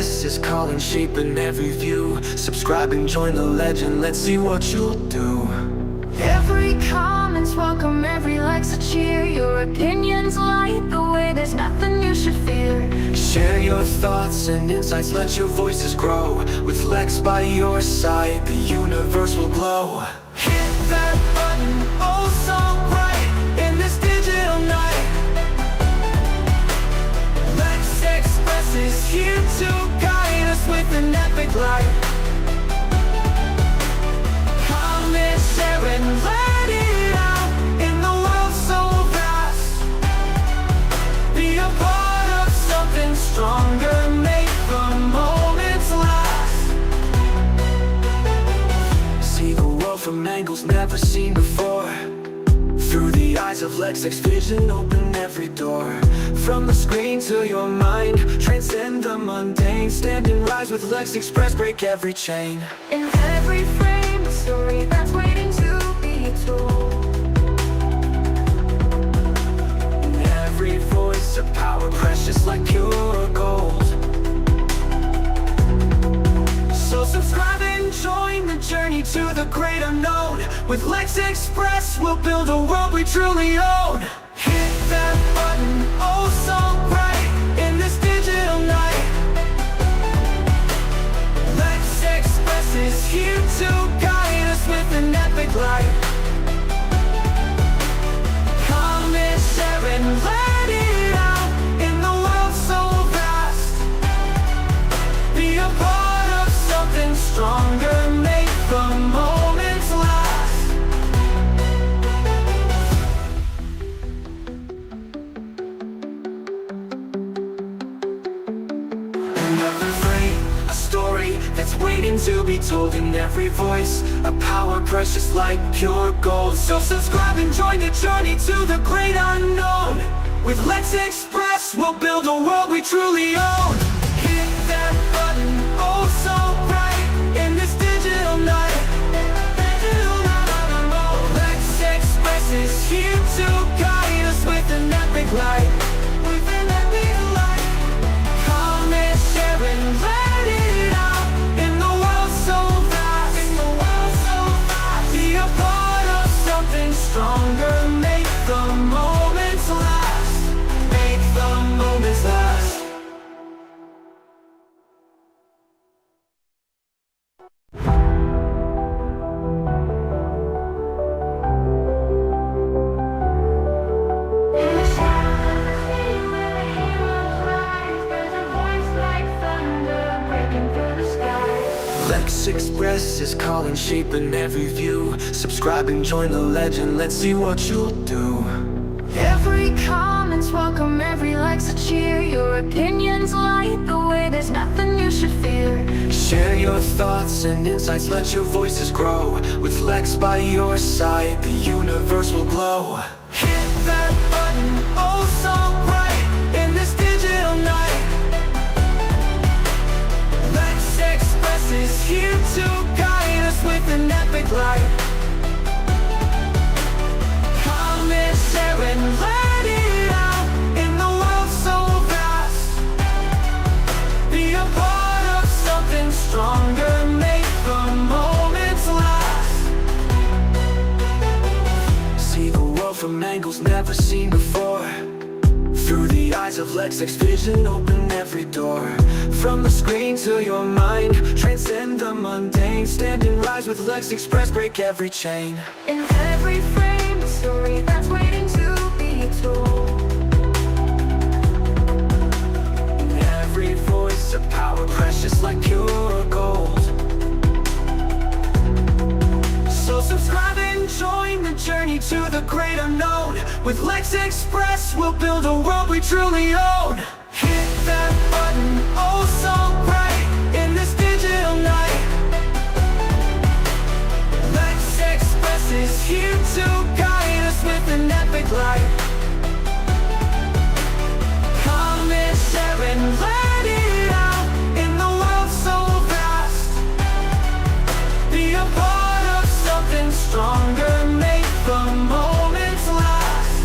LexxExpress is calling, shaping every view. Subscribe and join the legend, let's see what you'll do. Every comment's welcome, every like's a cheer. Your opinions light the way, there's nothing you should fear. Share your thoughts and insights, let your voices grow. With Lexx by your side, the universe will glow. Hit that button, oh so bright, in this digital night. LexxExpress is here to guide us with an epic light. Comment, share and let it out in the world so vast. Be a part of something stronger, make the moments last. See the world from angles never seen before. Through the eyes of LexxEx vision, open every door. From the screen to your mind, transcend the mundane. Stand and rise with LexxExpress, break every chain. In every frame, a story that's waiting to be told. In every voice, a power precious like pure gold. So subscribe and join the journey to the great unknown. With LexxExpress, we'll build a world we truly own. Hit that button, oh so bright, in this digital night. LexxExpress is here to guide us with an epic light. Comment, share and let it out in the world so vast. Be a part of something stronger, make the moments last. Another frame, a story that's waiting to be told. In every voice, a power precious like pure gold. So subscribe and join the journey to the great unknown. With LexxExpress, we'll build a world we truly own. Hit that button, oh so bright, in this digital night. LexxExpress is here to guide us with an epic light. With an epic light. Comment, share and let it out in the world so vast. In the world so vast. Be a part of something stronger, make the moments last. Make the moments last. In the shadows, where the heroes rise, there's a voice like thunder breaking through the sky. LexxExpress is calling, shaping every view. Subscribe and join the legend, let's see what you'll do. Every comment's welcome, every like's a cheer. Your opinions light the way, there's nothing you should fear. Share your thoughts and insights, let your voices grow. With Lexx by your side, the universe will glow. Hit that button, oh so bright, in this digital night. LexxExpress is here to guide us with an epic light. Comment, share and let it out in the world so vast. Be a part of something stronger, make the moments last. See the world from angles never seen before. Through the eyes of LexxEx vision, open every door. From the screen to your mind, transcend the mundane. Stand and rise with LexxExpress, break every chain. In every frame, a story that's waiting to be told. In every voice, a power precious like pure gold. So subscribe and join the journey to the great unknown. With LexxExpress, we'll build a world we truly own. Hit that button, oh so bright, in this digital night. LexxExpress is here to guide us with an epic light. Comment, share and let it out in the world so vast. Be a part of something stronger, make the moments last.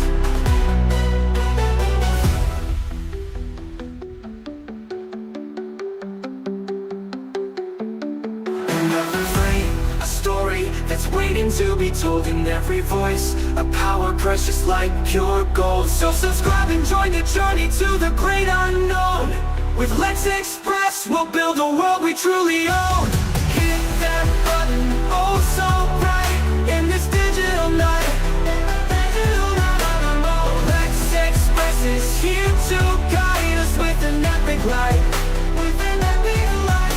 waiting to be told in every voice. A power precious like pure gold. So subscribe and join the journey to the great unknown. With LexxExpress, we'll build a world we truly own. Hit that button, oh so bright, in this digital night. LexxExpress is here to guide us with an epic light. With an epic light.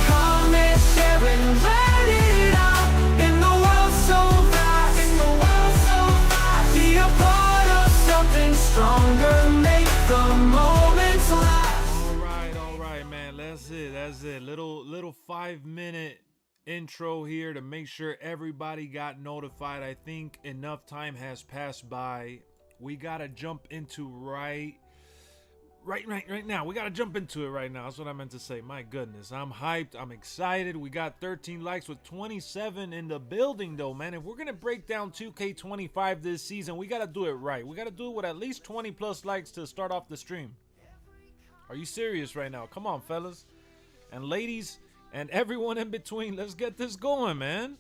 Comment, share, and let it out. In the world so vast, in the world so vast. Be a part of something stronger. Make the moments last. All right, man. That's it. Little 5-minute intro here to make sure everybody got notified. I think enough time has passed by. We gotta jump into right now. We gotta jump into it right now. That's what I meant to say. My goodness, I'm hyped. I'm excited. We got 13 likes with 27 in the building, though, man. If we're gonna break down 2K25 this season, we gotta do it right. We gotta do it with at least 20 plus likes to start off the stream. Are you serious right now? Come on, fellas and ladies and everyone in between. Let's get this going, man.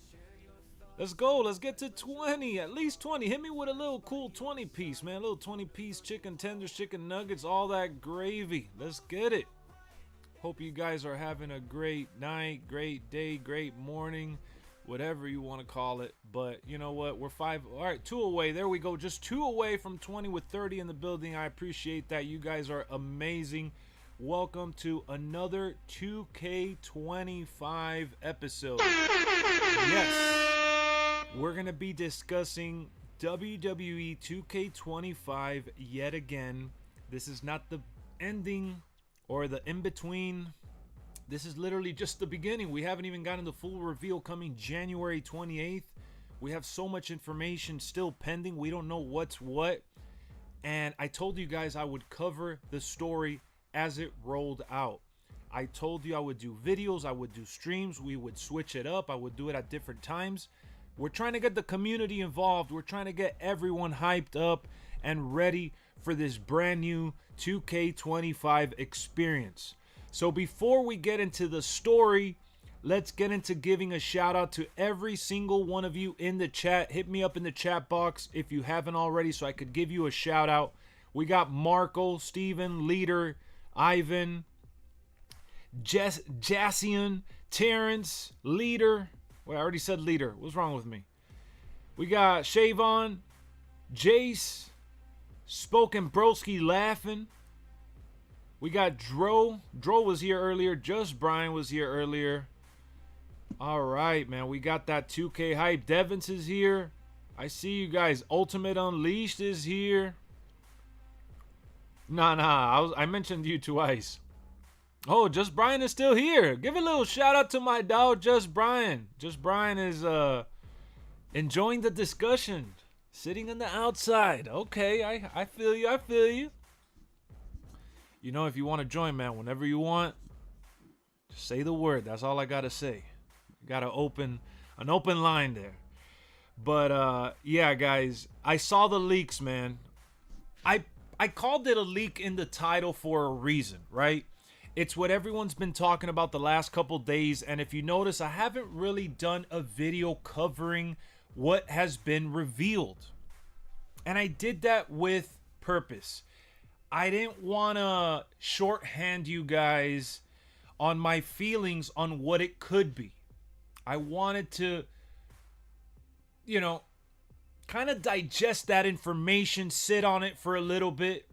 Let's go. Let's get to 20. At least 20. Hit me with a little cool 20 piece, man. A little 20 piece chicken tenders, chicken nuggets, all that gravy. Let's get it. Hope you guys are having a great night, great day, great morning, whatever you want to call it. But you know what? We're 2 away. There we go. Just 2 away from 20 with 30 in the building. I appreciate that. You guys are amazing. Welcome to another 2K25 episode. Yes. We're going to be discussing WWE 2K25 yet again. This is not the ending or the in-between. This is literally just the beginning. We haven't even gotten the full reveal coming January 28th. We have so much information still pending. We don't know what's what. And I told you guys I would cover the story as it rolled out. I told you I would do videos. I would do streams. We would switch it up. I would do it at different times. We're trying to get the community involved. We're trying to get everyone hyped up and ready for this brand new 2K25 experience. So before we get into the story, let's get into giving a shout out to every single one of you in the chat. Hit me up in the chat box if you haven't already so I could give you a shout out. We got Marco, Steven, Leader, Ivan, Jassian, Terrence, Leader. Well, I already said Leader. What's wrong with me? We got Shavon, Jace, Spoken Broski laughing. We got Dro. Dro was here earlier. Just Brian was here earlier. All right, man. We got that 2K hype. Devins is here. I see you guys. Ultimate Unleashed is here. Nah. I mentioned you twice. Oh, Just Brian is still here. Give a little shout out to my dog, Just Brian. Just Brian is enjoying the discussion. Sitting on the outside. Okay, I feel you. You know, if you want to join, man, whenever you want, just say the word. That's all I got to say. Got an open line there. But, yeah, guys, I saw the leaks, man. I called it a leak in the title for a reason, right? It's what everyone's been talking about the last couple days. And if you notice, I haven't really done a video covering what has been revealed. And I did that with purpose. I didn't want to shorthand you guys on my feelings on what it could be. I wanted to, you know, kind of digest that information, sit on it for a little bit.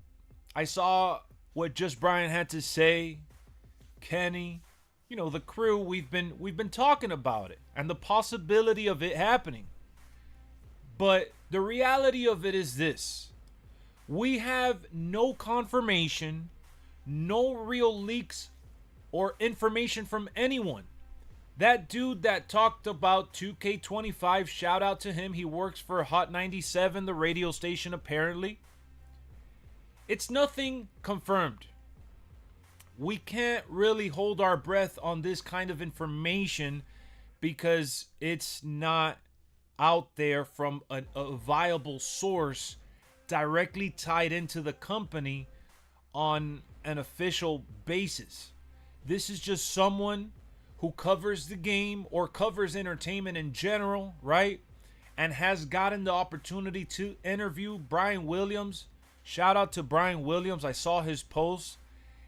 I saw what Just Brian had to say. Kenny, you know, the crew, we've been talking about it and the possibility of it happening. But the reality of it is this. We have no confirmation, no real leaks or information from anyone. That dude that talked about 2K25, shout out to him. He works for Hot 97, the radio station, apparently. It's nothing confirmed. We can't really hold our breath on this kind of information because it's not out there from a viable source directly tied into the company on an official basis. This is just someone who covers the game or covers entertainment in general, right? And has gotten the opportunity to interview Brian Williams. Shout out to Brian Williams. I saw his post.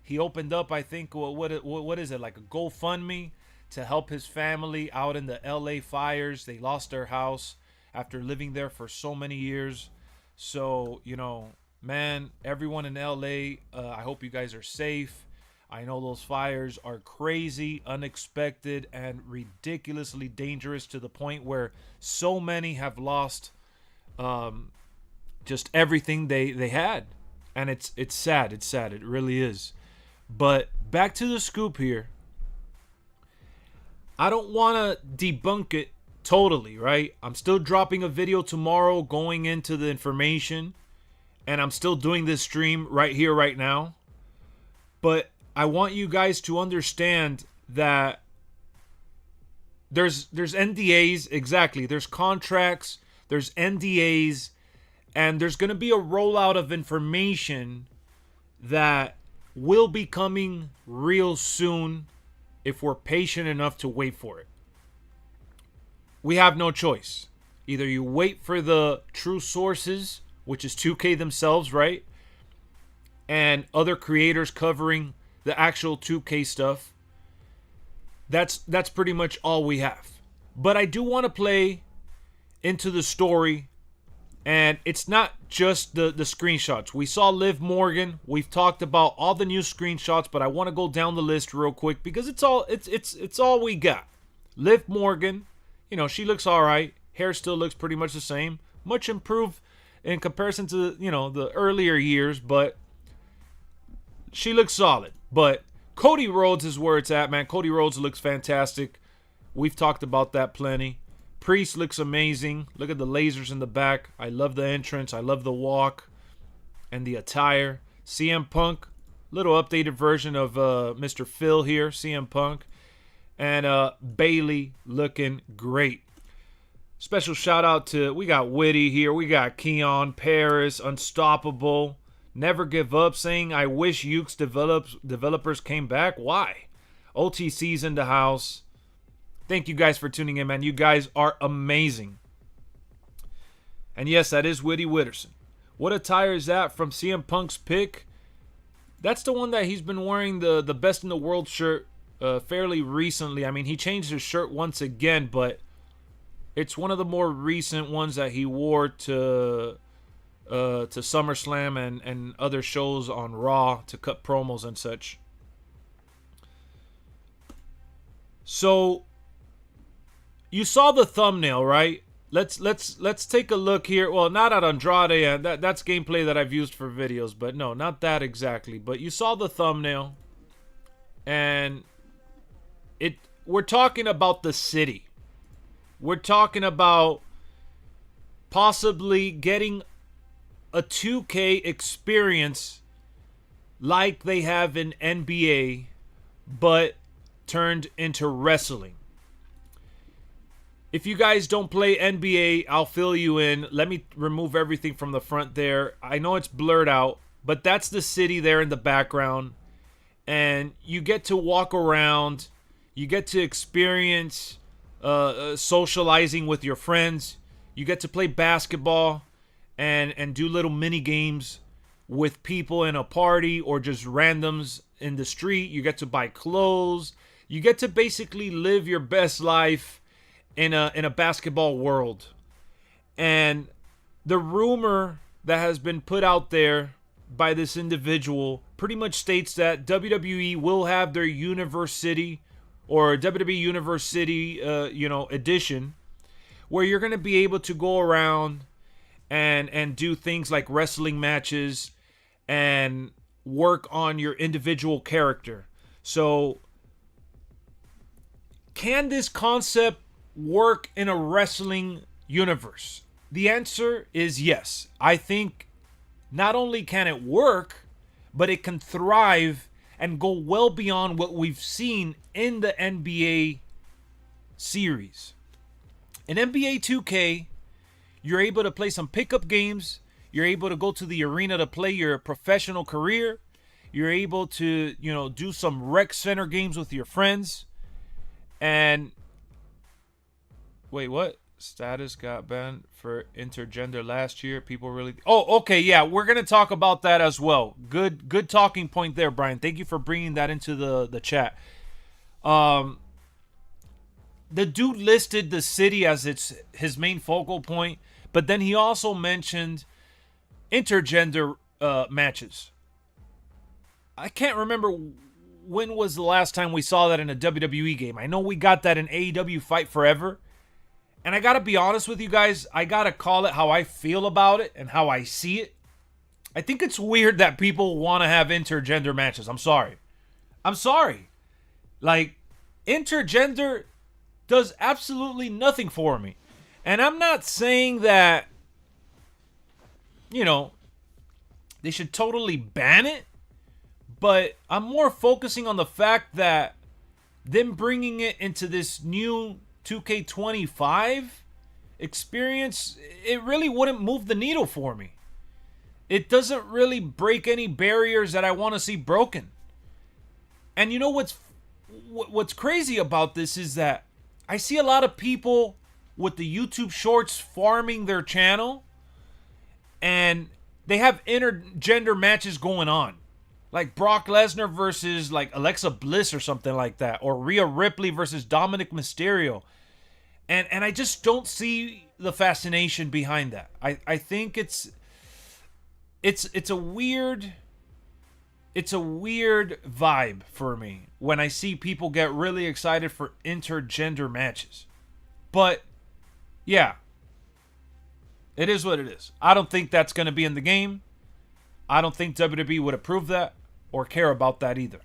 He opened up, I think, what is it, like a GoFundMe to help his family out in the LA fires. They lost their house after living there for so many years. So, you know, man, everyone in LA, I hope you guys are safe. I know those fires are crazy, unexpected, and ridiculously dangerous to the point where so many have lost just everything they had. And it's sad. It's sad. It really is. But back to the scoop here. I don't want to debunk it totally, right? I'm still dropping a video tomorrow going into the information. And I'm still doing this stream right here, right now. But I want you guys to understand that there's NDAs, exactly. There's contracts, there's NDAs, and there's going to be a rollout of information that will be coming real soon if we're patient enough to wait for it. We have no choice. Either you wait for the true sources, which is 2K themselves, right? And other creators covering the actual 2K stuff. That's pretty much all we have. But I do want to play into the story. And it's not just the screenshots. We saw Liv Morgan. We've talked about all the new screenshots, but I want to go down the list real quick because it's all we got. Liv Morgan, you know, she looks all right. Hair still looks pretty much the same. Much improved in comparison to, you know, the earlier years, but she looks solid. But Cody Rhodes is where it's at, man. Cody Rhodes looks fantastic. We've talked about that plenty. Priest looks amazing. Look at the lasers in the back. I love the entrance. I love the walk and the attire. CM Punk, little updated version of Mr. Phil here, CM Punk. And Bailey looking great. Special shout out to, we got Witty here. We got Keon, Paris, Unstoppable. Never Give Up saying, I wish Yuke's developers came back. Why? OTC's in the house. Thank you guys for tuning in, man. You guys are amazing. And yes, that is Witty Witterson. What attire is that from CM Punk's pick? That's the one that he's been wearing the Best in the World shirt fairly recently. I mean, he changed his shirt once again, but it's one of the more recent ones that he wore to SummerSlam and other shows on Raw to cut promos and such. So you saw the thumbnail, right? Let's take a look here. Well, not at Andrade. That's gameplay that I've used for videos, but no, not that exactly. But you saw the thumbnail, and we're talking about the city. We're talking about possibly getting a 2K experience like they have in NBA, but turned into wrestling. If you guys don't play NBA, I'll fill you in. Let me remove everything from the front there. I know it's blurred out, but that's the city there in the background. And you get to walk around. You get to experience socializing with your friends. You get to play basketball and do little mini games with people in a party or just randoms in the street. You get to buy clothes. You get to basically live your best life in a basketball world. And the rumor that has been put out there by this individual pretty much states that WWE will have their Universe City or WWE Universe City edition, where you're going to be able to go around and do things like wrestling matches and work on your individual character. So can this concept work in a wrestling universe? The answer is yes. I think not only can it work, but it can thrive and go well beyond what we've seen in the NBA series. In NBA 2K, you're able to play some pickup games. You're able to go to the arena to play your professional career. You're able to, do some rec center games with your friends. And wait, what? Status got banned for intergender last year. People really. Oh, okay, yeah, we're gonna talk about that as well. Good talking point there, Brian. Thank you for bringing that into the chat. The dude listed the city as his main focal point, but then he also mentioned intergender matches. I can't remember when was the last time we saw that in a WWE game. I know we got that in AEW Fight Forever. And I gotta be honest with you guys, I gotta call it how I feel about it and how I see it. I think it's weird that people want to have intergender matches. I'm sorry. Like, intergender does absolutely nothing for me. And I'm not saying that, they should totally ban it. But I'm more focusing on the fact that them bringing it into this new 2k25 experience, it really wouldn't move the needle for me. It doesn't really break any barriers that I want to see broken. And you know what's crazy about this is that I see a lot of people with the YouTube shorts farming their channel, and they have intergender matches going on. Like Brock Lesnar versus like Alexa Bliss or something like that. Or Rhea Ripley versus Dominic Mysterio. And I just don't see the fascination behind that. I think it's a weird vibe for me when I see people get really excited for intergender matches. But yeah, it is what it is. I don't think that's going to be in the game. I don't think WWE would approve that or care about that either.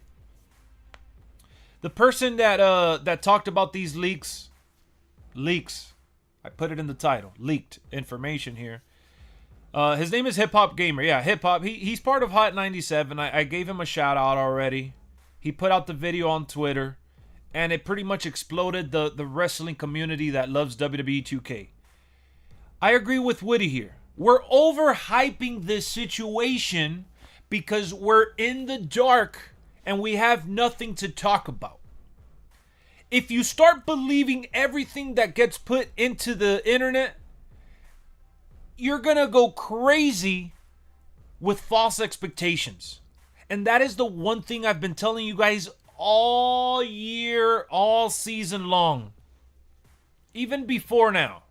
The person that talked about these leaks, I put it in the title, leaked information here. His name is Hip Hop Gamer. Yeah, Hip Hop. He's part of Hot 97. I gave him a shout out already. He put out the video on Twitter, and it pretty much exploded the wrestling community that loves WWE 2K. I agree with Woody here. We're overhyping this situation because we're in the dark and we have nothing to talk about. If you start believing everything that gets put into the internet, you're going to go crazy with false expectations. And that is the one thing I've been telling you guys all year, all season long. Even before now.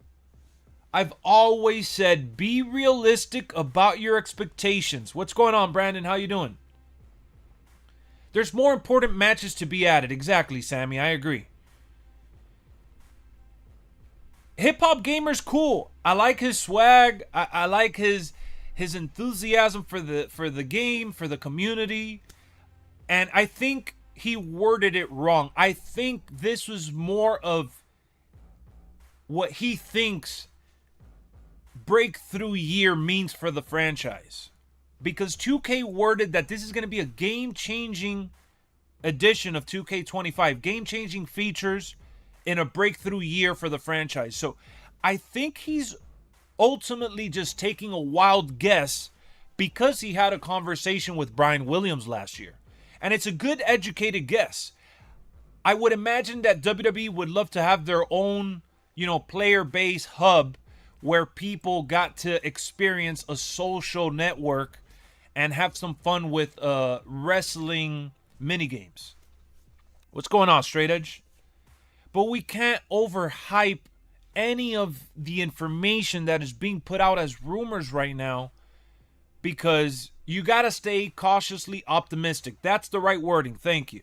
I've always said, be realistic about your expectations. What's going on, Brandon? How you doing? There's more important matches to be added. Exactly, Sammy. I agree. Hip Hop Gamer's cool. I like his swag. I like his enthusiasm for the game, for the community. And I think he worded it wrong. I think this was more of what he thinks breakthrough year means for the franchise, because 2K worded that this is going to be a game-changing edition of 2K25, game-changing features in a breakthrough year for the franchise. So I think he's ultimately just taking a wild guess because he had a conversation with Brian Williams last year, and it's a good educated guess. I would imagine that WWE would love to have their own, player base hub where people got to experience a social network and have some fun with wrestling minigames. What's going on, Straight Edge? But we can't overhype any of the information that is being put out as rumors right now, because you got to stay cautiously optimistic. That's the right wording. Thank you.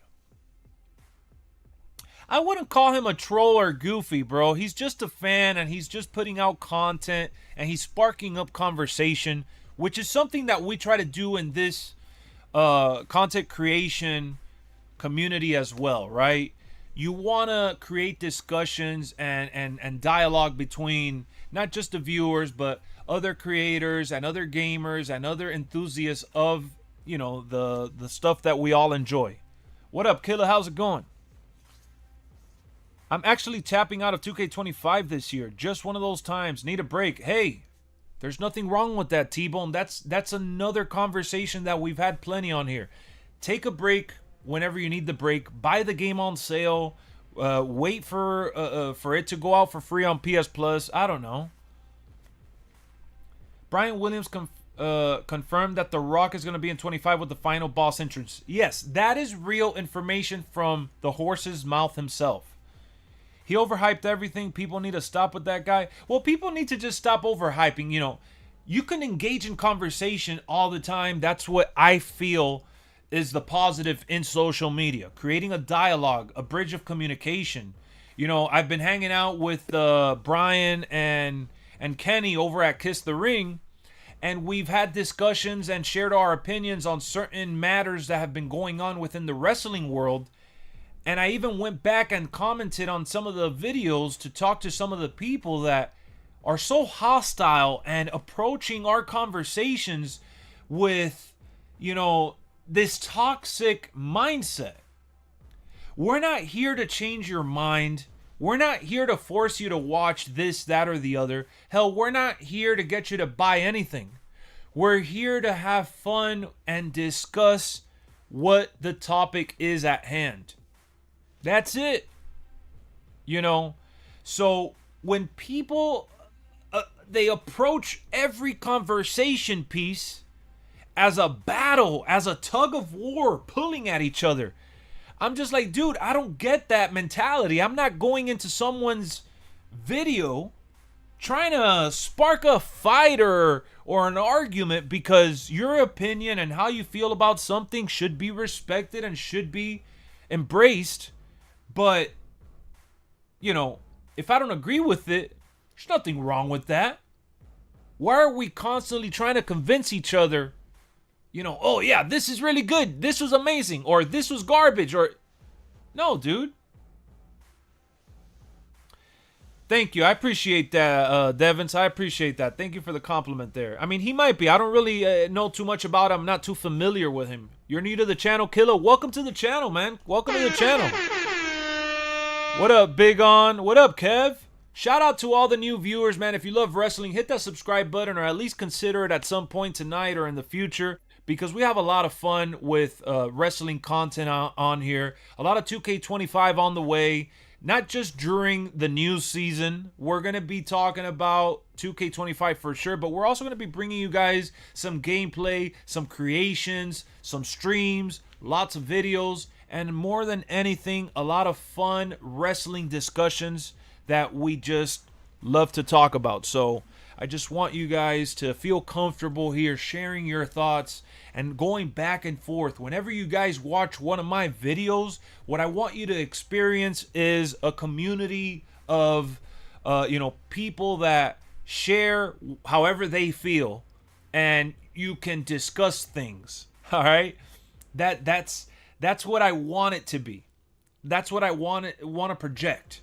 I wouldn't call him a troll or goofy, bro. He's just a fan, and he's just putting out content, and he's sparking up conversation, which is something that we try to do in this content creation community as well, right? You want to create discussions and dialogue between not just the viewers, but other creators and other gamers and other enthusiasts of, the stuff that we all enjoy. What up, Killer? How's it going? I'm actually tapping out of 2K25 this year. Just one of those times. Need a break. Hey, there's nothing wrong with that, T-Bone. That's another conversation that we've had plenty on here. Take a break whenever you need the break. Buy the game on sale Wait for it to go out for free on PS Plus. I don't know. Brian Williams confirmed that The Rock is going to be in 25 with the final boss entrance. Yes, that is real information from the horse's mouth himself. He overhyped everything. People need to stop with that guy. Well, people need to just stop overhyping. You know, you can engage in conversation all the time. That's what I feel is the positive in social media. Creating a dialogue, a bridge of communication. You know, I've been hanging out with Brian and Kenny over at Kiss the Ring, and we've had discussions and shared our opinions on certain matters that have been going on within the wrestling world. And I even went back and commented on some of the videos to talk to some of the people that are so hostile and approaching our conversations with, you know, this toxic mindset. We're not here to change your mind. We're not here to force you to watch this, that, or the other. Hell, we're not here to get you to buy anything. We're here to have fun and discuss what the topic is at hand. That's it. You know, so when people, they approach every conversation piece as a battle, as a tug of war, pulling at each other. I'm just like, dude, I don't get that mentality. I'm not going into someone's video trying to spark a fight or an argument, because your opinion and how you feel about something should be respected and should be embraced. But, you know, if I don't agree with it, there's nothing wrong with that. Why are we constantly trying to convince each other, you know, oh yeah, this is really good, this was amazing, or this was garbage, or... No, dude. Thank you. I appreciate that, Devins. I appreciate that. Thank you for the compliment there. I mean, he might be. I don't really know too much about him. I'm not too familiar with him. You're new to the channel, Killa. Welcome to the channel, man. Welcome to the channel. What up, Big On? What up, Kev? Shout out to all the new viewers, man. If you love wrestling, hit that subscribe button, or at least consider it at some point tonight or in the future, because we have a lot of fun with wrestling content on here. A lot of 2K25 on the way, not just during the news season. We're going to be talking about 2K25 for sure, but we're also going to be bringing you guys some gameplay, some creations, some streams, lots of videos, and more than anything, a lot of fun wrestling discussions that we just love to talk about. So I just want you guys to feel comfortable here, sharing your thoughts and going back and forth. Whenever you guys watch one of my videos, what I want you to experience is a community of, people that share however they feel, and you can discuss things. All right, that's what I want it to be. That's what I want to project.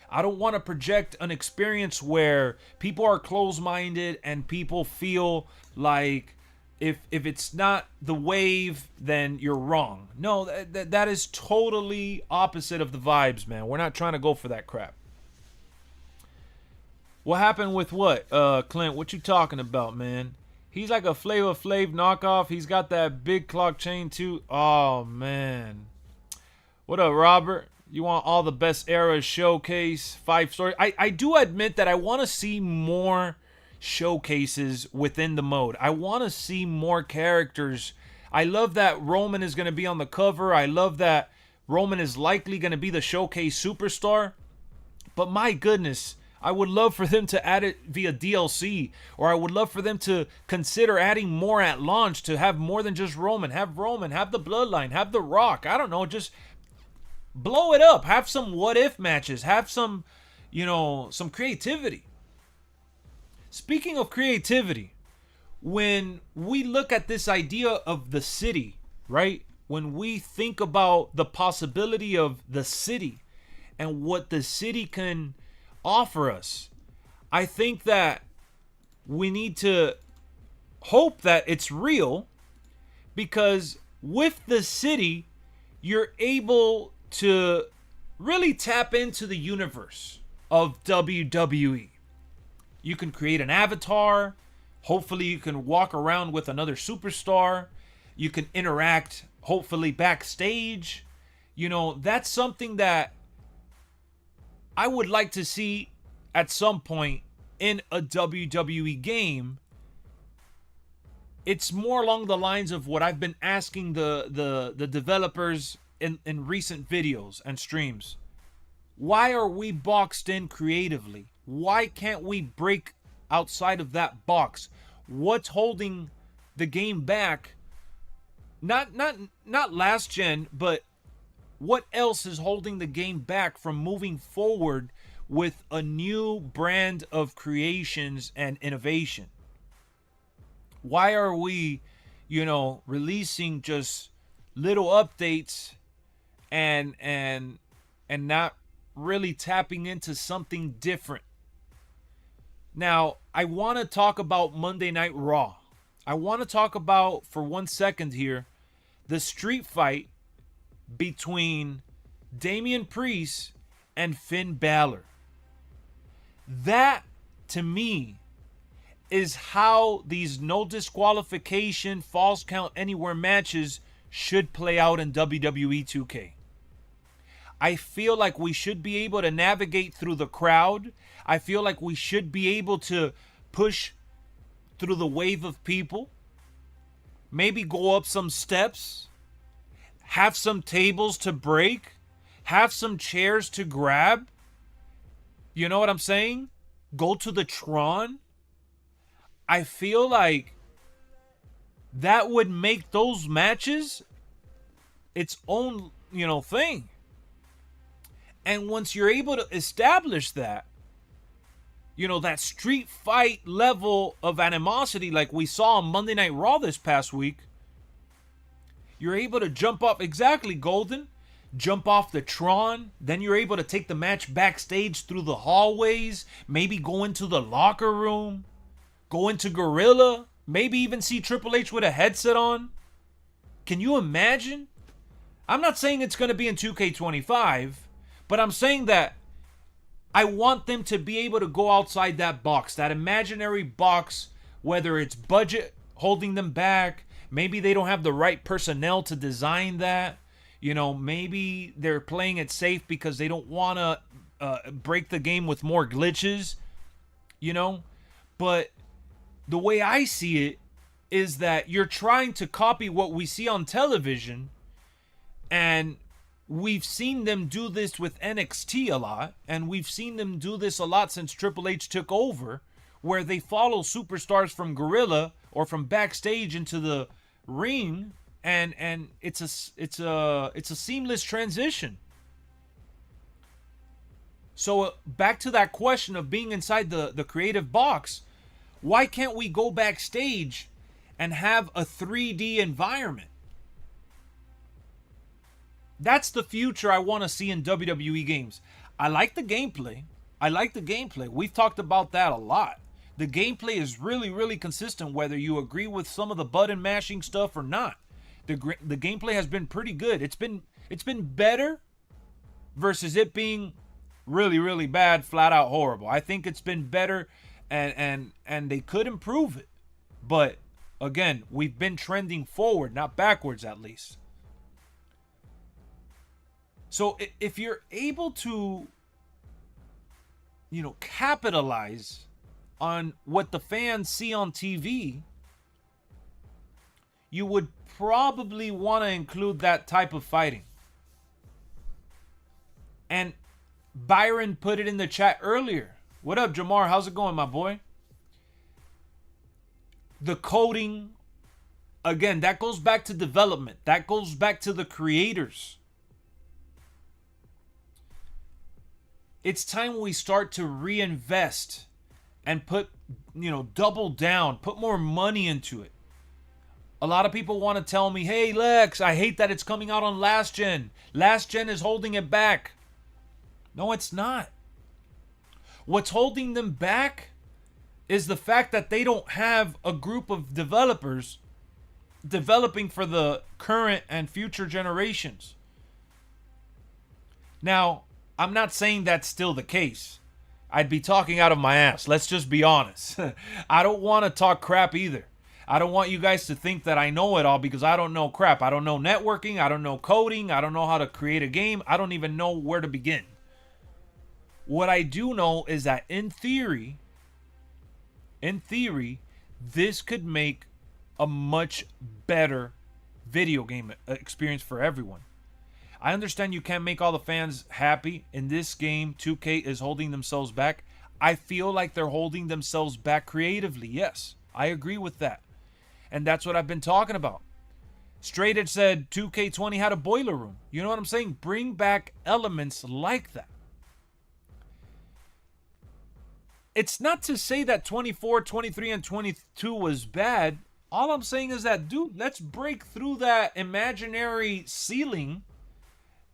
I don't want to project an experience where people are closed-minded and people feel like if it's not the wave, then you're wrong. No, that is totally opposite of the vibes, man. We're not trying to go for that crap. What happened with what, Clint? What you talking about, man? He's like a Flavor Flav knockoff. He's got that big clock chain too. Oh, man. What up, Robert? You want all the best eras showcase, 5 stories? I do admit that I want to see more showcases within the mode. I want to see more characters. I love that Roman is going to be on the cover. I love that Roman is likely going to be the showcase superstar. But my goodness, I would love for them to add it via DLC, or I would love for them to consider adding more at launch, to have more than just Roman. Have Roman, have the Bloodline, have The Rock. I don't know, just blow it up. Have some what if matches. Have some, some creativity. Speaking of creativity, when we look at this idea of the city, right? When we think about the possibility of the city and what the city can offer us, I think that we need to hope that it's real, because with the city, you're able to really tap into the universe of WWE. You can create an avatar. Hopefully you can walk around with another superstar. You can interact, hopefully, backstage. That's something that I would like to see at some point in a WWE game, it's more along the lines of what I've been asking the developers in recent videos and streams. Why are we boxed in creatively? Why can't we break outside of that box? What's holding the game back? Not last gen, but what else is holding the game back from moving forward with a new brand of creations and innovation? Why are we, releasing just little updates and not really tapping into something different? Now, I want to talk about Monday Night Raw. I want to talk about, for 1 second here, the street fight between Damian Priest and Finn Balor. That, to me, is how these no disqualification, false count anywhere matches should play out in WWE 2K. I feel like we should be able to navigate through the crowd. I feel like we should be able to push through the wave of people. Maybe go up some steps. Have some tables to break. Have some chairs to grab. You know what I'm saying? Go to the Tron. I feel like that would make those matches its own, thing. And once you're able to establish that, that street fight level of animosity like we saw on Monday Night Raw this past week, you're able to jump off, exactly, Golden, jump off the Tron. Then you're able to take the match backstage through the hallways, maybe go into the locker room, go into Gorilla, maybe even see Triple H with a headset on. Can you imagine? I'm not saying it's going to be in 2K25, but I'm saying that I want them to be able to go outside that box, that imaginary box, whether it's budget holding them back, maybe they don't have the right personnel to design that, maybe they're playing it safe because they don't want to break the game with more glitches, but the way I see it is that you're trying to copy what we see on television, and we've seen them do this with NXT a lot, and we've seen them do this a lot since Triple H took over, where they follow superstars from Gorilla or from backstage into the ring, and it's a seamless transition. So back to that question of being inside the creative box, why can't we go backstage and have a 3D environment? That's the future I want to see in WWE games. I like the gameplay. We've talked about that a lot. The gameplay is really, really consistent, whether you agree with some of the button mashing stuff or not. The gameplay has been pretty good. It's been better versus it being really, really bad, flat out horrible. I think it's been better, and they could improve it. But again, we've been trending forward, not backwards at least. So if you're able to, capitalize on what the fans see on TV, you would probably want to include that type of fighting. And Byron put it in the chat earlier. What up, Jamar? How's it going, my boy? The coding, again, that goes back to development. That goes back to the creators. It's time we start to reinvest and put, double down, put more money into it. A lot of people want to tell me, hey, Lex, I hate that it's coming out on last gen. Last gen is holding it back. No, it's not. What's holding them back is the fact that they don't have a group of developers developing for the current and future generations. Now, I'm not saying that's still the case. I'd be talking out of my ass. Let's just be honest. I don't want to talk crap either. I don't want you guys to think that I know it all, because I don't know crap. I don't know networking. I don't know coding. I don't know how to create a game. I don't even know where to begin. What I do know is that in theory, this could make a much better video game experience for everyone. I understand you can't make all the fans happy. In this game, 2K is holding themselves back. I feel like they're holding themselves back creatively. Yes, I agree with that. And that's what I've been talking about. Straight Edge said 2K20 had a boiler room. You know what I'm saying? Bring back elements like that. It's not to say that 24, 23, and 22 was bad. All I'm saying is that, dude, let's break through that imaginary ceiling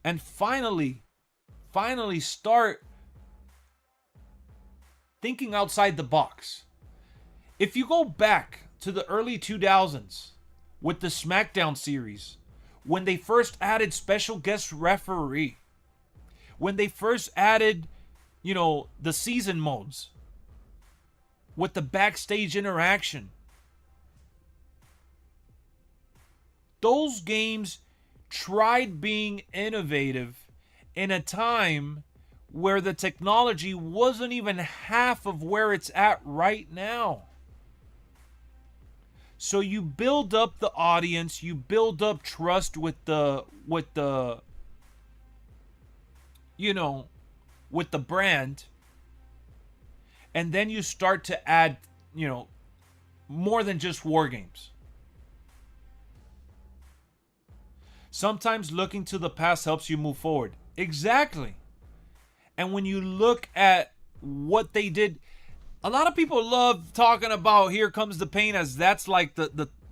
and finally start thinking outside the box. If you go back to the early 2000s with the SmackDown series, when they first added special guest referee, when they first added, the season modes with the backstage interaction, those games tried being innovative in a time where the technology wasn't even half of where it's at right now. So you build up the audience, you build up trust with the brand, and then you start to add, more than just war games. Sometimes looking to the past helps you move forward. Exactly. And when you look at what they did, a lot of people love talking about Here Comes the Pain, as that's like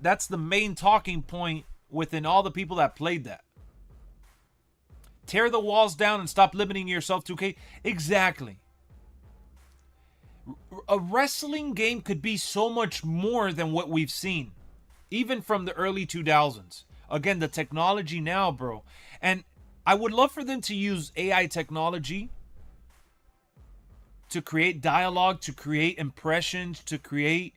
that's the main talking point within all the people that played that. Tear the walls down and stop limiting yourself to 2K. Exactly. A wrestling game could be so much more than what we've seen, even from the early 2000s. Again, the technology now, bro. And I would love for them to use AI technology to create dialogue, to create impressions, to create,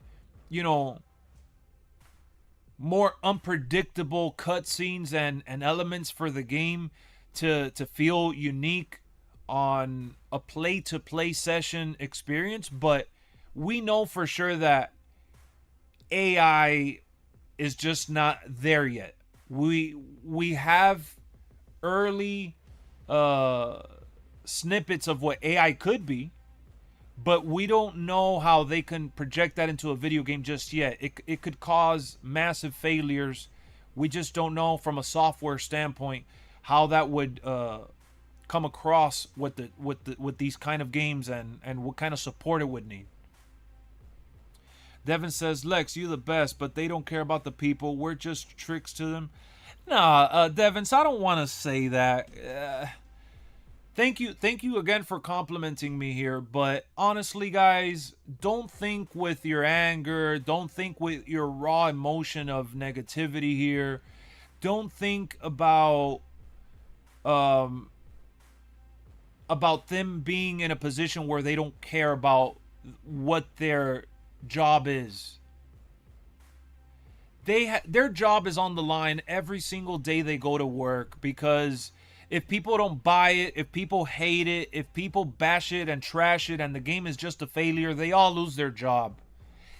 more unpredictable cutscenes and elements for the game to feel unique on a play-to-play session experience. But we know for sure that AI is just not there yet. We have early snippets of what AI could be, but we don't know how they can project that into a video game just yet. It could cause massive failures. We just don't know from a software standpoint how that would come across with these kind of games and what kind of support it would need. Devin says, Lex, you the best, but they don't care about the people. We're just tricks to them. Nah, Devin, so I don't want to say that. Thank you again for complimenting me here. But honestly, guys, don't think with your anger. Don't think with your raw emotion of negativity here. Don't think about them being in a position where they don't care about what their job is. Their job is on the line every single day they go to work, because if people don't buy it, if people hate it, if people bash it and trash it and the game is just a failure, they all lose their job.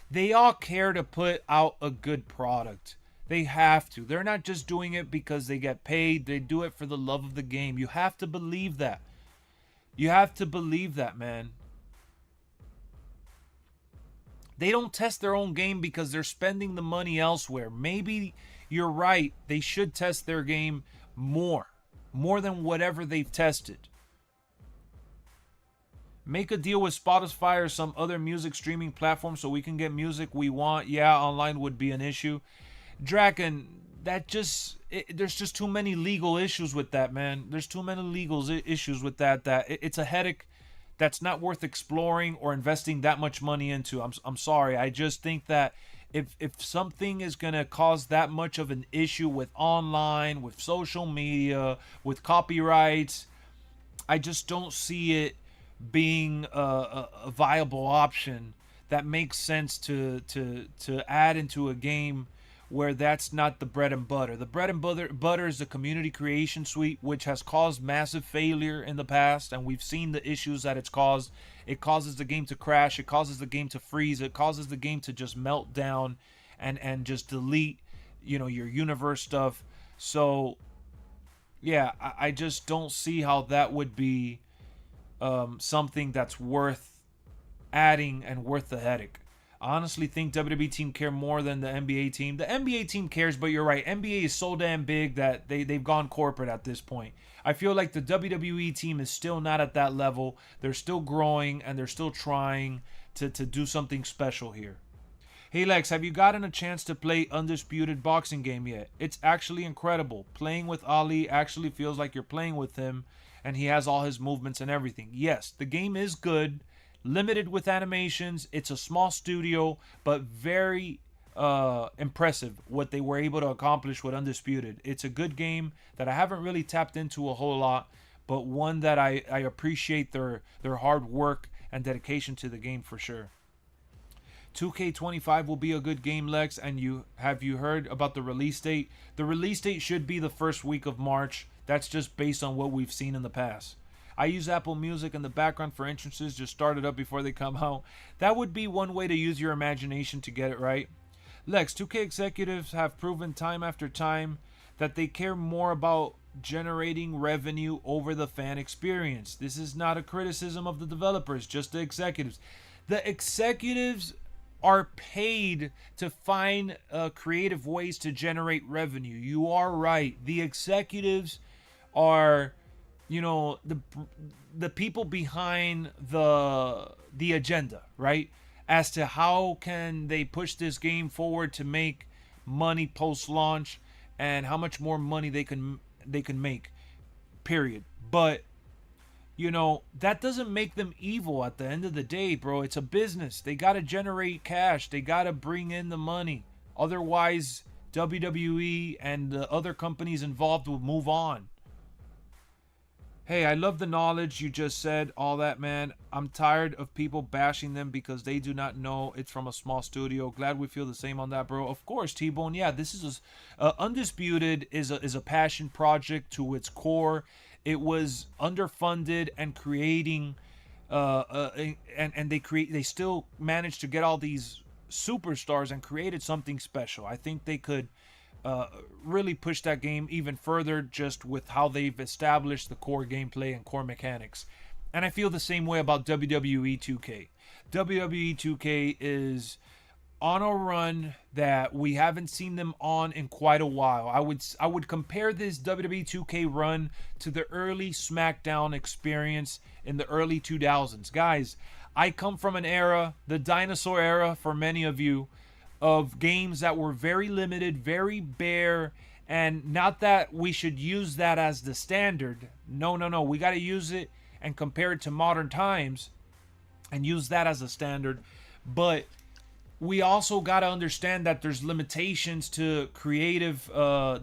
They all care to put out a good product. They have to. They're not just doing it because they get paid. They do it for the love of the game. You have to believe that. You have to believe that, man. They don't test their own game because they're spending the money elsewhere. Maybe you're right. They should test their game more than whatever they've tested. Make a deal with Spotify or some other music streaming platform so we can get music we want. Yeah, online would be an issue. Draken, there's just too many legal issues with that, man. There's too many legal issues with that it's a headache that's not worth exploring or investing that much money into. I'm sorry. I just think that if something is going to cause that much of an issue with online, with social media, with copyrights, I just don't see it being a viable option that makes sense to add into a game where that's not the bread and butter. The bread and butter is the community creation suite, which has caused massive failure in the past, and we've seen the issues that it's caused. It causes the game to crash. It causes the game to freeze. It causes the game to just melt down and just delete, your universe stuff. So, yeah, I just don't see how that would be something that's worth adding and worth the headache. I honestly think WWE team care more than the NBA team. The NBA team cares, but you're right. NBA is so damn big that they've gone corporate at this point. I feel like the WWE team is still not at that level. They're still growing and they're still trying to do something special here. Hey Lex, have you gotten a chance to play Undisputed boxing game yet? It's actually incredible. Playing with Ali actually feels like you're playing with him and he has all his movements and everything. Yes, the game is good. Limited with animations. It's a small studio, but very impressive what they were able to accomplish with Undisputed. It's a good game that I haven't really tapped into a whole lot, but one that I appreciate their hard work and dedication to the game for sure. 2K25 will be a good game, Lex, and have you heard about the release date? The release date should be the first week of March. That's just based on what we've seen in the past. I use Apple Music in the background for entrances, just start it up before they come out. That would be one way to use your imagination to get it right. Lex, 2K executives have proven time after time that they care more about generating revenue over the fan experience. This is not a criticism of the developers, just the executives. The executives are paid to find creative ways to generate revenue. You are right. The executives are, the people behind the agenda, right? As to how can they push this game forward to make money post-launch and how much more money they can make, period. But that doesn't make them evil at the end of the day, bro. It's a business. They got to generate cash. They got to bring in the money. Otherwise, WWE and the other companies involved will move on. Hey, I love the knowledge you just said, all that, man. I'm tired of people bashing them because they do not know it's from a small studio. Glad we feel the same on that, bro. Of course, T-Bone. Yeah, this is Undisputed is a passion project to its core. It was underfunded and creating, and they still managed to get all these superstars and created something special. I think they could really push that game even further just with how they've established the core gameplay and core mechanics. And I feel the same way about WWE 2K. WWE 2K is on a run that we haven't seen them on in quite a while. I would compare this WWE 2K run to the early SmackDown experience in the early 2000s. Guys, I come from an era, the dinosaur era for many of you, of games that were very limited, very bare, and not that we should use that as the standard. No. We got to use it and compare it to modern times and use that as a standard. But we also got to understand that there's limitations to creative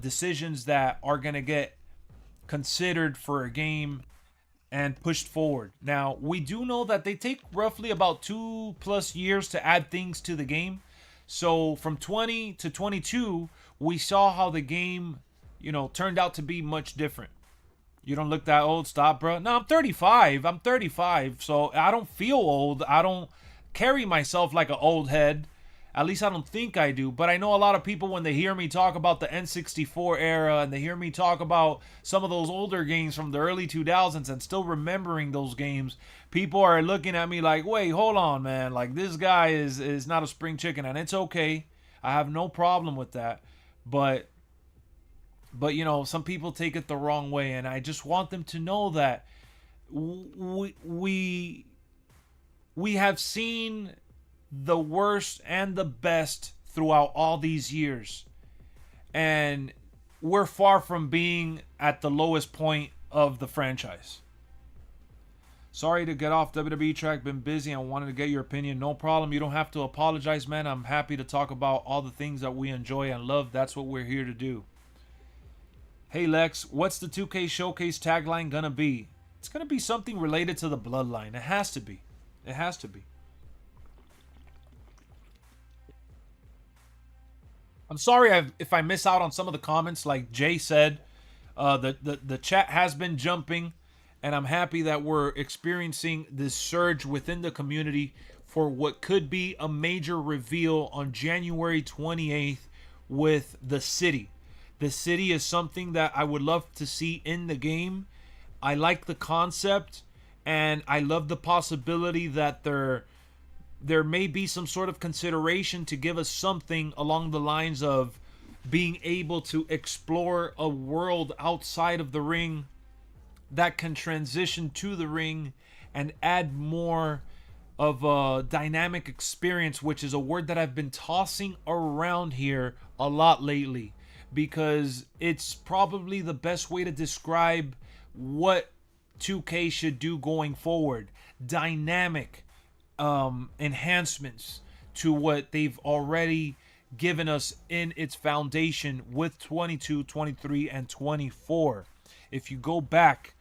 decisions that are going to get considered for a game and pushed forward. Now, we do know that they take roughly about 2+ years to add things to the game. So from 20 to 22, we saw how the game, turned out to be much different. You don't look that old. Stop, bro. No, I'm 35. So I don't feel old. I don't carry myself like an old head. At least I don't think I do. But I know a lot of people, when they hear me talk about the N64 era and they hear me talk about some of those older games from the early 2000s and still remembering those games, people are looking at me like, wait, hold on, man. Like, this guy is not a spring chicken. And it's okay. I have no problem with that. But some people take it the wrong way. And I just want them to know that we have seen the worst and the best throughout all these years, and we're far from being at the lowest point of the franchise. Sorry to get off WWE track, been busy and wanted to get your opinion. No problem, you don't have to apologize, man. I'm happy to talk about all the things that we enjoy and love. That's what we're here to do. Hey Lex, what's the 2K Showcase tagline gonna be? It's gonna be something related to the bloodline. It has to be. It has to be. I'm sorry if I miss out on some of the comments. Like Jay said, the chat has been jumping, and I'm happy that we're experiencing this surge within the community for what could be a major reveal on January 28th with the city. The city is something that I would love to see in the game. I like the concept, and I love the possibility that there may be some sort of consideration to give us something along the lines of being able to explore a world outside of the ring that can transition to the ring and add more of a dynamic experience, which is a word that I've been tossing around here a lot lately, because it's probably the best way to describe what 2K should do going forward. Dynamic enhancements to what they've already given us in its foundation with 22, 23, and 24. If you go back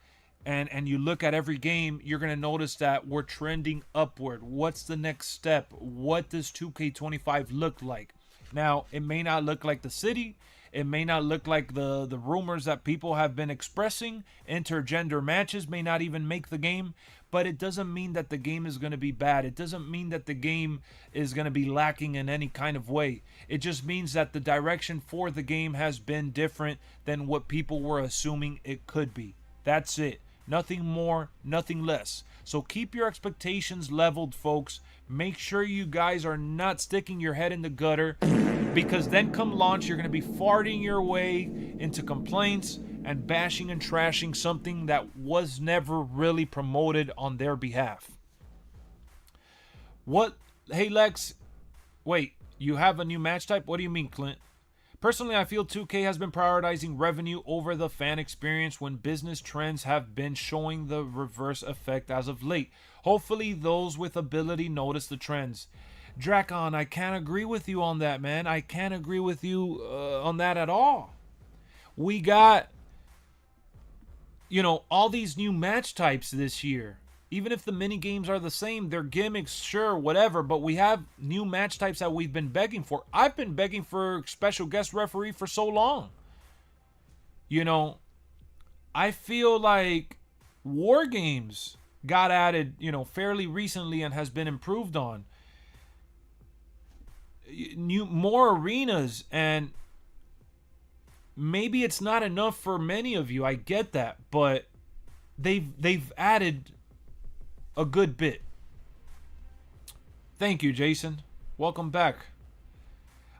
and you look at every game, you're going to notice that we're trending upward. What's the next step? What does 2K25 look like? Now, it may not look like the city. It may not look like the rumors that people have been expressing. Intergender matches may not even make the game. But it doesn't mean that the game is going to be bad. It doesn't mean that the game is going to be lacking in any kind of way. It just means that the direction for the game has been different than what people were assuming it could be. That's it. Nothing more, nothing less. So keep your expectations leveled, folks. Make sure you guys are not sticking your head in the gutter, because then come launch, you're going to be farting your way into complaints and bashing and trashing something that was never really promoted on their behalf. What? Hey, Lex. Wait, you have a new match type? What do you mean, Clint? Personally, I feel 2K has been prioritizing revenue over the fan experience when business trends have been showing the reverse effect as of late. Hopefully, those with ability notice the trends. Dracon, I can't agree with you on that, man. I can't agree with you on that at all. We got, all these new match types this year. Even if the mini games are the same, they're gimmicks, sure, whatever. But we have new match types that we've been begging for. I've been begging for special guest referee for so long. I feel like War Games got added, fairly recently and has been improved on. More arenas, and maybe it's not enough for many of you. I get that, but they've added a good bit. Thank you, Jason. Welcome back.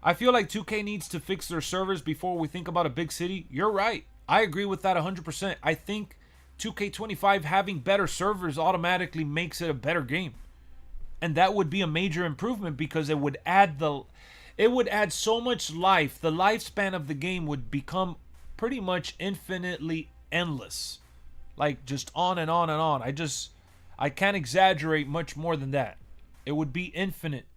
I feel like 2K needs to fix their servers before we think about a big city. You're right. I agree with that 100%. I think 2K25 having better servers automatically makes it a better game. And that would be a major improvement, because it would add so much life. The lifespan of the game would become pretty much infinitely endless. Like just on and on and on. I can't exaggerate much more than that. It would be infinite,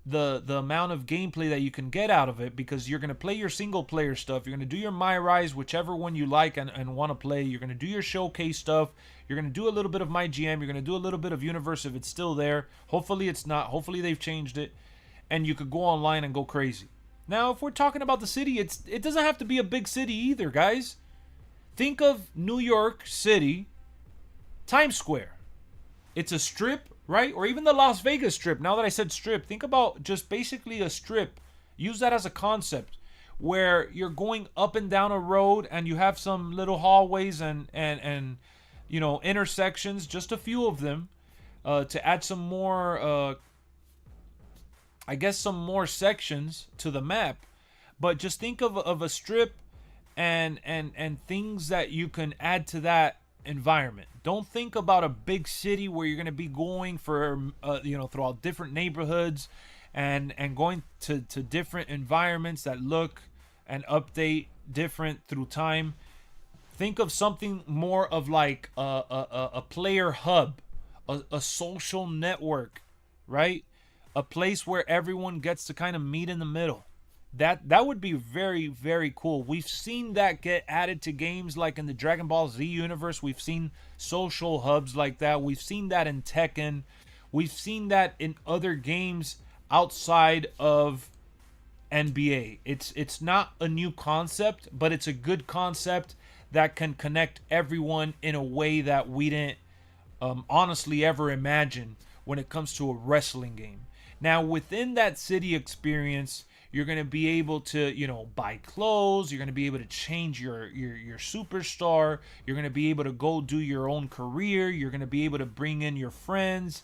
the amount of gameplay that you can get out of it, because you're going to play your single player stuff. You're going to do your My Rise, whichever one you like and want to play. You're going to do your showcase stuff. You're going to do a little bit of My GM. You're going to do a little bit of Universe if it's still there. Hopefully it's not. Hopefully they've changed it. And you could go online and go crazy. Now, if we're talking about the city, it doesn't have to be a big city either, guys. Think of New York City, Times Square. It's a strip, right? Or even the Las Vegas Strip. Now that I said strip, think about just basically a strip. Use that as a concept where you're going up and down a road and you have some little hallways and intersections, just a few of them, to add some more, some more sections to the map. But just think of a strip and things that you can add to that environment. Don't think about a big city where you're going to be going for throughout different neighborhoods and going to different environments that look and update different through time. Think of something more of like a player hub, a social network, right? A place where everyone gets to kind of meet in the middle. That would be very, very cool. We've seen that get added to games like in the Dragon Ball Z universe. We've seen social hubs like that. We've seen that in Tekken. We've seen that in other games outside of NBA. It's not a new concept, but it's a good concept that can connect everyone in a way that we didn't honestly ever imagine when it comes to a wrestling game. Now, within that city experience, you're going to be able to, buy clothes. You're going to be able to change your superstar. You're going to be able to go do your own career. You're going to be able to bring in your friends.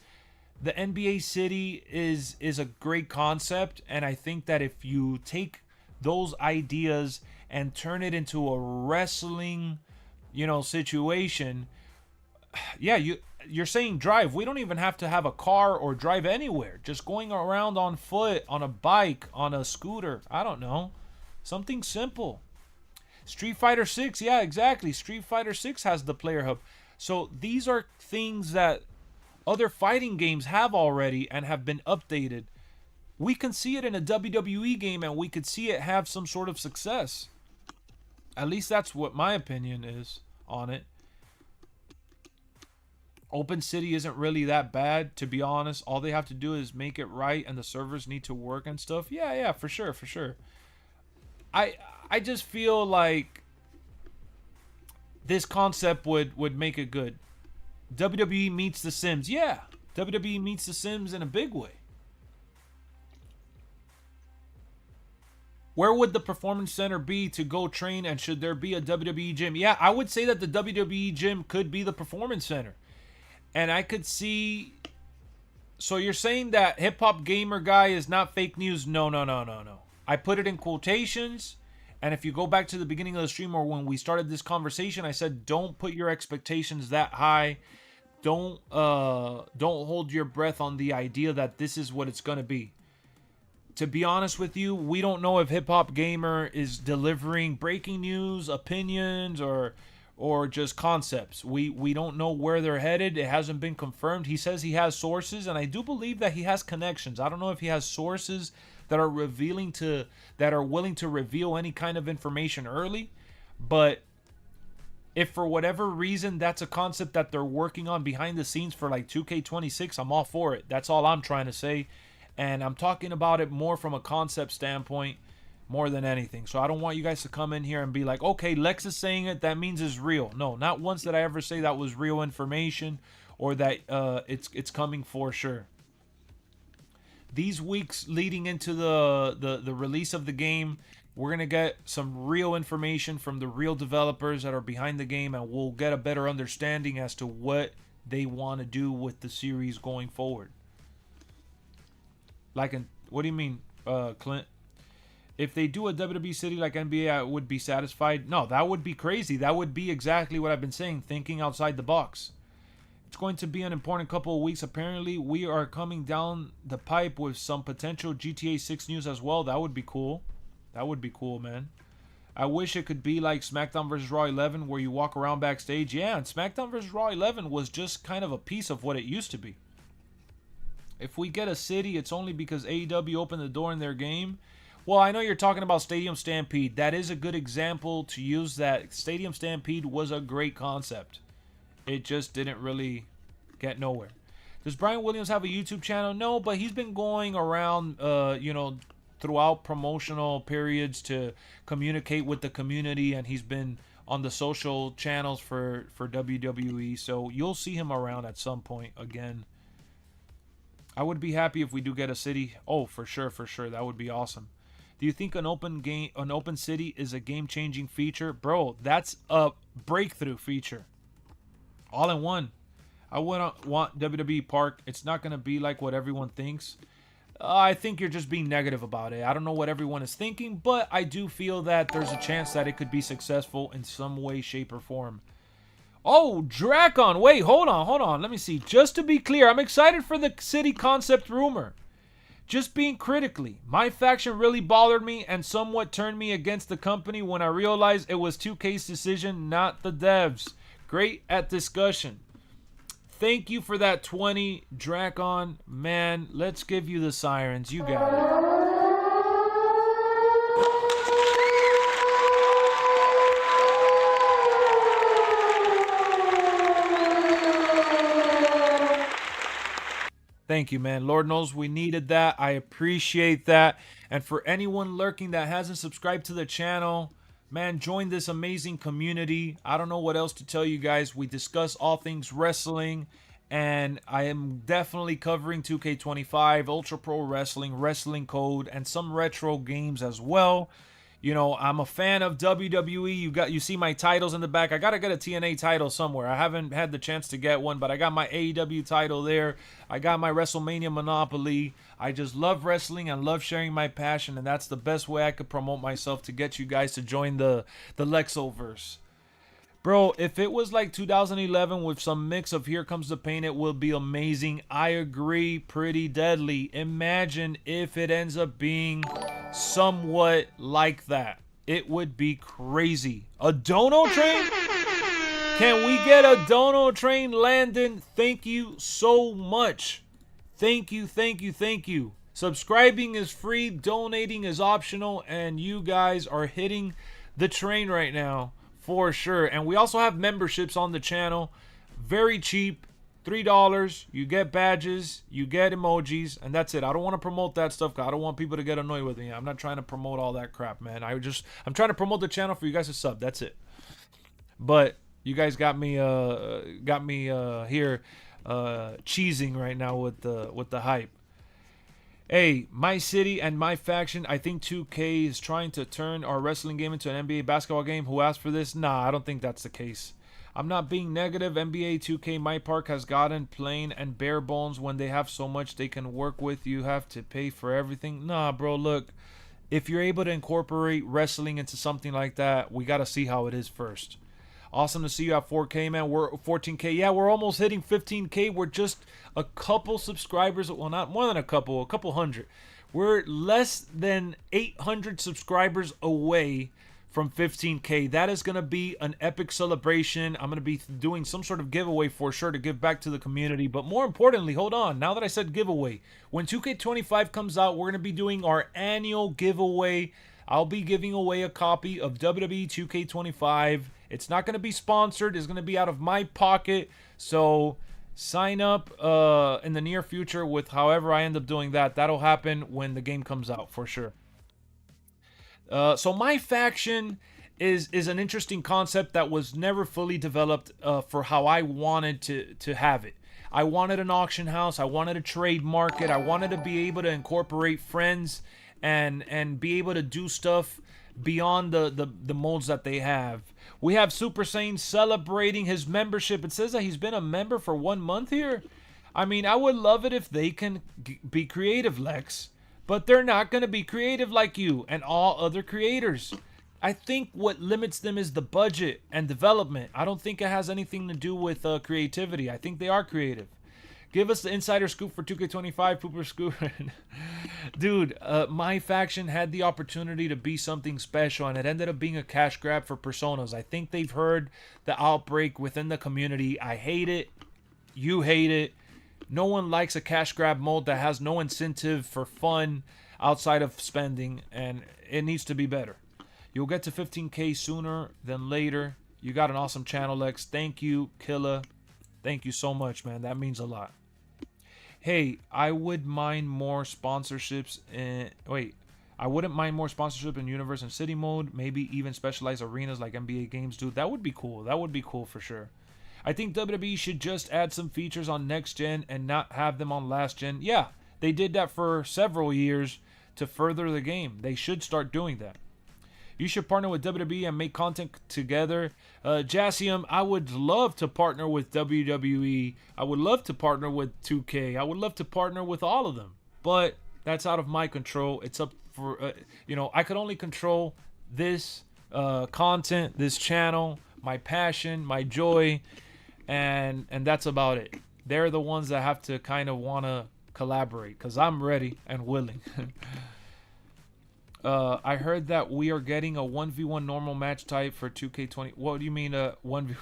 The NBA city is a great concept, and I think that if you take those ideas and turn it into a wrestling, situation, yeah, you're saying drive. We don't even have to have a car or drive anywhere. Just going around on foot, on a bike, on a scooter. I don't know. Something simple. Street Fighter 6, yeah, exactly. Street Fighter 6 has the player hub. So these are things that other fighting games have already and have been updated. We can see it in a WWE game, and we could see it have some sort of success. At least that's what my opinion is on it. Open City isn't really that bad, to be honest. All they have to do is make it right, and the servers need to work and stuff. Yeah, for sure. I just feel like this concept would make it good. WWE meets The Sims. Yeah, WWE meets The Sims in a big way. Where would the performance center be to go train, and should there be a WWE gym? Yeah, I would say that the WWE gym could be the performance center. And I could see... So you're saying that Hip Hop Gamer Guy is not fake news? No. I put it in quotations. And if you go back to the beginning of the stream, or when we started this conversation, I said don't put your expectations that high. Don't hold your breath on the idea that this is what it's going to be. To be honest with you, we don't know if Hip Hop Gamer is delivering breaking news, opinions, or just concepts. We don't know where they're headed. It hasn't been confirmed. He says he has sources, and I do believe that he has connections. I don't know if he has sources that are willing to reveal any kind of information early, but if for whatever reason that's a concept that they're working on behind the scenes for like 2K26, I'm all for it. That's all I'm trying to say. And I'm talking about it more from a concept standpoint more than anything. So I don't want you guys to come in here and be like, okay, Lex is saying it, that means it's real. No, not once did I ever say that was real information or that it's coming for sure. These weeks leading into the release of the game, we're going to get some real information from the real developers that are behind the game, and we'll get a better understanding as to what they want to do with the series going forward. What do you mean, Clint? If they do a WWE City like NBA, I would be satisfied. No, that would be crazy. That would be exactly what I've been saying, thinking outside the box. It's going to be an important couple of weeks. Apparently, we are coming down the pipe with some potential GTA 6 news as well. That would be cool. That would be cool, man. I wish it could be like SmackDown vs. Raw 11 where you walk around backstage. Yeah, and SmackDown vs. Raw 11 was just kind of a piece of what it used to be. If we get a city, it's only because AEW opened the door in their game. Well, I know you're talking about Stadium Stampede. That is a good example to use. That Stadium Stampede was a great concept. It just didn't really get nowhere. Does Brian Williams have a YouTube channel? No, but he's been going around, throughout promotional periods to communicate with the community, and he's been on the social channels for WWE. So you'll see him around at some point again. I would be happy if we do get a city. Oh, for sure. That would be awesome. Do you think an open city is a game-changing feature? Bro, that's a breakthrough feature. All in one. I wouldn't want WWE Park. It's not going to be like what everyone thinks. I think you're just being negative about it. I don't know what everyone is thinking, but I do feel that there's a chance that it could be successful in some way, shape, or form. Oh, Dracon. Wait, hold on. Let me see. Just to be clear, I'm excited for the city concept rumor. Just being critically, my faction really bothered me and somewhat turned me against the company when I realized it was 2K's decision, not the devs. Great at discussion. Thank you for that 20, Dracon. Man, let's give you the sirens. You got it. Thank you, man. Lord knows we needed that. I appreciate that. And for anyone lurking that hasn't subscribed to the channel, man, join this amazing community. I don't know what else to tell you guys. We discuss all things wrestling, and I am definitely covering 2K25, Ultra Pro Wrestling, Wrestling Code, and some retro games as well. You know, I'm a fan of WWE. You see my titles in the back. I gotta get a TNA title somewhere. I haven't had the chance to get one, but I got my AEW title there. I got my WrestleMania Monopoly. I just love wrestling and love sharing my passion, and that's the best way I could promote myself to get you guys to join the LexxoVerse. Bro, if it was like 2011 with some mix of Here Comes the Pain, it will be amazing. I agree, pretty deadly. Imagine if it ends up being somewhat like that. It would be crazy. A dono train? Can we get a dono train, Landon? Thank you so much. Thank you, thank you, thank you. Subscribing is free, donating is optional, and you guys are hitting the train right now. For sure. And we also have memberships on the channel. Very cheap. $3. You get badges. You get emojis. And that's it. I don't want to promote that stuff, because I don't want people to get annoyed with me. I'm not trying to promote all that crap, man. I'm trying to promote the channel for you guys to sub. That's it. But you guys got me here cheesing right now with the hype. Hey, my city and my faction, I think 2K is trying to turn our wrestling game into an NBA basketball game. Who asked for this? Nah, I don't think that's the case. I'm not being negative. NBA 2K My Park has gotten plain and bare bones when they have so much they can work with. You have to pay for everything. Nah, bro, look. If you're able to incorporate wrestling into something like that, we got to see how it is first. Awesome to see you at 4K, man. We're 14K. Yeah, we're almost hitting 15K. We're just a couple subscribers. Well, not more than a couple hundred. We're less than 800 subscribers away from 15K. That is going to be an epic celebration. I'm going to be doing some sort of giveaway for sure to give back to the community. But more importantly, hold on. Now that I said giveaway, when 2K25 comes out, we're going to be doing our annual giveaway. I'll be giving away a copy of WWE 2K25. It's not going to be sponsored. It's going to be out of my pocket. So sign up in the near future with however I end up doing that. That'll happen when the game comes out for sure. So my faction is an interesting concept that was never fully developed for how I wanted to have it. I wanted an auction house. I wanted a trade market. I wanted to be able to incorporate friends and be able to do stuff beyond the molds that they have. We have Super Saiyan celebrating his membership. It says that he's been a member for 1 month here. I mean, I would love it if they can be creative, Lex. But they're not going to be creative like you and all other creators. I think what limits them is the budget and development. I don't think it has anything to do with creativity. I think they are creative. Give us the insider scoop for 2K25, Pooper Scoop. Dude, my faction had the opportunity to be something special, and it ended up being a cash grab for Personas. I think they've heard the outbreak within the community. I hate it. You hate it. No one likes a cash grab mode that has no incentive for fun outside of spending, and it needs to be better. You'll get to 15K sooner than later. You got an awesome channel, Lex. Thank you, Killa. Thank you so much, man. That means a lot. Hey, I would mind more sponsorships in... Wait. I wouldn't mind more sponsorship in Universe and City mode. Maybe even specialized arenas like NBA games do. That would be cool. That would be cool for sure. I think WWE should just add some features on next gen and not have them on last gen. Yeah, they did that for several years to further the game. They should start doing that. You should partner with WWE and make content together. Jassium, I would love to partner with WWE. I would love to partner with 2K. I would love to partner with all of them. But that's out of my control. It's up for, I could only control this content, this channel, my passion, my joy, and that's about it. They're the ones that have to kind of want to collaborate because I'm ready and willing. I heard that we are getting a 1v1 normal match type for 2K20. What do you mean 1v1?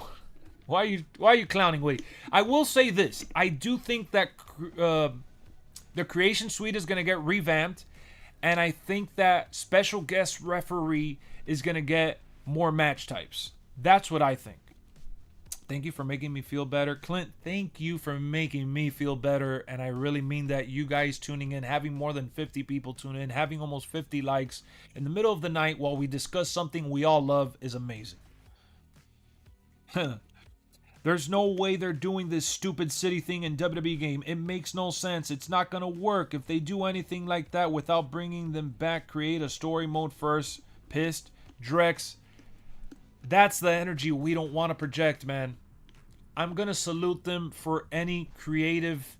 Why are you clowning? Wait. I will say this. I do think that the creation suite is going to get revamped, and I think that special guest referee is going to get more match types. That's what I think. Thank you for making me feel better. Clint, thank you for making me feel better. And I really mean that. You guys tuning in, having more than 50 people tune in, having almost 50 likes in the middle of the night while we discuss something we all love is amazing. There's no way they're doing this stupid city thing in WWE game. It makes no sense. It's not going to work. If they do anything like that without bringing them back, create a story mode first. Pissed. Drex. That's the energy we don't want to project, man. I'm going to salute them for any creative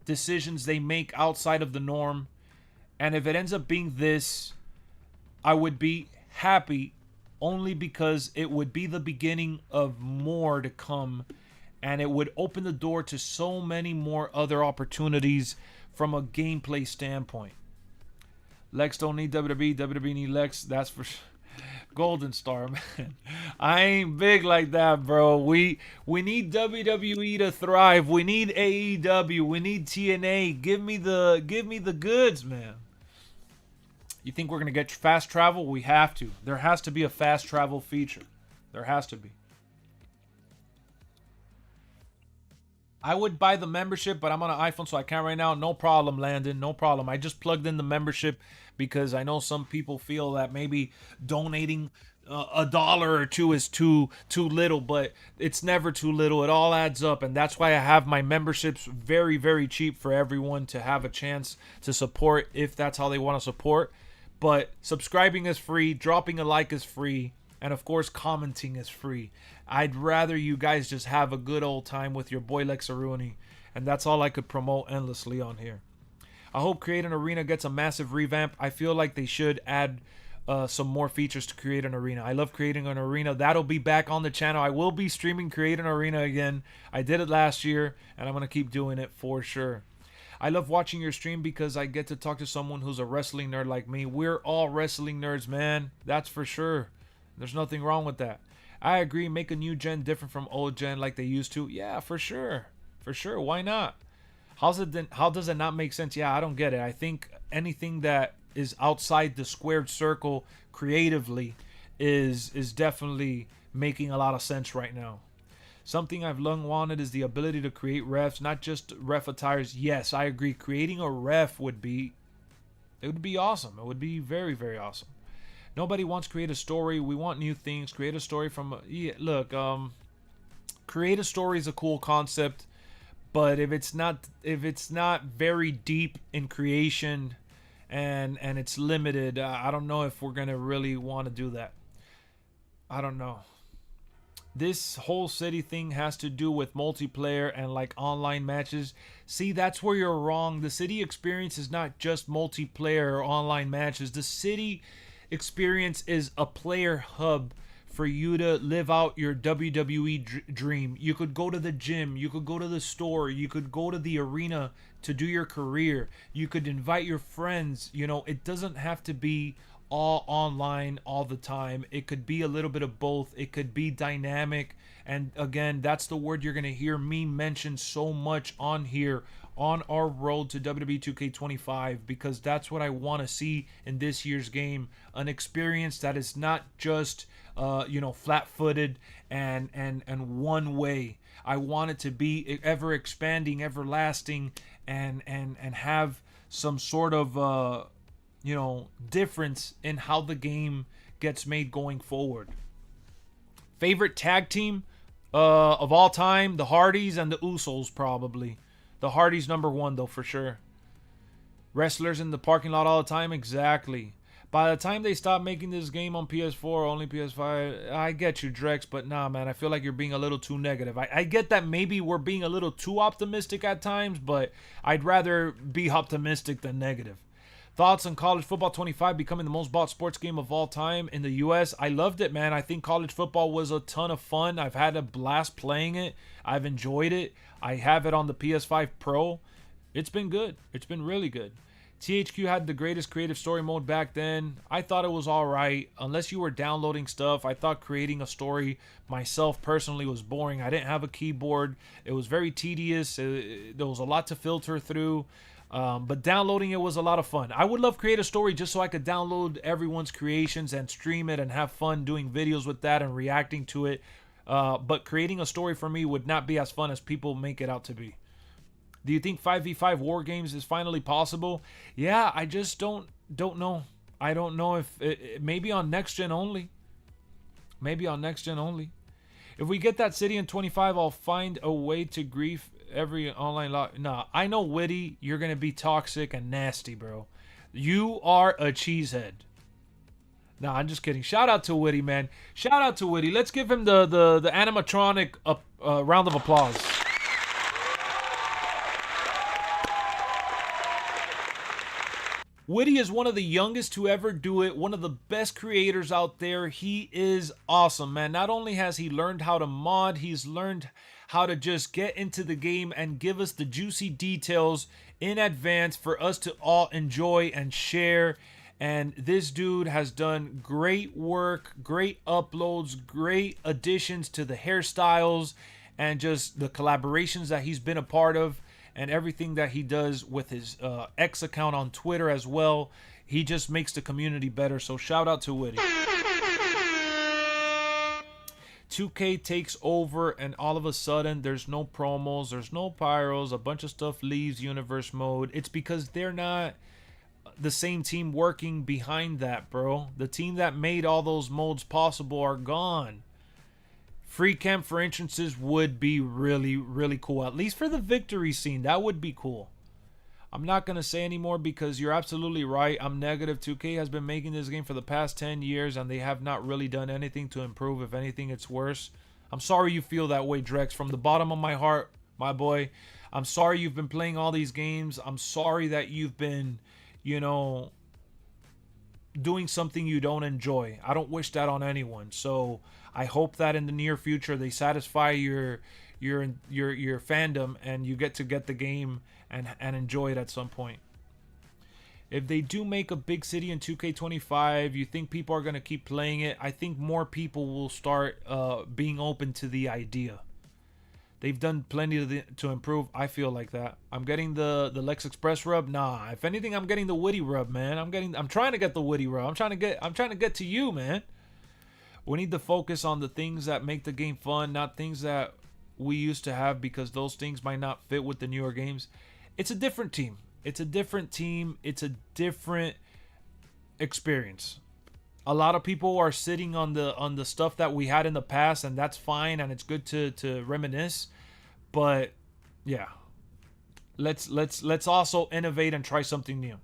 decisions they make outside of the norm. And if it ends up being this, I would be happy only because it would be the beginning of more to come. And it would open the door to so many more other opportunities from a gameplay standpoint. Lexx don't need WWE. WWE need Lexx. That's for sure. Golden Star, man. I ain't big like that, bro. We need WWE to thrive. We need AEW. We need TNA. Give me the goods, man. You think we're gonna get fast travel? We have to. There has to be a fast travel feature. There has to be. I would buy the membership, but I'm on an iPhone, so I can't right now. No problem, Landon. No problem. I just plugged in the membership because I know some people feel that maybe donating $1 or $2 is too little, but it's never too little. It all adds up, and that's why I have my memberships very, very cheap for everyone to have a chance to support if that's how they want to support. But subscribing is free, dropping a like is free, and of course commenting is free. I'd rather you guys just have a good old time with your boy LexxEruni, and that's all I could promote endlessly on here. I hope Create an Arena gets a massive revamp. I feel like they should add some more features to Create an Arena. I love creating an arena. That'll be back on the channel. I will be streaming Create an Arena again. I did it last year, and I'm going to keep doing it for sure. I love watching your stream because I get to talk to someone who's a wrestling nerd like me. We're all wrestling nerds, man. That's for sure. There's nothing wrong with that. I agree. Make a new gen different from old gen like they used to. Yeah, for sure. For sure. Why not? How does it not make sense? Yeah, I don't get it. I think anything that is outside the squared circle creatively is definitely making a lot of sense right now. Something I've long wanted is the ability to create refs, not just ref attires. Yes, I agree. Creating a ref would be awesome. It would be very, very awesome. Nobody wants to create a story. We want new things. Create a story from look, create a story is a cool concept, but if it's not very deep in creation and it's limited, I don't know if we're going to really want to do that. I don't know. This whole city thing has to do with multiplayer and like online matches. See, that's where you're wrong. The city experience is not just multiplayer or online matches. The city experience is a player hub for you to live out your WWE dream. You could go to the gym, you could go to the store, you could go to the arena to do your career. You could invite your friends. You know, it doesn't have to be all online all the time. It could be a little bit of both. It could be dynamic. And again, that's the word you're going to hear me mention so much on here on our road to WWE 2k25, because that's what I want to see in this year's game. An experience that is not just flat-footed and one way. I want it to be ever expanding, everlasting, and have some sort of difference in how the game gets made going forward. Favorite tag team of all time, the Hardys and the Usos, probably. The Hardys number one, though, for sure. Wrestlers in the parking lot all the time, exactly. By the time they stop making this game on PS4, only PS5, I get you, Drex, but nah, man, I feel like you're being a little too negative. I get that maybe we're being a little too optimistic at times, but I'd rather be optimistic than negative. Thoughts on College Football 25 becoming the most bought sports game of all time in the U.S.? I loved it, man. I think college football was a ton of fun. I've had a blast playing it. I've enjoyed it. I have it on the PS5 Pro. It's been good. It's been really good. THQ had the greatest creative story mode back then. I thought it was all right. Unless you were downloading stuff, I thought creating a story myself personally was boring. I didn't have a keyboard. It was very tedious. There was a lot to filter through. But downloading it was a lot of fun. I would love Create a Story just so I could download everyone's creations and stream it and have fun doing videos with that and reacting to it. But creating a story for me would not be as fun as people make it out to be. Do you think 5v5 war games is finally possible? Yeah, I just don't know. I don't know if maybe on next gen only. Maybe on next gen only. If we get that city in 25, I'll find a way to grief every online lot. Nah, I know, Witty, you're gonna be toxic and nasty, bro. You are a cheesehead. Nah, I'm just kidding. Shout out to Witty, man. Shout out to Witty. Let's give him the animatronic round of applause. Witty is one of the youngest to ever do it, one of the best creators out there. He is awesome, man. Not only has he learned how to mod, he's learned how to just get into the game and give us the juicy details in advance for us to all enjoy and share. And this dude has done great work, great uploads, great additions to the hairstyles, and just the collaborations that he's been a part of. And everything that he does with his X account on Twitter as well. He just makes the community better. So shout out to Witty. 2K takes over and all of a sudden there's no promos, there's no pyros, a bunch of stuff leaves universe mode. It's because they're not the same team working behind that, bro. The team that made all those modes possible are gone. Free camp for entrances would be really, really cool. At least for the victory scene, that would be cool. I'm not going to say anymore because you're absolutely right. I'm negative. 2K has been making this game for the past 10 years and they have not really done anything to improve. If anything, it's worse. I'm sorry you feel that way, Drex. From the bottom of my heart, my boy. I'm sorry you've been playing all these games. I'm sorry that you've been, you know, doing something you don't enjoy. I don't wish that on anyone. So I hope that in the near future they satisfy your fandom and you get the game and enjoy it at some point. If they do make a big city in 2K25, you think people are going to keep playing it? I think more people will start being open to the idea. They've done plenty to improve. I feel like that. I'm getting the LexxExpress rub. Nah, if anything, I'm getting the Witty rub, man. I'm trying to get the Witty rub. I'm trying to get to you, man. We need to focus on the things that make the game fun, not things that we used to have, because those things might not fit with the newer games. It's a different team. It's a different team. It's a different experience. A lot of people are sitting on the stuff that we had in the past, and that's fine, and it's good to reminisce. But yeah, let's also innovate and try something new.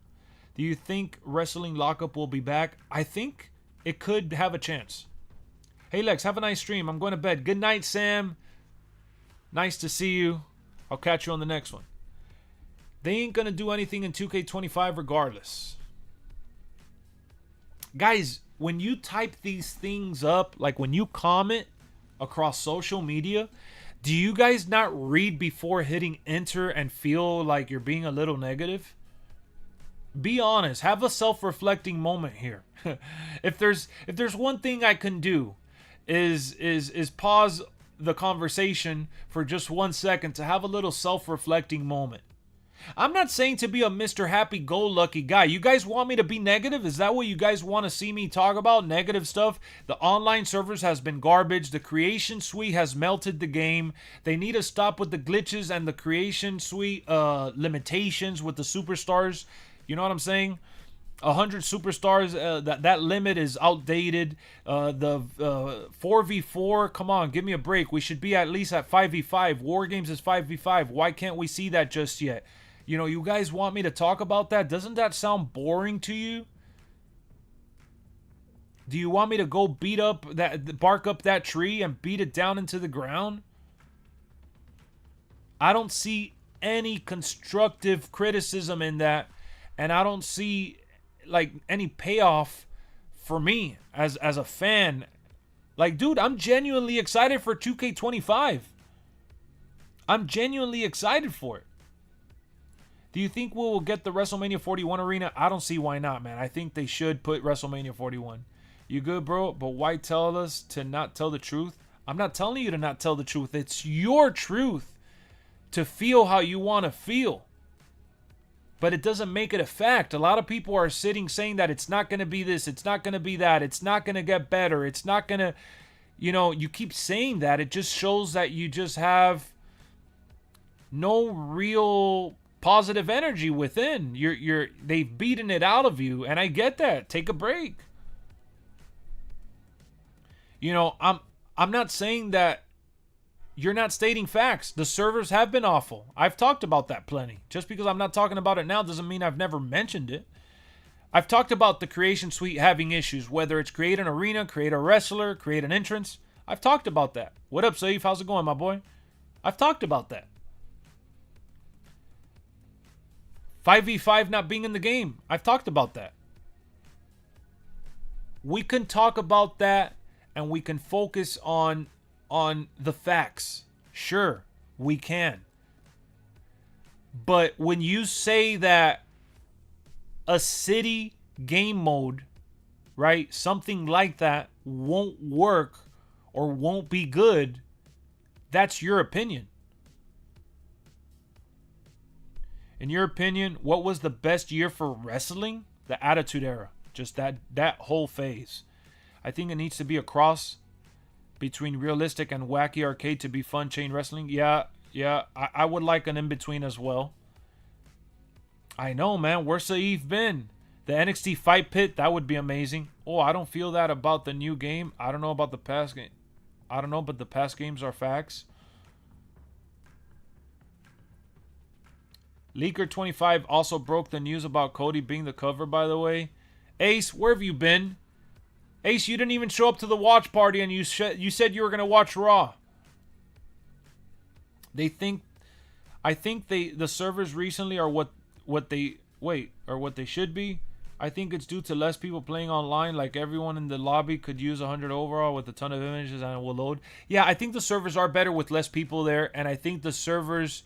Do you think wrestling lockup will be back? I think it could have a chance. Hey Lex, have a nice stream. I'm going to bed. Good night, Sam. Nice to see you. I'll catch you on the next one. They ain't gonna do anything in 2K25 regardless. Guys, when you type these things up, like when you comment across social media, do you guys not read before hitting enter and feel like you're being a little negative? Be honest. Have a self-reflecting moment here. If there's one thing I can do is pause the conversation for just 1 second to have a little self-reflecting moment. I'm not saying to be a Mr. Happy-go-lucky guy. You guys want me to be negative? Is that what you guys want to see me talk about? Negative stuff? The online servers has been garbage. The creation suite has melted the game. They need to stop with the glitches and the creation suite limitations with the superstars. You know what I'm saying? 100 superstars, that limit is outdated. The 4v4, come on, give me a break. We should be at least at 5v5. War Games is 5v5. Why can't we see that just yet? You know, you guys want me to talk about that? Doesn't that sound boring to you? Do you want me to go bark up that tree and beat it down into the ground? I don't see any constructive criticism in that, and I don't see like any payoff for me as a fan. Like, dude, I'm genuinely excited for 2K25. I'm genuinely excited for it. Do you think we will get the WrestleMania 41 arena? I don't see why not, man. I think they should put WrestleMania 41. You good, bro? But why tell us to not tell the truth? I'm not telling you to not tell the truth. It's your truth to feel how you want to feel. But it doesn't make it a fact. A lot of people are sitting saying that it's not going to be this, it's not going to be that, it's not going to get better, it's not going to... you know, you keep saying that, it just shows that you just have no real positive energy within. They've beaten it out of you, and I get that. Take a break. You know, I'm not saying that you're not stating facts. The servers have been awful. I've talked about that plenty. Just because I'm not talking about it now doesn't mean I've never mentioned it. I've talked about the creation suite having issues, whether it's create an arena, create a wrestler, create an entrance. I've talked about that. What up, Saif? How's it going, my boy? I've talked about that. 5v5 not being in the game. I've talked about that. We can talk about that, and we can focus on the facts. Sure, we can. But when you say that a city game mode, right, something like that won't work or won't be good, that's your opinion. In your opinion, what was the best year for wrestling? The Attitude Era. Just that whole phase. I think it needs to be a cross between realistic and wacky arcade to be fun chain wrestling. Yeah. I would like an in-between as well. I know, man. Where's Saif been? The NXT Fight Pit, that would be amazing. Oh, I don't feel that about the new game. I don't know about the past game. I don't know, but the past games are facts. Leaker25 also broke the news about Cody being the cover, by the way. Ace, where have you been? Ace, you didn't even show up to the watch party, and you said you were going to watch Raw. I think the servers recently are what they should be. I think it's due to less people playing online. Like, everyone in the lobby could use 100 overall with a ton of images and it will load. Yeah, I think the servers are better with less people there, and I think the servers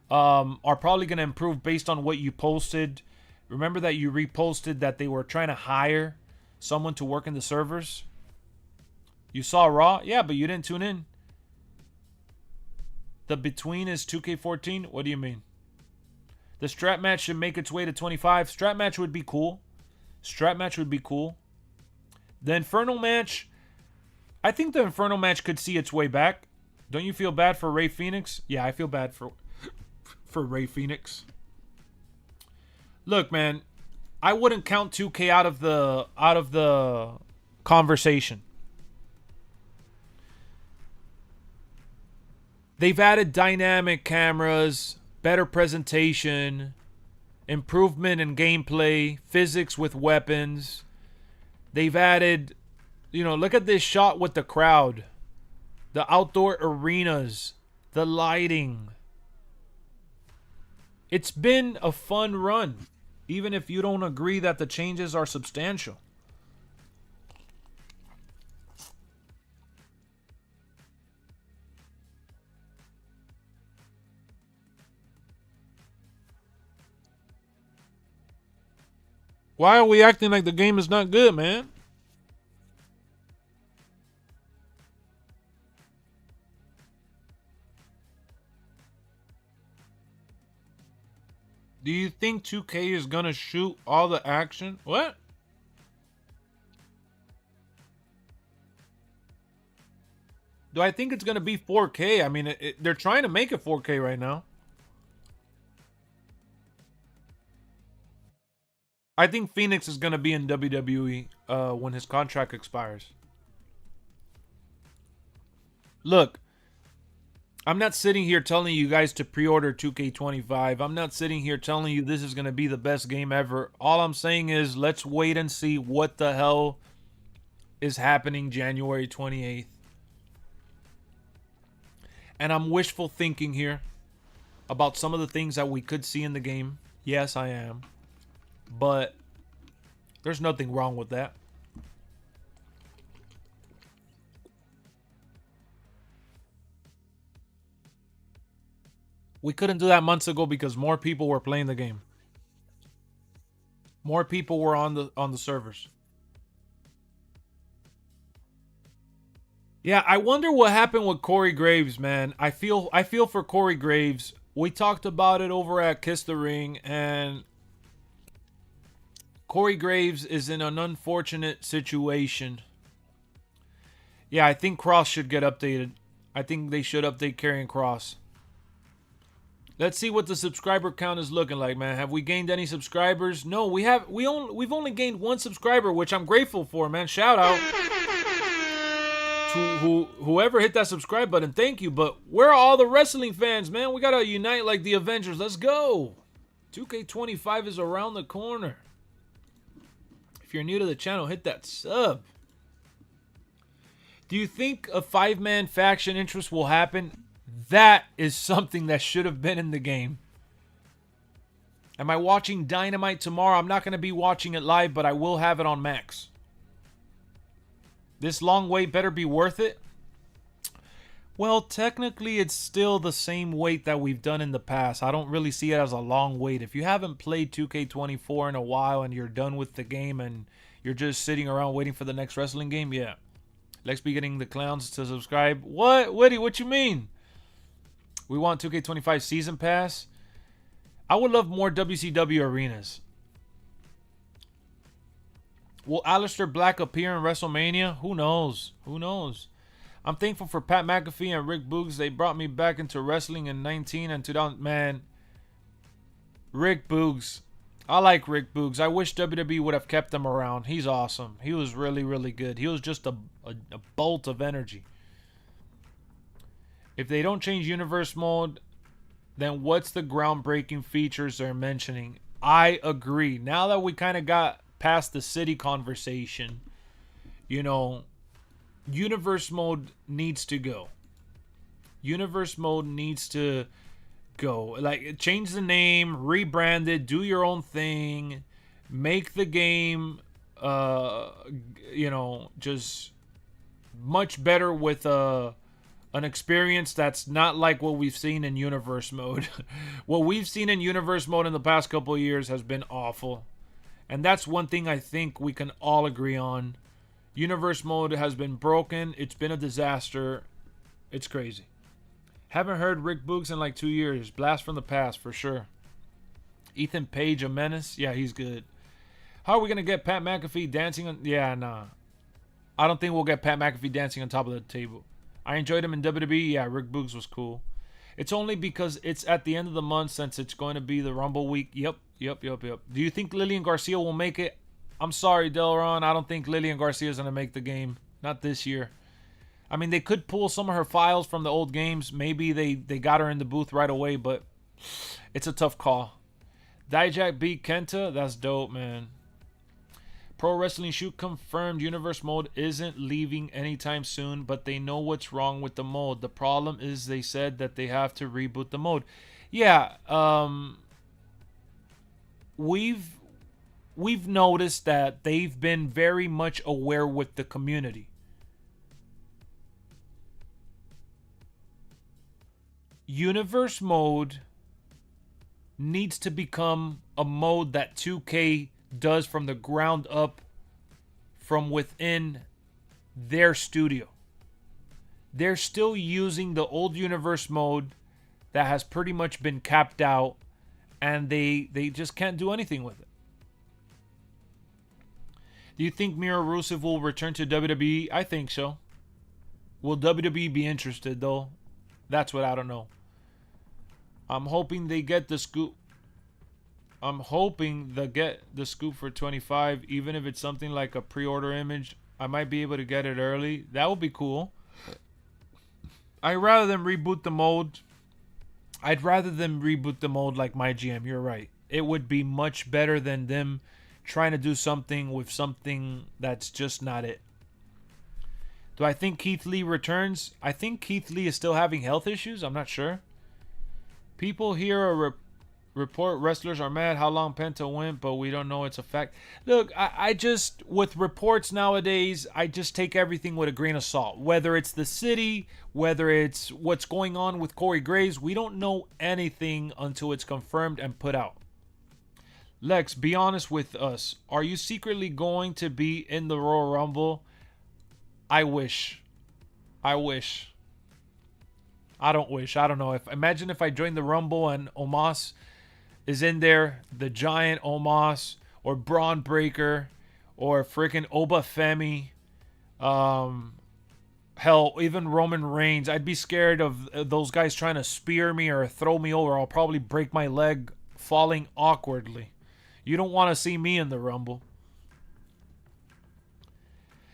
are probably going to improve based on what you posted. Remember that you reposted that they were trying to hire someone to work in the servers? You saw Raw? Yeah, but you didn't tune in. The between is 2K14? What do you mean? The strap match should make its way to 25. Strap match would be cool. Strap match would be cool. The Infernal match, I think the Infernal match could see its way back. Don't you feel bad for Rey Fenix? Yeah, I feel bad for Rey Fenix. Look, man, I wouldn't count 2K out of the conversation. They've added dynamic cameras, better presentation, improvement in gameplay, physics with weapons. They've added, look at this shot with the crowd, the outdoor arenas, the lighting. It's been a fun run, even if you don't agree that the changes are substantial. Why are we acting like the game is not good, man? Do you think 2K is gonna shoot all the action? What? Do I think it's gonna be 4K? I mean, they're trying to make it 4K right now. I think Phoenix is gonna be in WWE when his contract expires. Look, I'm not sitting here telling you guys to pre-order 2K25. I'm not sitting here telling you this is going to be the best game ever. All I'm saying is let's wait and see what the hell is happening January 28th. And I'm wishful thinking here about some of the things that we could see in the game. Yes, I am. But there's nothing wrong with that. We couldn't do that months ago because more people were playing the game. More people were on the servers. Yeah, I wonder what happened with Corey Graves, man. I feel for Corey Graves. We talked about it over at Kiss the Ring, and Corey Graves is in an unfortunate situation. Yeah, I think Cross should get updated. I think they should update Karrion Cross. Let's see what the subscriber count is looking like, man. Have we gained any subscribers? No, we've only gained 1 subscriber, which I'm grateful for, man. Shout out to whoever hit that subscribe button. Thank you. But where are all the wrestling fans, man? We gotta unite like the Avengers. Let's go. 2K25 is around the corner. If you're new to the channel, hit that sub. Do you think a 5-man faction interest will happen? That is something that should have been in the game. Am I watching Dynamite tomorrow? I'm not going to be watching it live, but I will have it on Max. This long wait better be worth it. Well, technically, it's still the same wait that we've done in the past. I don't really see it as a long wait. If you haven't played 2K24 in a while and you're done with the game and you're just sitting around waiting for the next wrestling game, yeah. Let's be getting the clowns to subscribe. What? Woody, what you mean? We want 2K25 Season Pass. I would love more WCW arenas. Will Aleister Black appear in WrestleMania? Who knows? Who knows? I'm thankful for Pat McAfee and Rick Boogs. They brought me back into wrestling in 19 and 2000. Man, Rick Boogs. I like Rick Boogs. I wish WWE would have kept him around. He's awesome. He was really, really good. He was just a bolt of energy. If they don't change universe mode, then what's the groundbreaking features they're mentioning? I agree. Now that we kind of got past the city conversation, you know, universe mode needs to go. Universe mode needs to go. Like, change the name, rebrand it, do your own thing, make the game, you know, just much better with an experience that's not like what we've seen in universe mode. What we've seen in universe mode in the past couple of years has been awful. And that's one thing I think we can all agree on. Universe mode has been broken. It's been a disaster. It's crazy. Haven't heard Rick Boogs in like 2 years. Blast from the past for sure. Ethan Page, a menace. Yeah, he's good. How are we going to get Pat McAfee dancing on... Yeah, nah. I don't think we'll get Pat McAfee dancing on top of the table. I enjoyed him in WWE. Yeah, Rick Boogs was cool. It's only because it's at the end of the month since it's going to be the Rumble week. Yep. Do you think Lillian Garcia will make it? I'm sorry, Delron. I don't think Lillian Garcia is going to make the game. Not this year. I mean, they could pull some of her files from the old games. Maybe they got her in the booth right away, but it's a tough call. Dijak beat Kenta. That's dope, man. Pro Wrestling Shoot confirmed Universe Mode isn't leaving anytime soon, but they know what's wrong with the mode. The problem is they said that they have to reboot the mode. Yeah, we've noticed that they've been very much aware with the community. Universe Mode needs to become a mode that 2K does from the ground up, from within their studio. They're still using the old universe mode that has pretty much been capped out, and they just can't do anything with it. Do you think Miro Rusev will return to WWE? I think so. Will WWE be interested though? That's what I don't know. I'm hoping they get the scoop. I'm hoping they get the scoop for 25, even if it's something like a pre-order image. I might be able to get it early. That would be cool. I'd rather than reboot the mode. I'd rather them reboot the mode like my GM. You're right. It would be much better than them trying to do something with something that's just not it. Do I think Keith Lee returns? I think Keith Lee is still having health issues. I'm not sure. People here are report wrestlers are mad how long Penta went, but we don't know it's a fact. Look, I just, with reports nowadays, I just take everything with a grain of salt. Whether it's the city, whether it's what's going on with Corey Graves, we don't know anything until it's confirmed and put out. Lex, be honest with us. Are you secretly going to be in the Royal Rumble? I wish. I don't wish. I don't know. Imagine if I joined the Rumble and Omos is in there, the Giant Omos, or Braun Breaker, or freaking Oba Femi, Hell, even Roman Reigns, I'd be scared of those guys trying to spear me or throw me over. I'll probably break my leg falling awkwardly. You don't want to see me in the Rumble.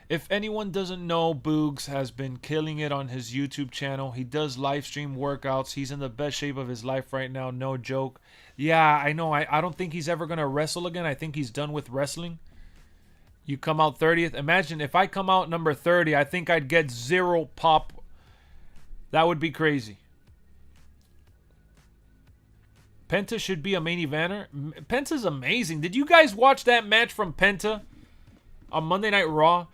If anyone doesn't know, Boogs has been killing it on his YouTube channel. He does live stream workouts. He's in the best shape of his life right now. No joke. Yeah, I know. I don't think he's ever going to wrestle again. I think he's done with wrestling. You come out 30th. Imagine if I come out number 30, I think I'd get 0 pop. That would be crazy. Penta should be a main eventer. Penta's amazing. Did you guys watch that match from Penta on Monday Night Raw?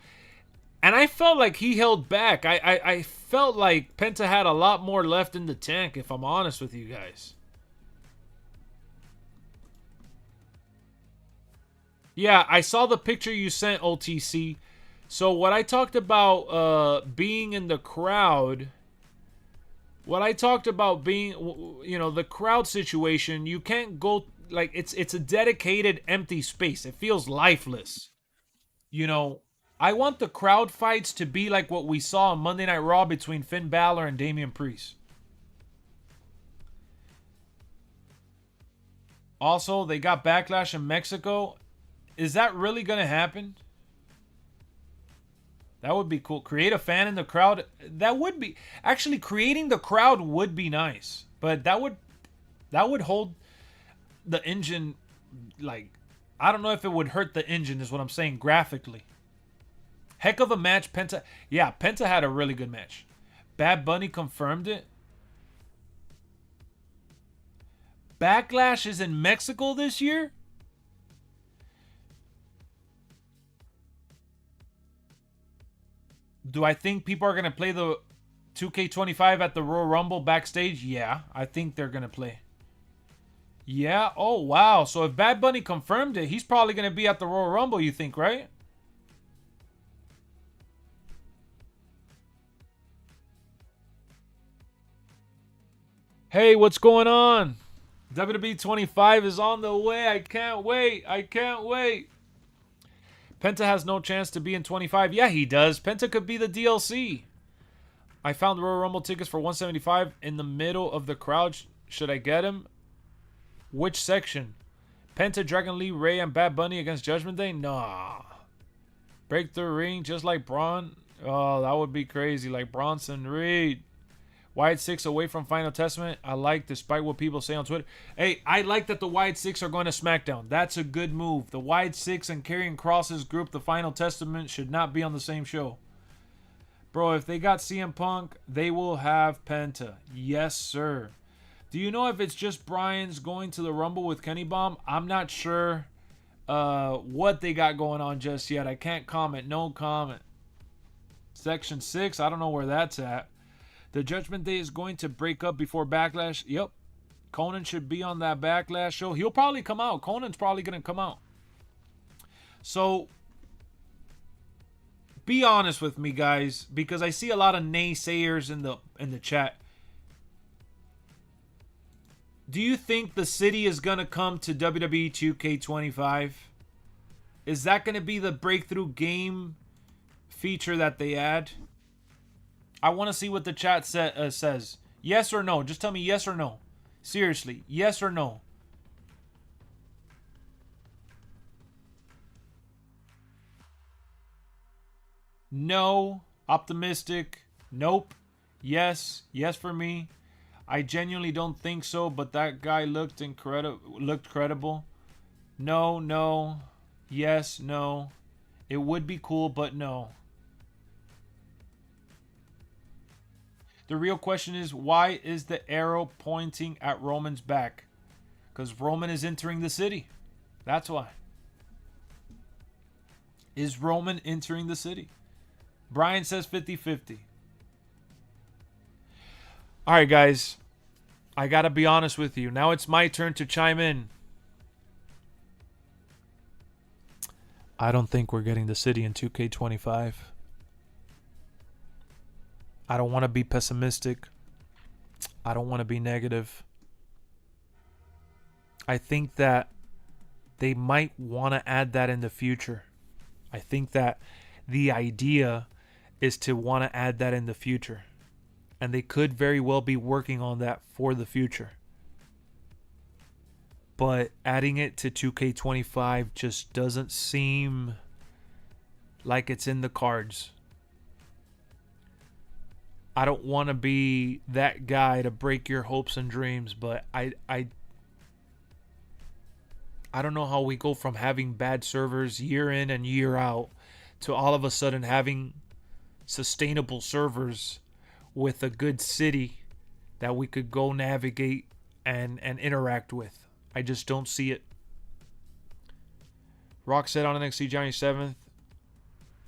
And I felt like he held back. I felt like Penta had a lot more left in the tank, if I'm honest with you guys. Yeah, I saw the picture you sent, OTC. So what I talked about being in the crowd, the crowd situation, you can't go, like, it's a dedicated empty space. It feels lifeless. You know, I want the crowd fights to be like what we saw on Monday Night Raw between Finn Balor and Damian Priest. Also, they got Backlash in Mexico. Is that really going to happen? That would be cool. Create a fan in the crowd. That would be... Actually, creating the crowd would be nice. But that would hold the engine, like... I don't know if it would hurt the engine, is what I'm saying, graphically. Heck of a match, Penta. Yeah, Penta had a really good match. Bad Bunny confirmed it. Backlash is in Mexico this year? Do I think people are going to play the 2K25 at the Royal Rumble backstage? Yeah, I think they're going to play. Yeah, oh wow. So if Bad Bunny confirmed it, he's probably going to be at the Royal Rumble, you think, right? Hey, what's going on? WWE 25 is on the way. I can't wait. I can't wait. Penta has no chance to be in 25. Yeah, he does. Penta could be the DLC. I found Royal Rumble tickets for 175 in the middle of the crowd. Should I get him? Which section? Penta, Dragon Lee, Ray, and Bad Bunny against Judgment Day? Nah. Break the ring just like Braun? Oh, that would be crazy. Like Bronson Reed. Wide 6 away from Final Testament. I like, despite what people say on Twitter. Hey, I like that the Wide 6 are going to SmackDown. That's a good move. The Wide 6 and Karrion Kross's group, the Final Testament, should not be on the same show. Bro, if they got CM Punk, they will have Penta. Yes, sir. Do you know if it's just Bryan's going to the Rumble with Kenny Bomb? I'm not sure what they got going on just yet. I can't comment. No comment. Section 6, I don't know where that's at. The Judgment Day is going to break up before Backlash. Yep. Conan should be on that Backlash show. He'll probably come out. Conan's probably going to come out. So, be honest with me, guys, because I see a lot of naysayers in the chat. Do you think the city is going to come to WWE 2k25? Is that going to be the breakthrough game feature that they add? I want to see what the chat says. Yes or no? Just tell me yes or no. Seriously, yes or no? No. Optimistic. Nope. Yes. Yes for me. I genuinely don't think so, but that guy looked credible. No, no. Yes, no. It would be cool, but no. The real question is, why is the arrow pointing at Roman's back? Because Roman is entering the city. That's why. Is Roman entering the city? Brian says 50-50. All right, guys. I got to be honest with you. Now it's my turn to chime in. I don't think we're getting the city in 2K25. I don't want to be pessimistic. I don't want to be negative. I think that they might want to add that in the future. I think that the idea is to want to add that in the future. And they could very well be working on that for the future. But adding it to 2K25 just doesn't seem like it's in the cards. I don't want to be that guy to break your hopes and dreams, but I don't know how we go from having bad servers year in and year out to all of a sudden having sustainable servers with a good city that we could go navigate and interact with. I just don't see it. Rock said on NXT January 7th,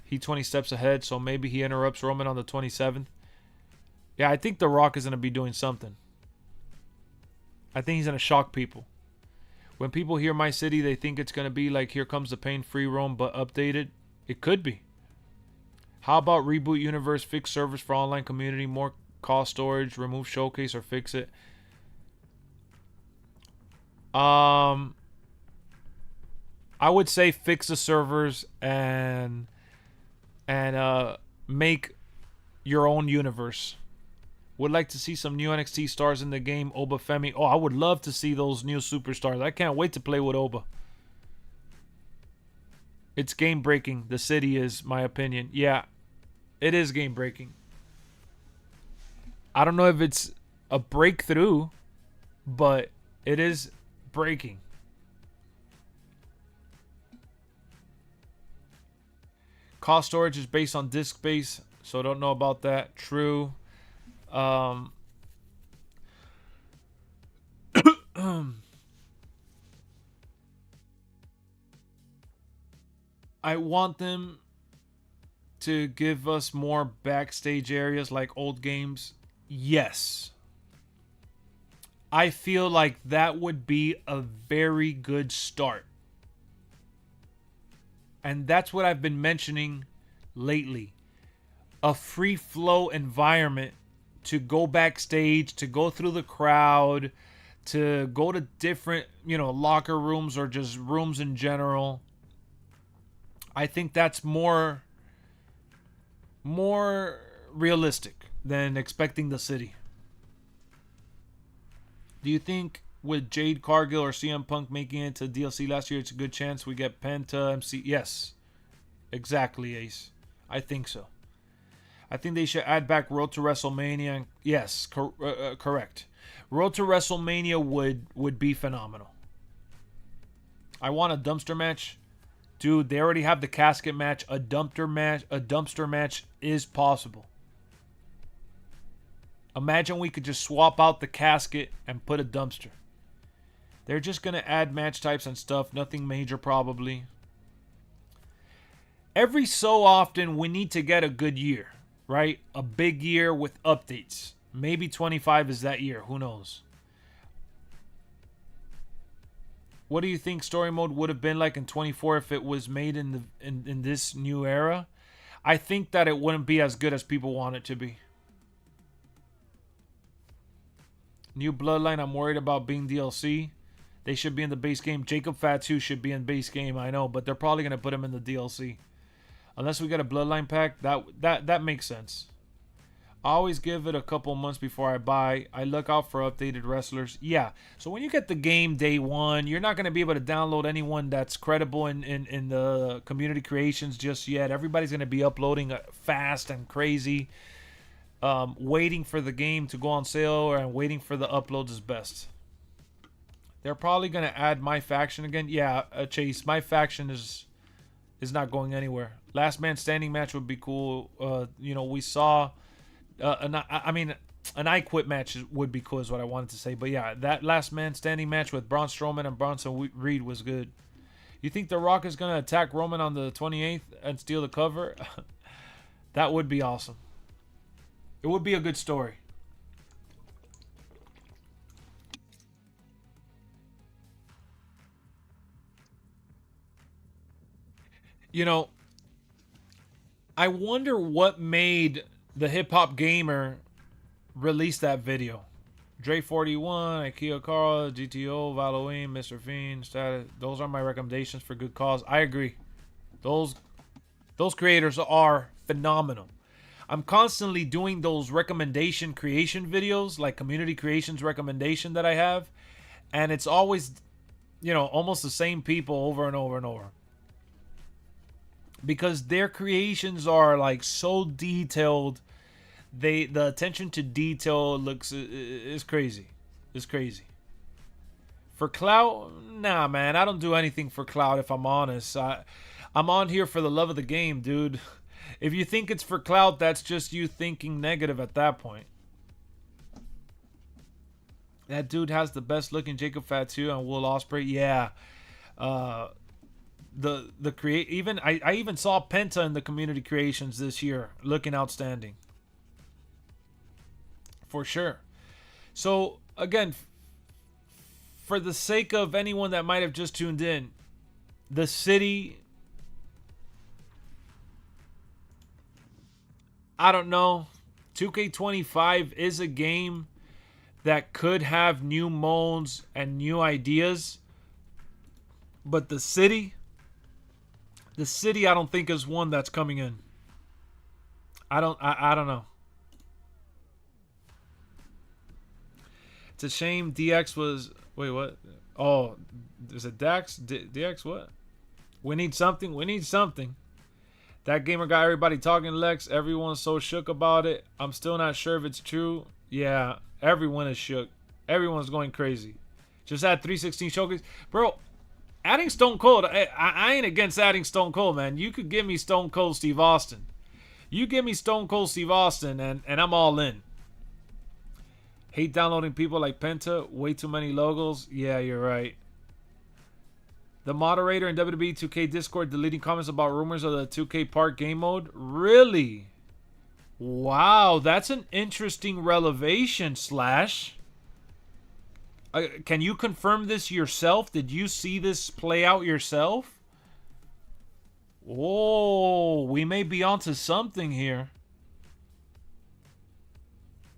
he 20 steps ahead, so maybe he interrupts Roman on the 27th. Yeah, I think The Rock is going to be doing something. I think he's going to shock people. When people hear My City, they think it's going to be like Here Comes the Pain, Free Roam, but updated. It could be. How about reboot universe, fix servers for online community, more cost storage, remove showcase, or fix it? I would say fix the servers and make your own universe. Would like to see some new NXT stars in the game. Oba Femi. Oh, I would love to see those new superstars. I can't wait to play with Oba. It's game breaking. The city is, my opinion. Yeah, it is game breaking. I don't know if it's a breakthrough, but it is breaking. Cost storage is based on disk space, so I don't know about that. True. I want them to give us more backstage areas like old games. Yes. I feel like that would be a very good start. And that's what I've been mentioning lately. A free flow environment to go backstage, to go through the crowd, to go to different, locker rooms or just rooms in general. I think that's more realistic than expecting the city. Do you think with Jade Cargill or CM Punk making it to DLC last year, it's a good chance we get Penta, MC? Yes, exactly, Ace. I think so. I think they should add back Road to WrestleMania. Yes, correct. Road to WrestleMania would be phenomenal. I want a dumpster match. Dude, they already have the casket match. A dumpster match is possible. Imagine we could just swap out the casket and put a dumpster. They're just going to add match types and stuff. Nothing major probably. Every so often we need to get a good year. Right? A big year with updates. Maybe 25 is that year. Who knows? What do you think story mode would have been like in 24 if it was made in this new era? I think that it wouldn't be as good as people want it to be. New Bloodline, I'm worried about being DLC. They should be in the base game. Jacob Fatu should be in base game, I know, but they're probably going to put him in the DLC. Unless we get a Bloodline pack, that makes sense. I always give it a couple months before I buy. I look out for updated wrestlers. Yeah, so when you get the game day one, you're not going to be able to download anyone that's credible in the community creations just yet. Everybody's going to be uploading fast and crazy. Waiting for the game to go on sale and waiting for the uploads is best. They're probably going to add My Faction again. Yeah, Chase, My Faction is not going anywhere. Last Man Standing match would be cool. We saw an I Quit match would be cool is what I wanted to say. But yeah, that Last Man Standing match with Braun Strowman and Bronson Reed was good. You think The Rock is going to attack Roman on the 28th and steal the cover? That would be awesome. It would be a good story. I wonder what made the Hip Hop Gamer release that video. Dre 41, IKEA Carl, GTO, Halloween, Mr. Fiend, Status. Those are my recommendations for good cause. I agree. Those creators are phenomenal. I'm constantly doing those recommendation creation videos, like community creations recommendation that I have, and it's always, you know, almost the same people over and over and over, because their creations are like so detailed. The attention to detail looks is crazy. It's crazy. For clout, nah, man, I don't do anything for clout. If I'm honest, I'm on here for the love of the game, dude. If you think it's for clout, that's just you thinking negative at that point. That dude has the best looking Jacob Fatu and Will Ospreay. Yeah. The create even I even saw Penta in the community creations this year, looking outstanding. For sure. So again, for the sake of anyone that might have just tuned in, the city, I don't know. 2K25 is a game that could have new modes and new ideas, but the city I don't think is one that's coming in. I don't know. It's a shame DX was, wait, what? Oh, is it Dax? DX what? We need something. We need something. That gamer got everybody talking, Lex. Everyone's so shook about it. I'm still not sure if it's true. Yeah, everyone is shook. Everyone's going crazy. Just add 316 showcase. Bro, adding Stone Cold, I ain't against adding Stone Cold, man. You could give me Stone Cold Steve Austin. You give me Stone Cold Steve Austin, and I'm all in. Hate downloading people like Penta. Way too many logos. Yeah, you're right. The moderator in WWE 2K Discord deleting comments about rumors of the 2K Park game mode. Really? Wow, that's an interesting revelation, Slash. Can you confirm this yourself? Did you see this play out yourself? Oh, we may be onto something here.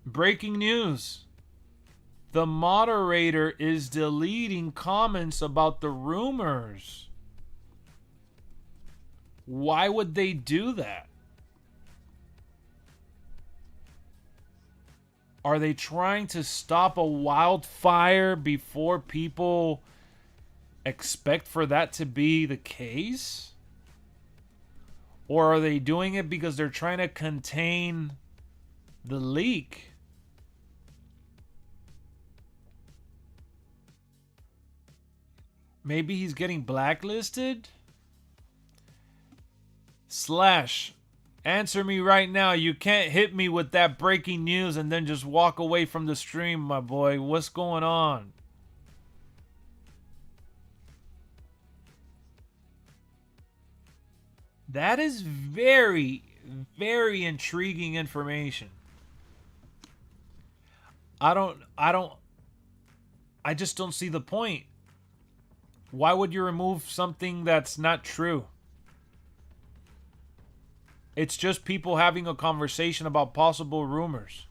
Breaking news. The moderator is deleting comments about the rumors. Why would they do that? Are they trying to stop a wildfire before people expect for that to be the case? Or are they doing it because they're trying to contain the leak? Maybe he's getting blacklisted? Slash, answer me right now. You can't hit me with that breaking news and then just walk away from the stream, my boy. What's going on? That is very, very intriguing information. I just don't see the point. Why would you remove something that's not true? It's just people having a conversation about possible rumors.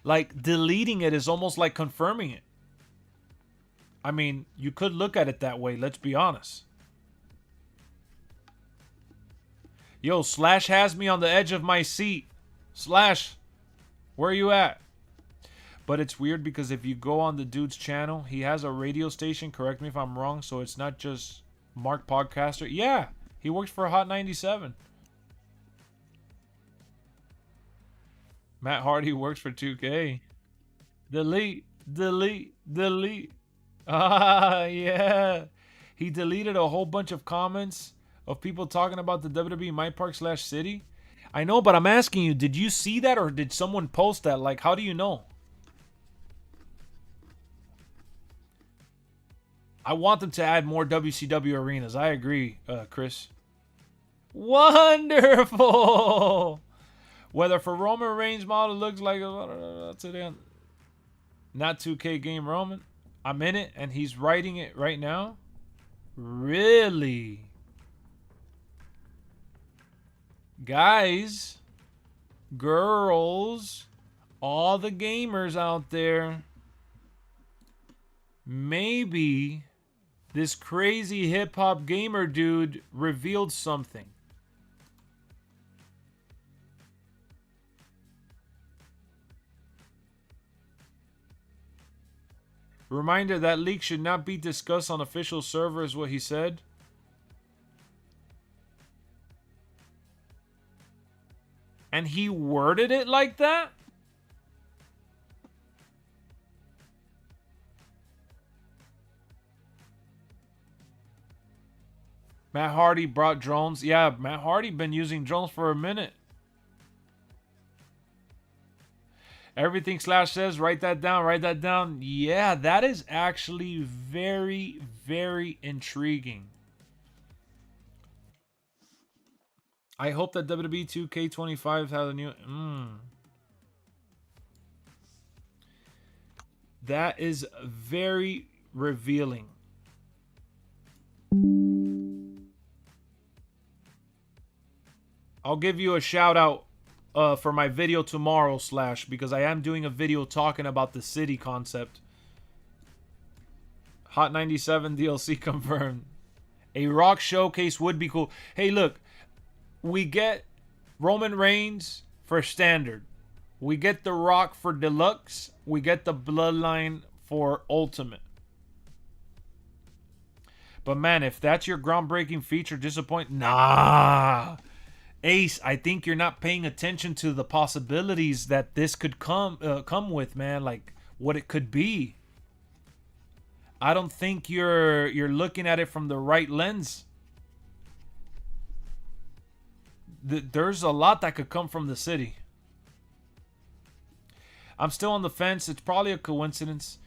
Like, deleting it is almost like confirming it. I mean, you could look at it that way, let's be honest. Yo, Slash has me on the edge of my seat. Slash, where are you at? But it's weird because if you go on the dude's channel, he has a radio station, correct me if I'm wrong, so it's not just Mark Podcaster. Yeah, he works for Hot 97. Matt Hardy works for 2K. Delete, delete, delete. Ah, yeah. He deleted a whole bunch of comments of people talking about the WWE My Park / City. I know, but I'm asking you, did you see that or did someone post that? Like, how do you know? I want them to add more WCW arenas. I agree, Chris. Wonderful. Whether for Roman Reigns model looks like today, not 2K game Roman. I'm in it, and he's writing it right now. Really, guys, girls, all the gamers out there. Maybe this crazy hip-hop gamer dude revealed something. Reminder that leak should not be discussed on official server is what he said. And he worded it like that? Matt Hardy brought drones. Yeah, Matt Hardy been using drones for a minute. Everything Slash says, write that down, write that down. Yeah, that is actually very, very intriguing. I hope that WWE 2k25 has a new... That is very revealing. I'll give you a shout out for my video tomorrow, Slash, because I am doing a video talking about the city concept. Hot 97 DLC confirmed. A Rock showcase would be cool. Hey, look, we get Roman Reigns for standard. We get The Rock for deluxe. We get the Bloodline for ultimate. But man, if that's your groundbreaking feature, disappoint. Nah. Ace, I think you're not paying attention to the possibilities that this could come with, man. Like what it could be. I don't think you're looking at it from the right lens. There's a lot that could come from the city. I'm still on the fence. It's probably a coincidence.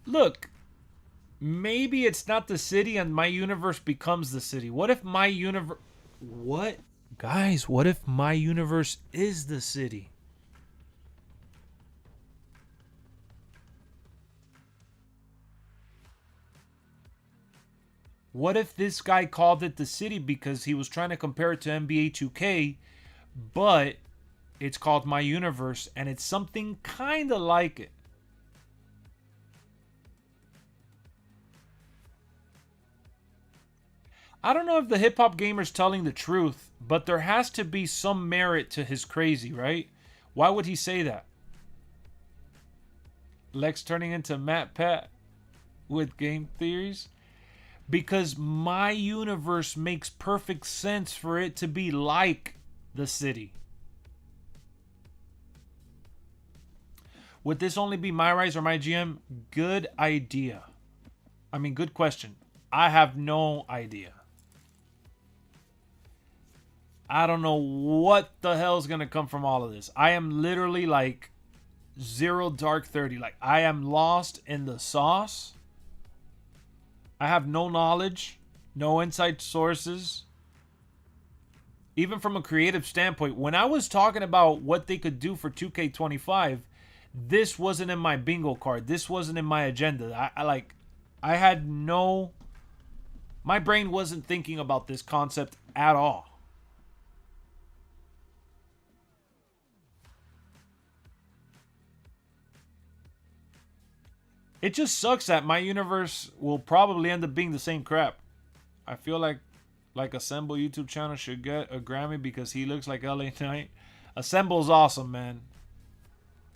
Look, maybe it's not the city and my universe becomes the city. What if my universe... What? Guys, what if my universe is the city? What if this guy called it the city because he was trying to compare it to NBA 2K, but it's called My Universe and it's something kind of like it? I don't know if the hip hop gamer's telling the truth, but there has to be some merit to his crazy, right? Why would he say that? Lex turning into Matt Pat with game theories? Because my universe makes perfect sense for it to be like the city. Would this only be my rise or my GM? Good idea. I mean, good question. I have no idea. I don't know what the hell is going to come from all of this. I am literally like 0 dark 30. Like, I am lost in the sauce. I have no knowledge, no inside sources. Even from a creative standpoint, when I was talking about what they could do for 2K25, this wasn't in my bingo card. This wasn't in my agenda. I had no... My brain wasn't thinking about this concept at all. It just sucks that my universe will probably end up being the same crap. I feel like Assemble YouTube channel should get a Grammy because he looks like LA Knight. Assemble's awesome, man.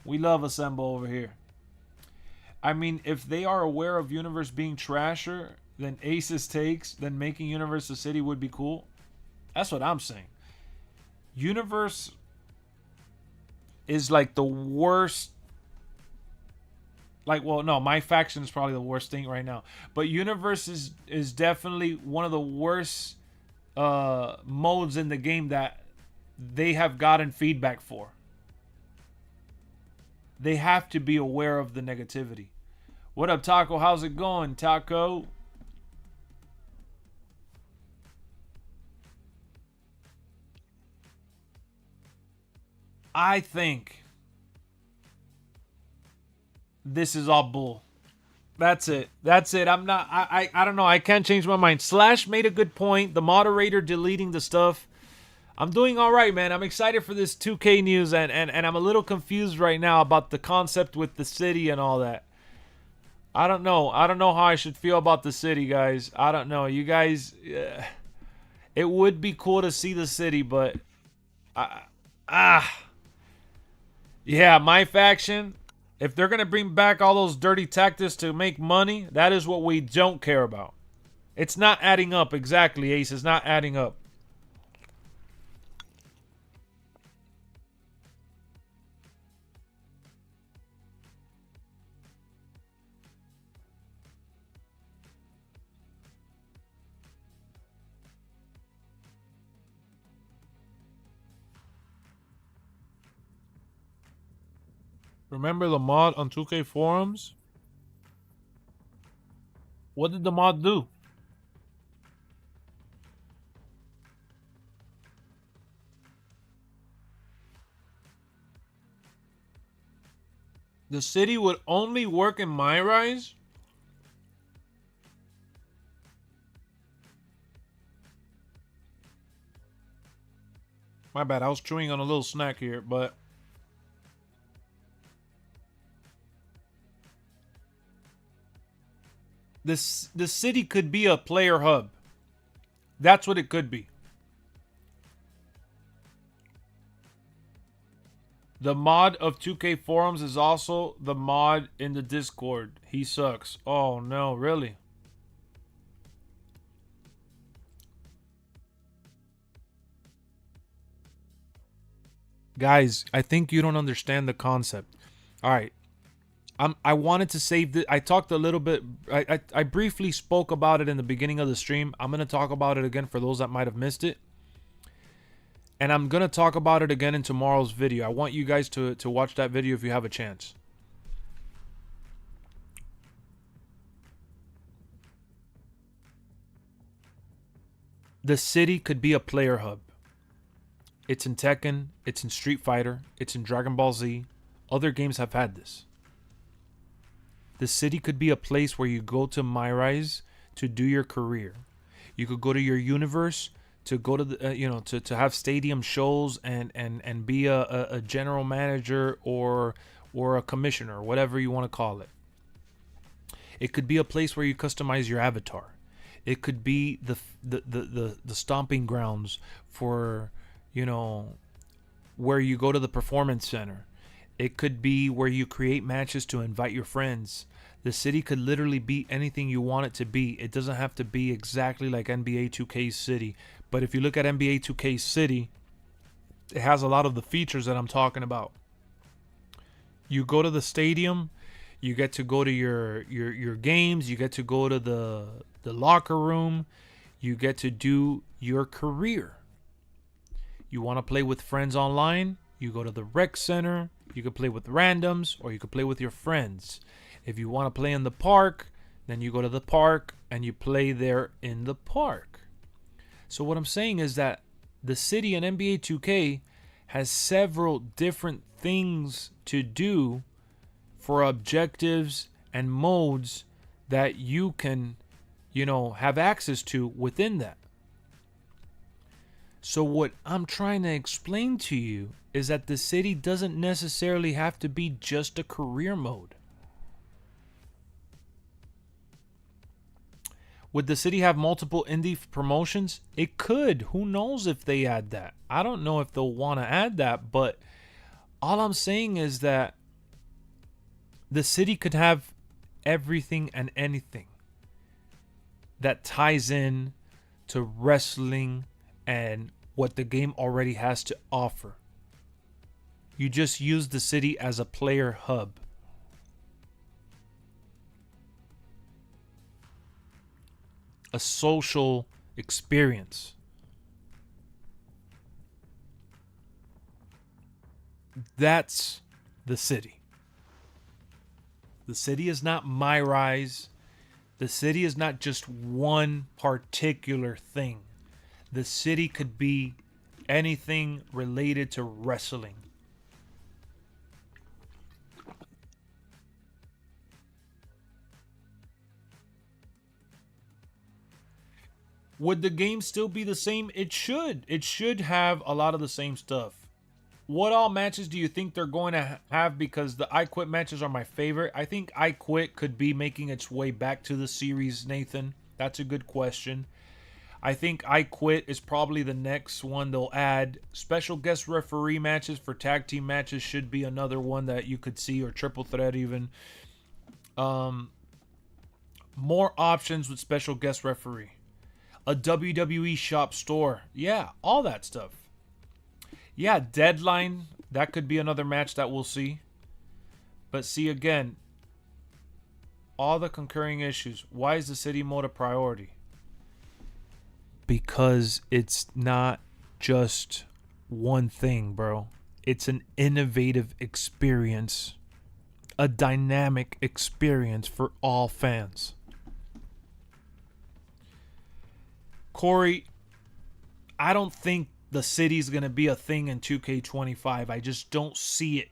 We love Assemble over here. I mean, if they are aware of Universe being trasher than Ace's takes, then making Universe a city would be cool. That's what I'm saying. Universe is like the worst. Like, well, no, my faction is probably the worst thing right now. But Universe is definitely one of the worst modes in the game that they have gotten feedback for. They have to be aware of the negativity. What up, Taco? How's it going, Taco? I think this is all bull. That's it. That's it. I'm not... I don't know. I can't change my mind. Slash made a good point. The moderator deleting the stuff. I'm doing all right, man. I'm excited for this 2K news, and I'm a little confused right now about the concept with the city and all that. I don't know. I don't know how I should feel about the city, guys. I don't know. You guys... it would be cool to see the city, but... yeah, my faction... If they're going to bring back all those dirty tactics to make money, that is what we don't care about. It's not adding up. Exactly, Ace. It's not adding up. Remember the mod on 2K forums? What did the mod do? The city would only work in my rise? My bad, I was chewing on a little snack here, but the city could be a player hub. That's what it could be. The mod of 2K forums is also the mod in the Discord. He sucks. Oh no, really? Guys, I think you don't understand the concept. All right. I wanted to save the. I talked a little bit. I briefly spoke about it in the beginning of the stream. I'm going to talk about it again for those that might have missed it. And I'm going to talk about it again in tomorrow's video. I want you guys to watch that video if you have a chance. The city could be a player hub. It's in Tekken. It's in Street Fighter. It's in Dragon Ball Z. Other games have had this. The city could be a place where you go to MyRise to do your career. You could go to your universe to go to the to have stadium shows and be a general manager or a commissioner, whatever you want to call it. It could be a place where you customize your avatar. It could be the stomping grounds for, where you go to the performance center. It could be where you create matches to invite your friends. The city could literally be anything you want it to be. It doesn't have to be exactly like NBA 2K City. But if you look at NBA 2K City, it has a lot of the features that I'm talking about. You go to the stadium, you get to go to your games, you get to go to the locker room, you get to do your career. You want to play with friends online, you go to the rec center, you could play with randoms, or you could play with your friends. If you want to play in the park, then you go to the park and you play there in the park. So what I'm saying is that the city in NBA 2K has several different things to do for objectives and modes that you can, have access to within that. So what I'm trying to explain to you is that the city doesn't necessarily have to be just a career mode. Would the city have multiple indie promotions? It could. Who knows if they add that? I don't know if they'll want to add that, but all I'm saying is that the city could have everything and anything that ties in to wrestling and what the game already has to offer. You just use the city as a player hub. A social experience. That's the city. The city is not MyRise. The city is not just one particular thing. The city could be anything related to wrestling. Would the game still be the same? It should. It should have a lot of the same stuff. What all matches do you think they're going to have? Because the I Quit matches are my favorite. I think I Quit could be making its way back to the series, Nathan. That's a good question. I think I Quit is probably the next one they'll add. Special guest referee matches for tag team matches should be another one that you could see, or triple threat even. More options with special guest referee. A WWE shop store. Yeah, all that stuff. Yeah, Deadline. That could be another match that we'll see. But see, again, all the concurring issues. Why is the city mode a priority? Because it's not just one thing, bro. It's an innovative experience. A dynamic experience for all fans. Corey, I don't think the city's going to be a thing in 2K25. I just don't see it.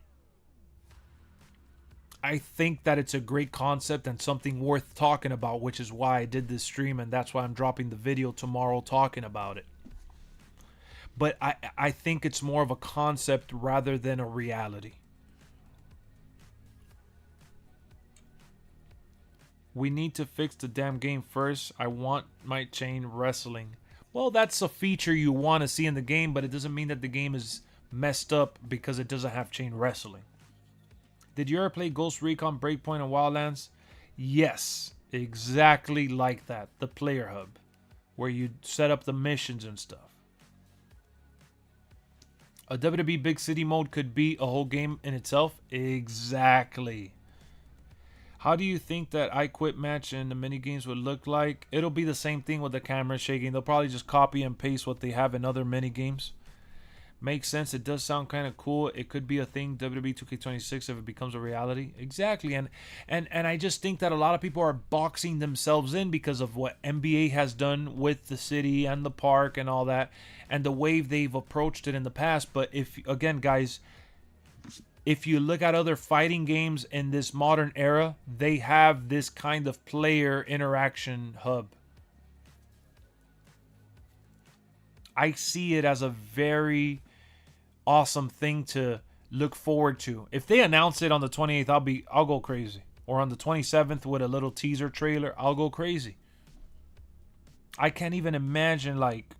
I think that it's a great concept and something worth talking about, which is why I did this stream, and that's why I'm dropping the video tomorrow talking about it. But I think it's more of a concept rather than a reality. We need to fix the damn game first. I want my chain wrestling. Well, that's a feature you want to see in the game, but it doesn't mean that the game is messed up because it doesn't have chain wrestling. Did you ever play Ghost Recon Breakpoint and Wildlands? Yes, exactly like that. The player hub, where you set up the missions and stuff. A WWE Big City mode could be a whole game in itself. Exactly. How do you think that I Quit match in the minigames would look like? It'll be the same thing with the camera shaking. They'll probably just copy and paste what they have in other minigames. Makes sense. It does sound kind of cool. It could be a thing, WWE 2K26, if it becomes a reality. Exactly. And I just think that a lot of people are boxing themselves in because of what NBA has done with the city and the park and all that, and the way they've approached it in the past. But if, again, guys, if you look at other fighting games in this modern era, they have this kind of player interaction hub. I see it as a very awesome thing to look forward to. If they announce it on the 28th, I'll go crazy. Or on the 27th with a little teaser trailer, I'll go crazy. I can't even imagine, like,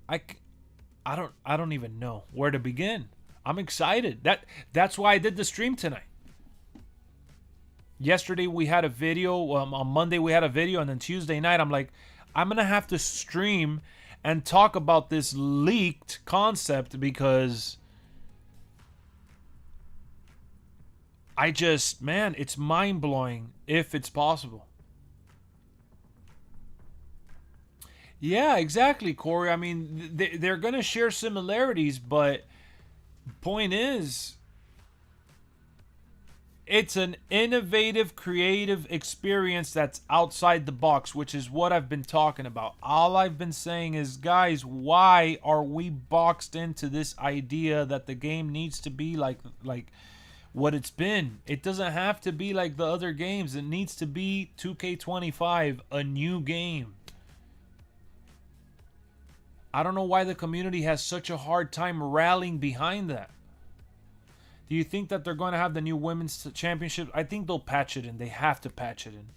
I don't even know where to begin. I'm excited. That's why I did the stream tonight. Yesterday we had a video, on Monday we had a video, and then Tuesday night I'm like, I'm going to have to stream and talk about this leaked concept because man, it's mind-blowing if it's possible. Yeah, exactly, Corey. I mean, they're going to share similarities, but point is, it's an innovative, creative experience that's outside the box, which is what I've been talking about. All I've been saying is, guys, why are we boxed into this idea that the game needs to be like what it's been? It doesn't have to be like the other games. It needs to be 2K25, a new game. I don't know why the community has such a hard time rallying behind that. Do you think that they're going to have the new women's championship? I think they'll patch it in. They have to patch it in.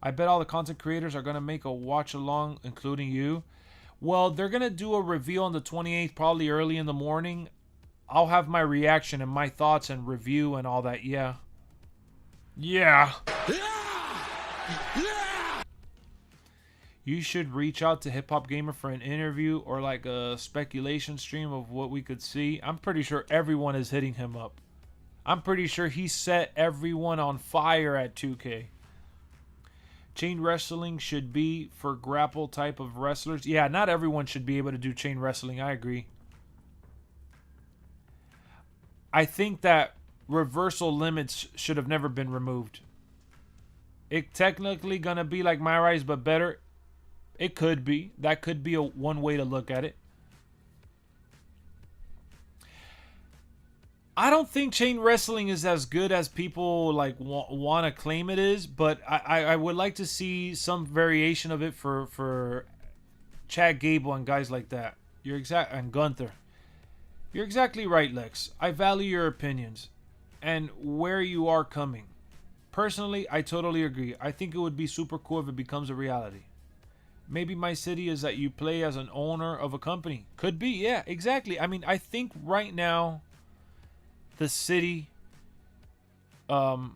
I bet all the content creators are going to make a watch along, including you. Well, they're going to do a reveal on the 28th, probably early in the morning. I'll have my reaction and my thoughts and review and all that. Yeah. Yeah. You should reach out to Hip Hop Gamer for an interview or like a speculation stream of what we could see. I'm pretty sure everyone is hitting him up. I'm pretty sure he set everyone on fire at 2K. Chain wrestling should be for grapple type of wrestlers. Yeah, not everyone should be able to do chain wrestling. I agree. I think that reversal limits should have never been removed. It technically gonna be like My Rise but better. It could be. That could be one way to look at it. I don't think chain wrestling is as good as people like want to claim it is, but I would like to see some variation of it for Chad Gable and guys like that. And Gunther. You're exactly right, Lex. I value your opinions and where you are coming. Personally, I totally agree. I think it would be super cool if it becomes a reality. Maybe my city is that you play as an owner of a company. Could be, yeah, exactly. I mean, I think right now, the city, in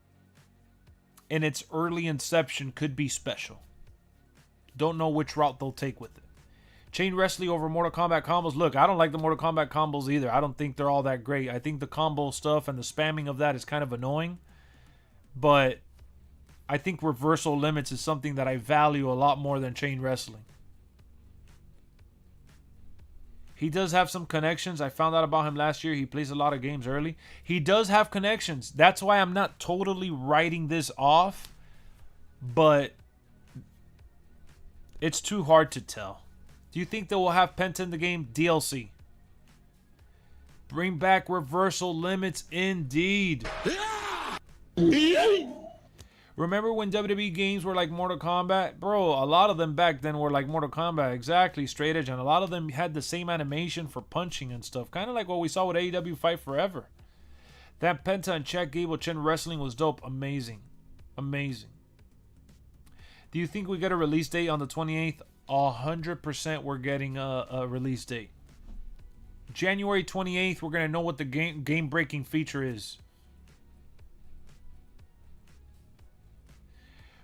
its early inception, could be special. Don't know which route they'll take with it. Chain wrestling over Mortal Kombat combos. Look, I don't like the Mortal Kombat combos either. I don't think they're all that great. I think the combo stuff and the spamming of that is kind of annoying. But I think reversal limits is something that I value a lot more than chain wrestling. He does have some connections. I found out about him last year. He plays a lot of games early. He does have connections. That's why I'm not totally writing this off. But it's too hard to tell. Do you think they will have Penta in the game? DLC. Bring back reversal limits indeed. Remember when WWE games were like Mortal Kombat? Bro, a lot of them back then were like Mortal Kombat. Exactly, straight edge. And a lot of them had the same animation for punching and stuff. Kind of like what we saw with AEW Fight Forever. That Penta and Chad Gable Chin wrestling was dope. Amazing. Amazing. Do you think we get a release date on the 28th? 100% we're getting a release date. January 28th, we're going to know what the game-breaking feature is.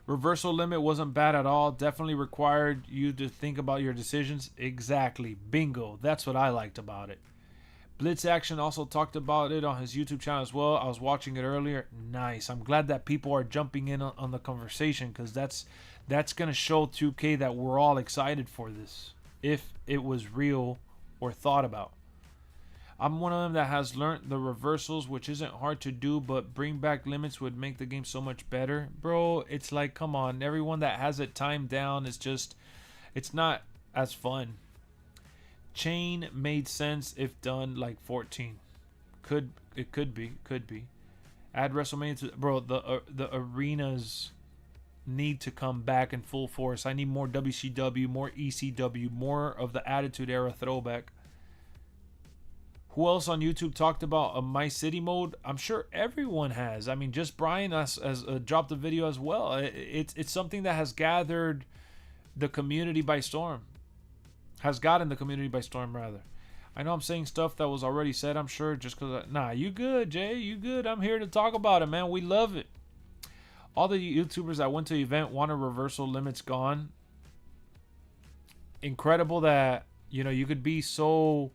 Reversal limit wasn't bad at all. Definitely required you to think about your decisions. Exactly. Bingo. That's what I liked about it. Blitz Action also talked about it on his YouTube channel as well. I was watching it earlier. Nice. I'm glad that people are jumping in on the conversation, because that's going to show 2K that we're all excited for this, if it was real or thought about. I'm one of them that has learned the reversals, which isn't hard to do, but bring back limits would make the game so much better. Bro, it's like, come on. Everyone that has it timed down is just, it's not as fun. Chain made sense if done like 14. It could be. Add WrestleMania to, bro, the arenas need to come back in full force. I need more WCW, more ECW, more of the Attitude Era throwback. Who else on YouTube talked about a My City mode? I'm sure everyone has. I mean, just Brian has dropped a video as well. It's something that has gathered the community by storm. Has gotten the community by storm, rather. I know I'm saying stuff that was already said, I'm sure, just because... Nah, you good, Jay. You good. I'm here to talk about it, man. We love it. All the YouTubers that went to the event wanted reversal limits gone. Incredible that, you know, you could be so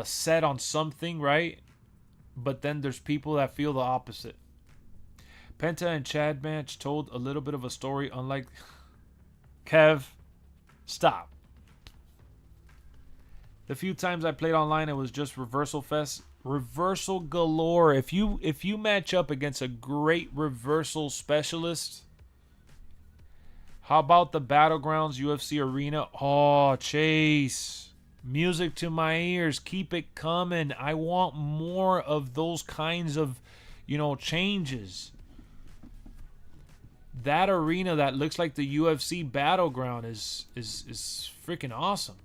set on something, right? But then there's people that feel the opposite. Penta and Chad match told a little bit of a story, unlike... Kev, stop. The few times I played online, it was just reversal fest. Reversal galore. If you match up against a great reversal specialist, how about the Battlegrounds UFC Arena? Oh, Chase. Music to my ears. Keep it coming. I want more of those kinds of, you know, changes. That arena that looks like the UFC Battleground is freaking awesome.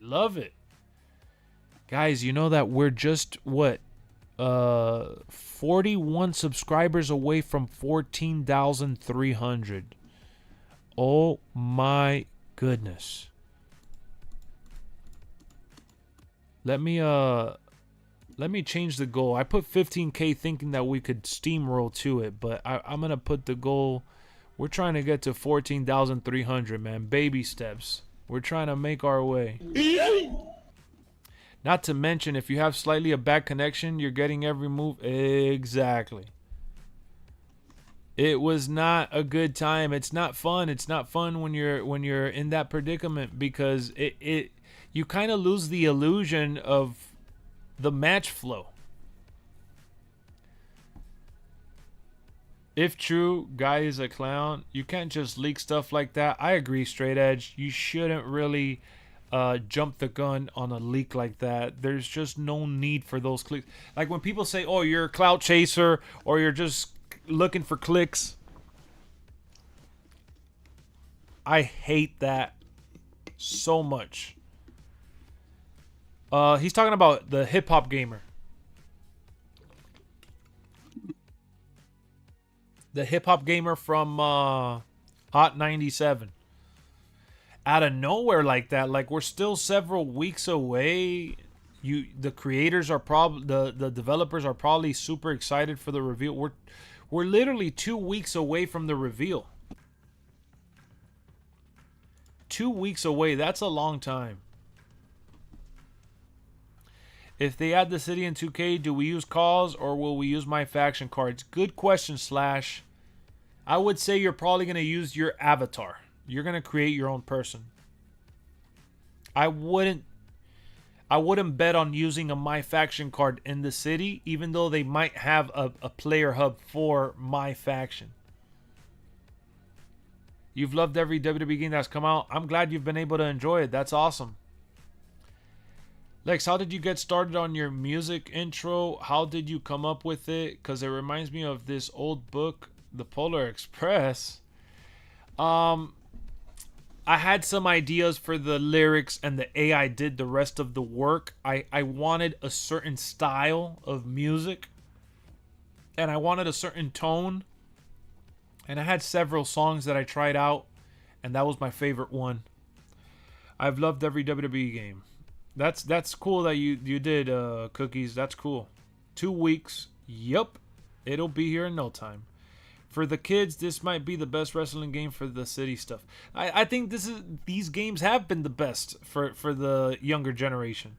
Love it. Guys, you know that we're just, what, 41 subscribers away from 14,300. Oh my goodness. Let me change the goal. I put 15K thinking that we could steamroll to it, but I'm going to put the goal. We're trying to get to 14,300, man. Baby steps. We're trying to make our way. Not to mention, if you have slightly a bad connection, you're getting every move. Exactly. It was not a good time. It's not fun. It's not fun when you're in that predicament, because you kind of lose the illusion of the match flow. If true, guy is a clown. You can't just leak stuff like that. I agree, straight edge. You shouldn't really jump the gun on a leak like that. There's just no need for those clicks. Like when people say, oh, you're a clout chaser, or you're just looking for clicks. I hate that so much. He's talking about the hip-hop gamer. The hip hop gamer from Hot 97. Out of nowhere like that, like we're still several weeks away. The creators are probably the developers are probably super excited for the reveal. We're literally 2 weeks away from the reveal. 2 weeks away. That's a long time. If they add the city in 2K, do we use calls or will we use my faction cards? Good question, Slash. I would say you're probably going to use your avatar. You're going to create your own person. I wouldn't bet on using a my faction card in the city, even though they might have a player hub for my faction. You've loved every WWE game that's come out. I'm glad you've been able to enjoy it. That's awesome. Lex, how did you get started on your music intro? How did you come up with it? Because it reminds me of this old book, The Polar Express. I had some ideas for the lyrics and the AI did the rest of the work. I wanted a certain style of music. And I wanted a certain tone. And I had several songs that I tried out. And that was my favorite one. I've loved every WWE game. That's cool that you did, Cookies. That's cool. 2 weeks. Yup. It'll be here in no time. For the kids, this might be the best wrestling game for the city stuff. I think these games have been the best for the younger generation.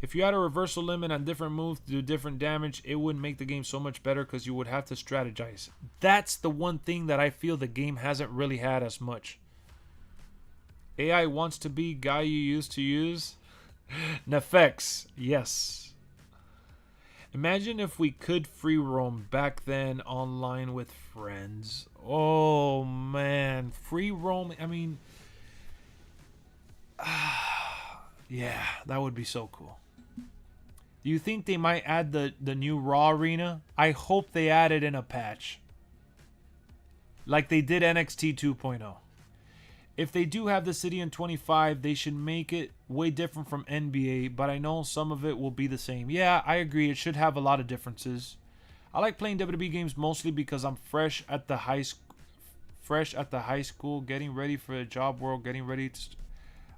If you had a reversal limit on different moves to do different damage, it would make the game so much better because you would have to strategize. That's the one thing that I feel the game hasn't really had as much. AI wants to be guy you used to use. Nefex, yes. Imagine if we could free roam back then online with friends. Oh man, free roam. I mean, yeah, that would be so cool. Do you think they might add the new Raw arena? I hope they add it in a patch, like they did NXT 2.0. If they do have the city in 25, they should make it way different from NBA, but I know some of it will be the same. Yeah, I agree. It should have a lot of differences. I like playing WWE games mostly because I'm fresh at the high school, getting ready for the job world, getting ready to...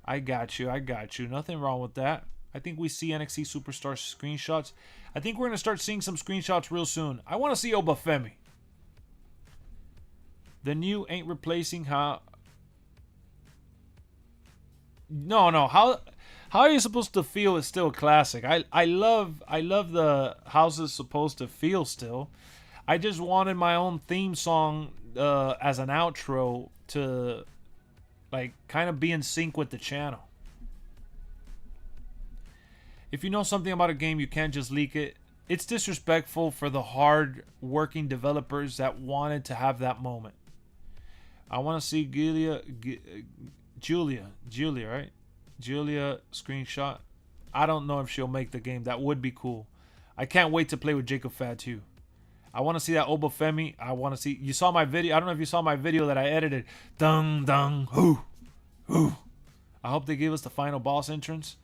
I got you. Nothing wrong with that. I think we see NXT Superstar screenshots. I think we're going to start seeing some screenshots real soon. I want to see Obafemi. The new ain't replacing how... No. How are you supposed to feel is still classic. I love the how's it supposed to feel still. I just wanted my own theme song as an outro to like kind of be in sync with the channel. If you know something about a game, you can't just leak it. It's disrespectful for the hard working developers that wanted to have that moment. I want to see Julia, right? Julia screenshot. I don't know if she'll make the game. That would be cool. I can't wait to play with Jacob Fad too. I want to see that Obafemi. I want to see. You saw my video. I don't know if you saw my video that I edited. Dung dung hoo hoo. I hope they give us the final boss entrance.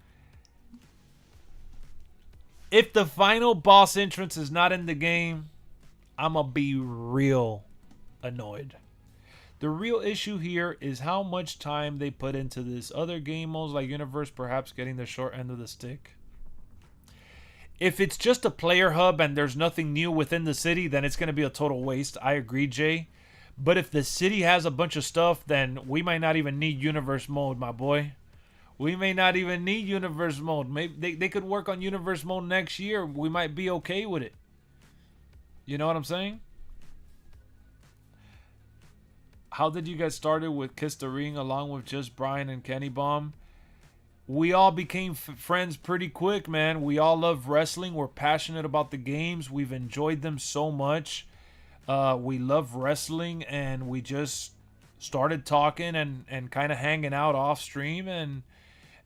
If the final boss entrance is not in the game, I'm gonna be real annoyed. The real issue here is how much time they put into this. Other game modes like Universe perhaps getting the short end of the stick. If it's just a player hub and there's nothing new within the city, then it's going to be a total waste. I agree, Jay. But if the city has a bunch of stuff, then we might not even need Universe mode, my boy. We may not even need Universe mode. Maybe they could work on Universe mode next year. We might be okay with it. You know what I'm saying? How did you get started with Kiss the Ring along with just Brian and Kenny Bomb? We all became friends pretty quick, man. We all love wrestling. We're passionate about the games. We've enjoyed them so much. We love wrestling, and we just started talking and kind of hanging out off stream, and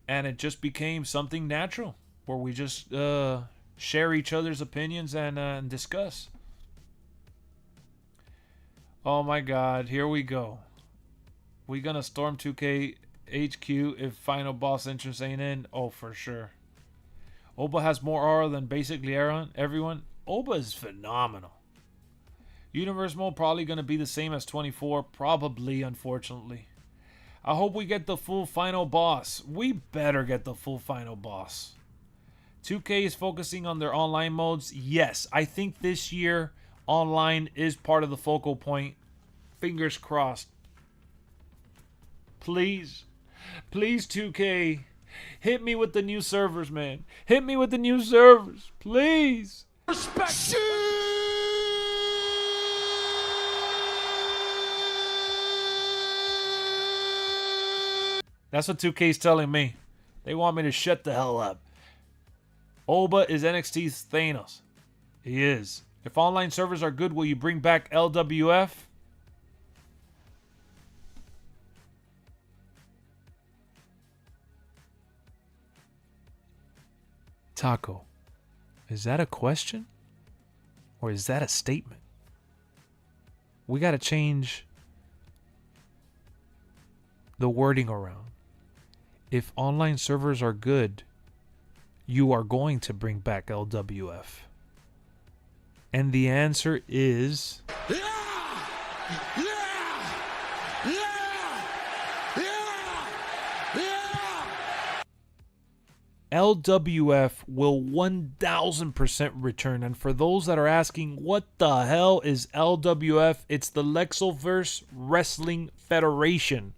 it just became something natural where we just share each other's opinions and discuss. Oh my God, here we go. We gonna storm 2K HQ if final boss entrance ain't in? Oh, for sure. Oba has more aura than basically everyone. Oba is phenomenal. Universe mode probably going to be the same as 24. Probably, unfortunately. I hope we get the full final boss. We better get the full final boss. 2K is focusing on their online modes. Yes, I think this year online is part of the focal point. Fingers crossed. Please. Please, 2K. Hit me with the new servers, man. Hit me with the new servers. Please. Respect. That's what 2K's telling me. They want me to shut the hell up. Oba is NXT's Thanos. He is. If online servers are good, will you bring back LWF? Taco, is that a question? Or is that a statement? We got to change the wording around. If online servers are good, you are going to bring back LWF. And the answer is... LWF will 1000% return. And for those that are asking, what the hell is LWF? It's the LexxoVerse Wrestling Federation.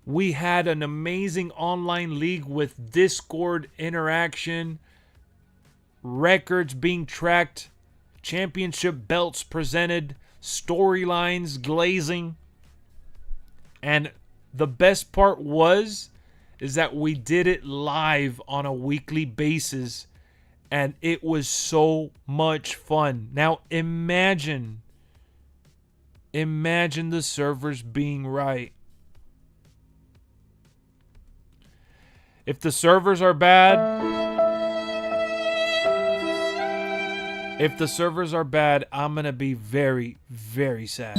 We had an amazing online league with Discord interaction, records being tracked, championship belts presented, storylines glazing. And the best part is that we did it live on a weekly basis, and it was so much fun. Now imagine the servers being right. If the servers are bad, I'm going to be very, very sad.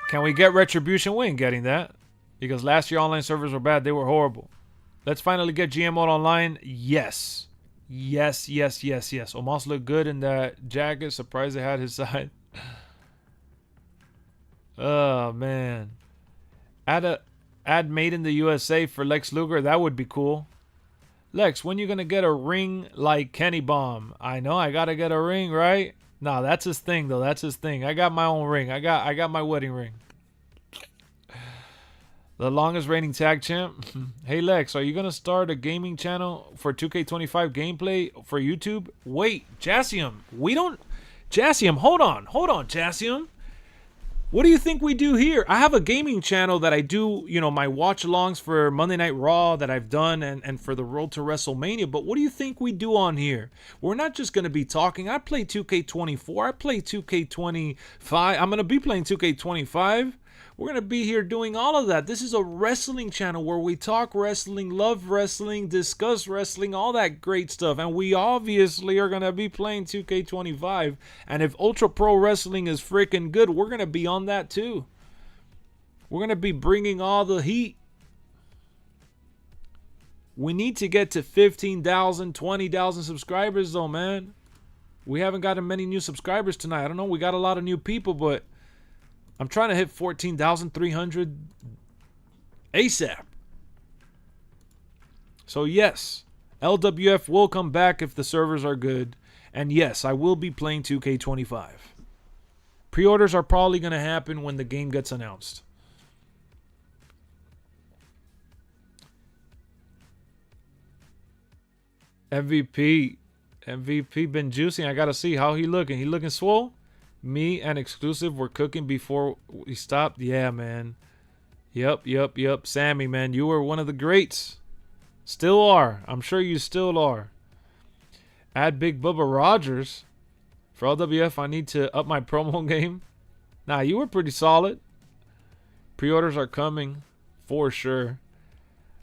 Can we get retribution? We ain't getting that. Because last year online servers were bad. They were horrible. Let's finally get GM mode online. Yes. Yes, yes, yes, yes. Omos looked good in that jacket. Surprised they had his side. Oh, man. Add made in the USA for Lex Luger. That would be cool. Lex, when you going to get a ring like Kenny Bomb? I know I got to get a ring, right? Nah, that's his thing, though. That's his thing. I got my own ring. I got my wedding ring. The longest reigning tag champ. Hey, Lex, are you going to start a gaming channel for 2K25 gameplay for YouTube? Wait, Jassium. Jassium, hold on, Jassium. What do you think we do here? I have a gaming channel that I do, my watch-alongs for Monday Night Raw that I've done and for the Road to WrestleMania. But what do you think we do on here? We're not just going to be talking. I play 2K24. I play 2K25. I'm going to be playing 2K25. We're going to be here doing all of that. This is a wrestling channel where we talk wrestling, love wrestling, discuss wrestling, all that great stuff. And we obviously are going to be playing 2K25. And if Ultra Pro Wrestling is freaking good, we're going to be on that too. We're going to be bringing all the heat. We need to get to 15,000, 20,000 subscribers though, man. We haven't gotten many new subscribers tonight. I don't know. We got a lot of new people, but I'm trying to hit 14,300 ASAP. So yes, LWF will come back if the servers are good. And yes, I will be playing 2K25. Pre-orders are probably going to happen when the game gets announced. MVP been juicing. I got to see how he looking. He looking swole? Me and Exclusive were cooking before we stopped. Yeah, man. Yep. Sammy, man, you were one of the greats. Still are. I'm sure you still are. Add Big Bubba Rogers. For LWF, I need to up my promo game. Nah, you were pretty solid. Pre-orders are coming. For sure.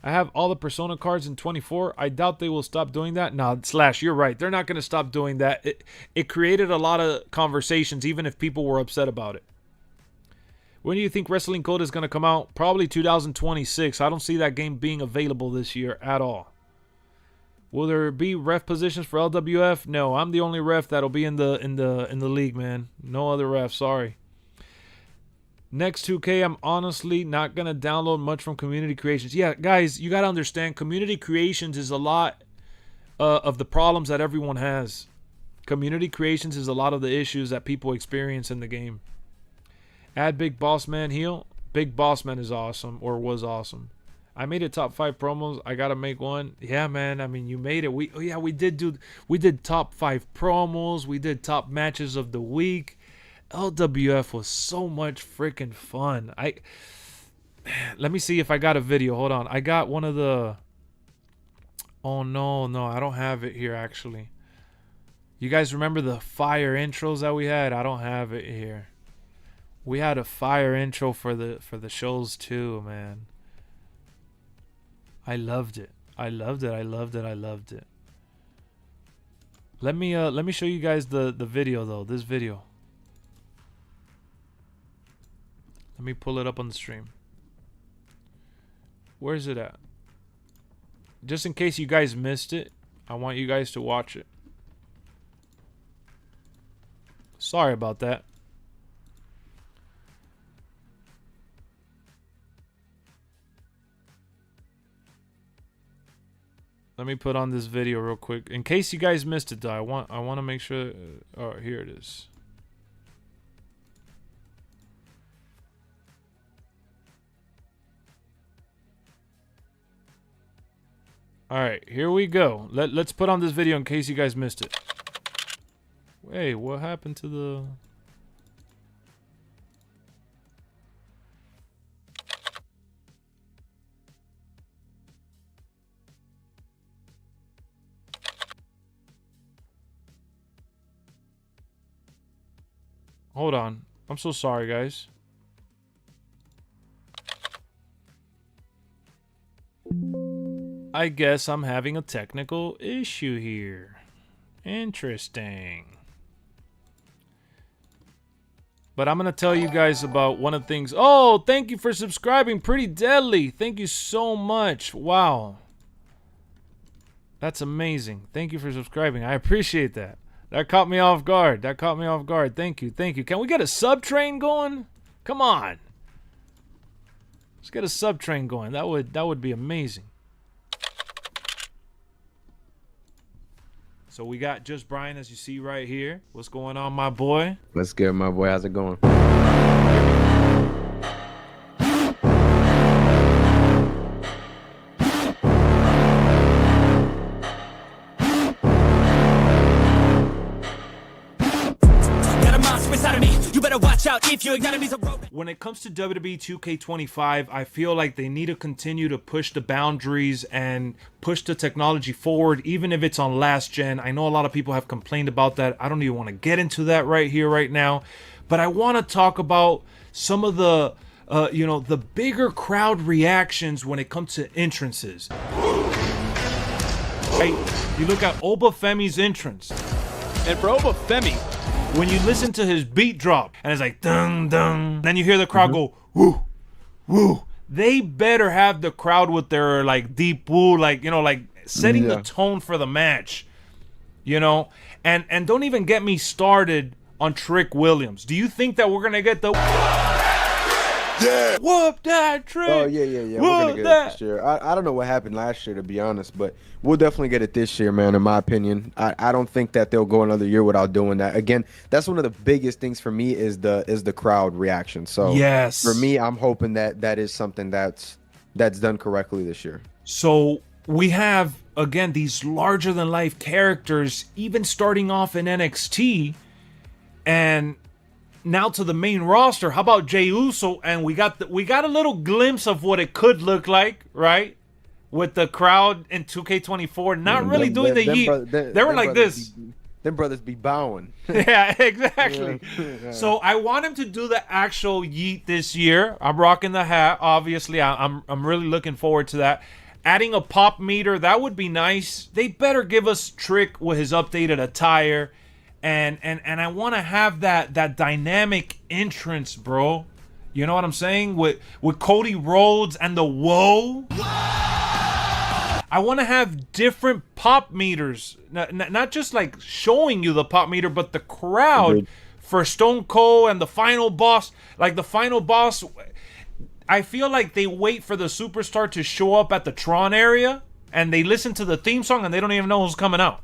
I have all the Persona cards in 24. I doubt they will stop doing that. No, Slash, you're right. They're not going to stop doing that. It created a lot of conversations, even if people were upset about it. When do you think Wrestling Code is going to come out? Probably 2026. I don't see that game being available this year at all. Will there be ref positions for LWF? No, I'm the only ref that'll be in the league, man. No other ref, sorry. Next 2K, I'm honestly not gonna download much from Community Creations. Yeah, guys, you gotta understand, Community Creations is a lot of the problems that everyone has. Community Creations is a lot of the issues that people experience in the game. Add Big Boss Man heel. Big Boss Man is awesome, or was awesome. I made it top 5 promos. I gotta make one. Yeah, man. I mean, you made it. We did top 5 promos. We did top matches of the week. LWF was so much freaking fun. Let me see if I got a video. Hold on. I got one of the. Oh no, I don't have it here actually. You guys remember the fire intros that we had? I don't have it here. We had a fire intro for the shows too, man. I loved it. I loved it. Let me show you guys the video though. This video. Let me pull it up on the stream. Where's it at? Just in case you guys missed it, I want you guys to watch it. Sorry about that. Let me put on this video real quick. In case you guys missed it though, I want to make sure. Oh, here it is. Alright, here we go. Let's put on this video in case you guys missed it. Wait, what happened to the... Hold on. I'm so sorry, guys. I guess I'm having a technical issue here. Interesting. But I'm going to tell you guys about one of the things. Oh, thank you for subscribing. Pretty Deadly. Thank you so much. Wow. That's amazing. Thank you for subscribing. I appreciate that. That caught me off guard. Thank you. Can we get a sub train going? Come on. Let's get a sub train going. That would be amazing. So we got Just Brian, as you see right here. What's going on, my boy? What's good, my boy? How's it going? When it comes to WWE 2k25, I feel like they need to continue to push the boundaries and push the technology forward, even if it's on last gen. I know a lot of people have complained about that. I don't even want to get into that right here, right now. But I want to talk about some of the, the bigger crowd reactions when it comes to entrances. Right? You look at Obafemi's entrance. And for Obafemi, when you listen to his beat drop and it's like dung dung, then you hear the crowd go woo woo. They better have the crowd with their like deep woo, like setting the tone for the match. And don't even get me started on Trick Williams. Do you think that we're gonna get the whoop that Trick? Oh yeah. We're gonna get it this year. I don't know what happened last year, to be honest, but we'll definitely get it this year, man. In my opinion, I don't think that they'll go another year without doing that. Again, that's one of the biggest things for me is the crowd reaction. So yes, for me, I'm hoping that is something that's done correctly this year. So we have again these larger than life characters, even starting off in NXT, and now to the main roster. How about Jey Uso? And we got a little glimpse of what it could look like, right? With the crowd in 2K24, not really doing the yeet. They were like this. Them brothers be bowing. Yeah, exactly. Yeah. So I want him to do the actual yeet this year. I'm rocking the hat, obviously. I'm really looking forward to that. Adding a pop meter, that would be nice. They better give us Trick with his updated attire. And I want to have that dynamic entrance, bro. You know what I'm saying? With Cody Rhodes and the whoa. I want to have different pop meters, not just like showing you the pop meter, but the crowd. Agreed. For Stone Cold and the final boss. Like the final boss, I feel like they wait for the superstar to show up at the Tron area and they listen to the theme song and they don't even know who's coming out.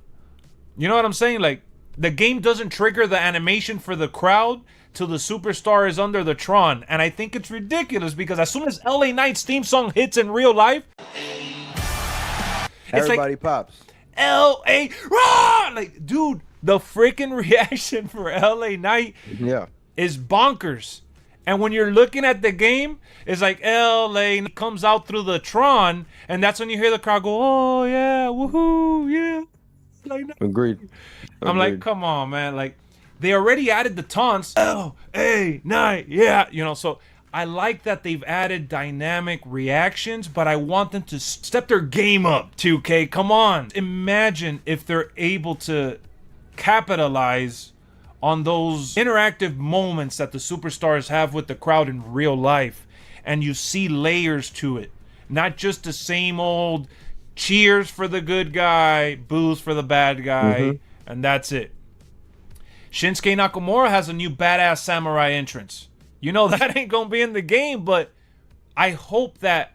You know what I'm saying? Like, the game doesn't trigger the animation for the crowd till the superstar is under the Tron. And I think it's ridiculous because as soon as LA Knight's theme song hits in real life, Everybody pops. LA, rah! Like, dude, the freaking reaction for LA Knight is bonkers. And when you're looking at the game, it's like LA comes out through the Tron, and that's when you hear the crowd go, oh yeah, woohoo, yeah. Like, Agreed. I'm like, come on, man. Like, they already added the taunts. LA Knight, yeah. You know, so I like that they've added dynamic reactions, but I want them to step their game up, 2K. Come on. Imagine if they're able to capitalize on those interactive moments that the superstars have with the crowd in real life, and you see layers to it, not just the same old cheers for the good guy, boos for the bad guy, and that's it. Shinsuke Nakamura has a new badass samurai entrance. You know, that ain't gonna be in the game, but I hope that,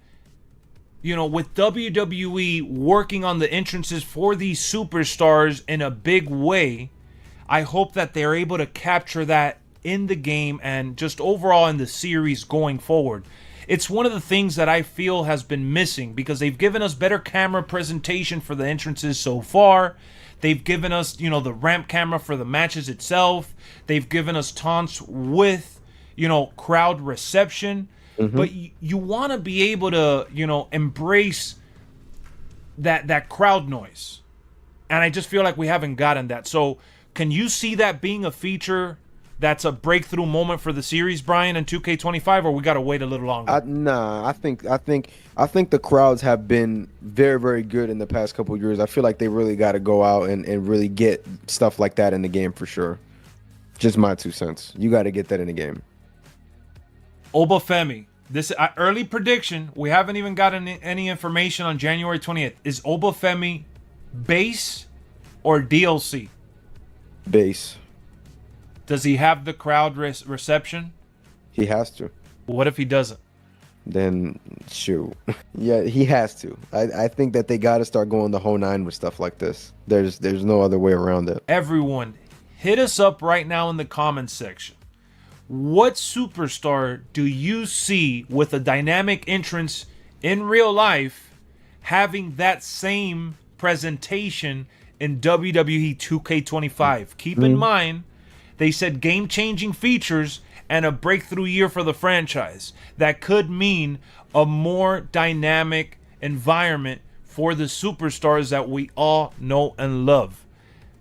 you know, with WWE working on the entrances for these superstars in a big way, I hope that they're able to capture that in the game and just overall in the series going forward. It's one of the things that I feel has been missing because they've given us better camera presentation for the entrances so far. They've given us, you know, the ramp camera for the matches itself. They've given us taunts with, you know, crowd reception. But you want to be able to, you know, embrace that crowd noise. And I just feel like we haven't gotten that. So can you see that being a feature that's a breakthrough moment for the series, Brian, in 2K25, or we got to wait a little longer? Nah, I think the crowds have been very, very good in the past couple of years. I feel like they really got to go out and really get stuff like that in the game for sure. Just my 2 cents. You got to get that in the game. Obafemi. This early prediction, we haven't even gotten any information on January 20th. Is Obafemi base or DLC? Base. Does he have the crowd reception? He has to. What if he doesn't? Then shoot. Yeah, he has to. I think that they got to start going the whole nine with stuff like this. There's no other way around it. Everyone, hit us up right now in the comments section. What superstar do you see with a dynamic entrance in real life having that same presentation in WWE 2K25? Keep in mind, they said game-changing features and a breakthrough year for the franchise. That could mean a more dynamic environment for the superstars that we all know and love.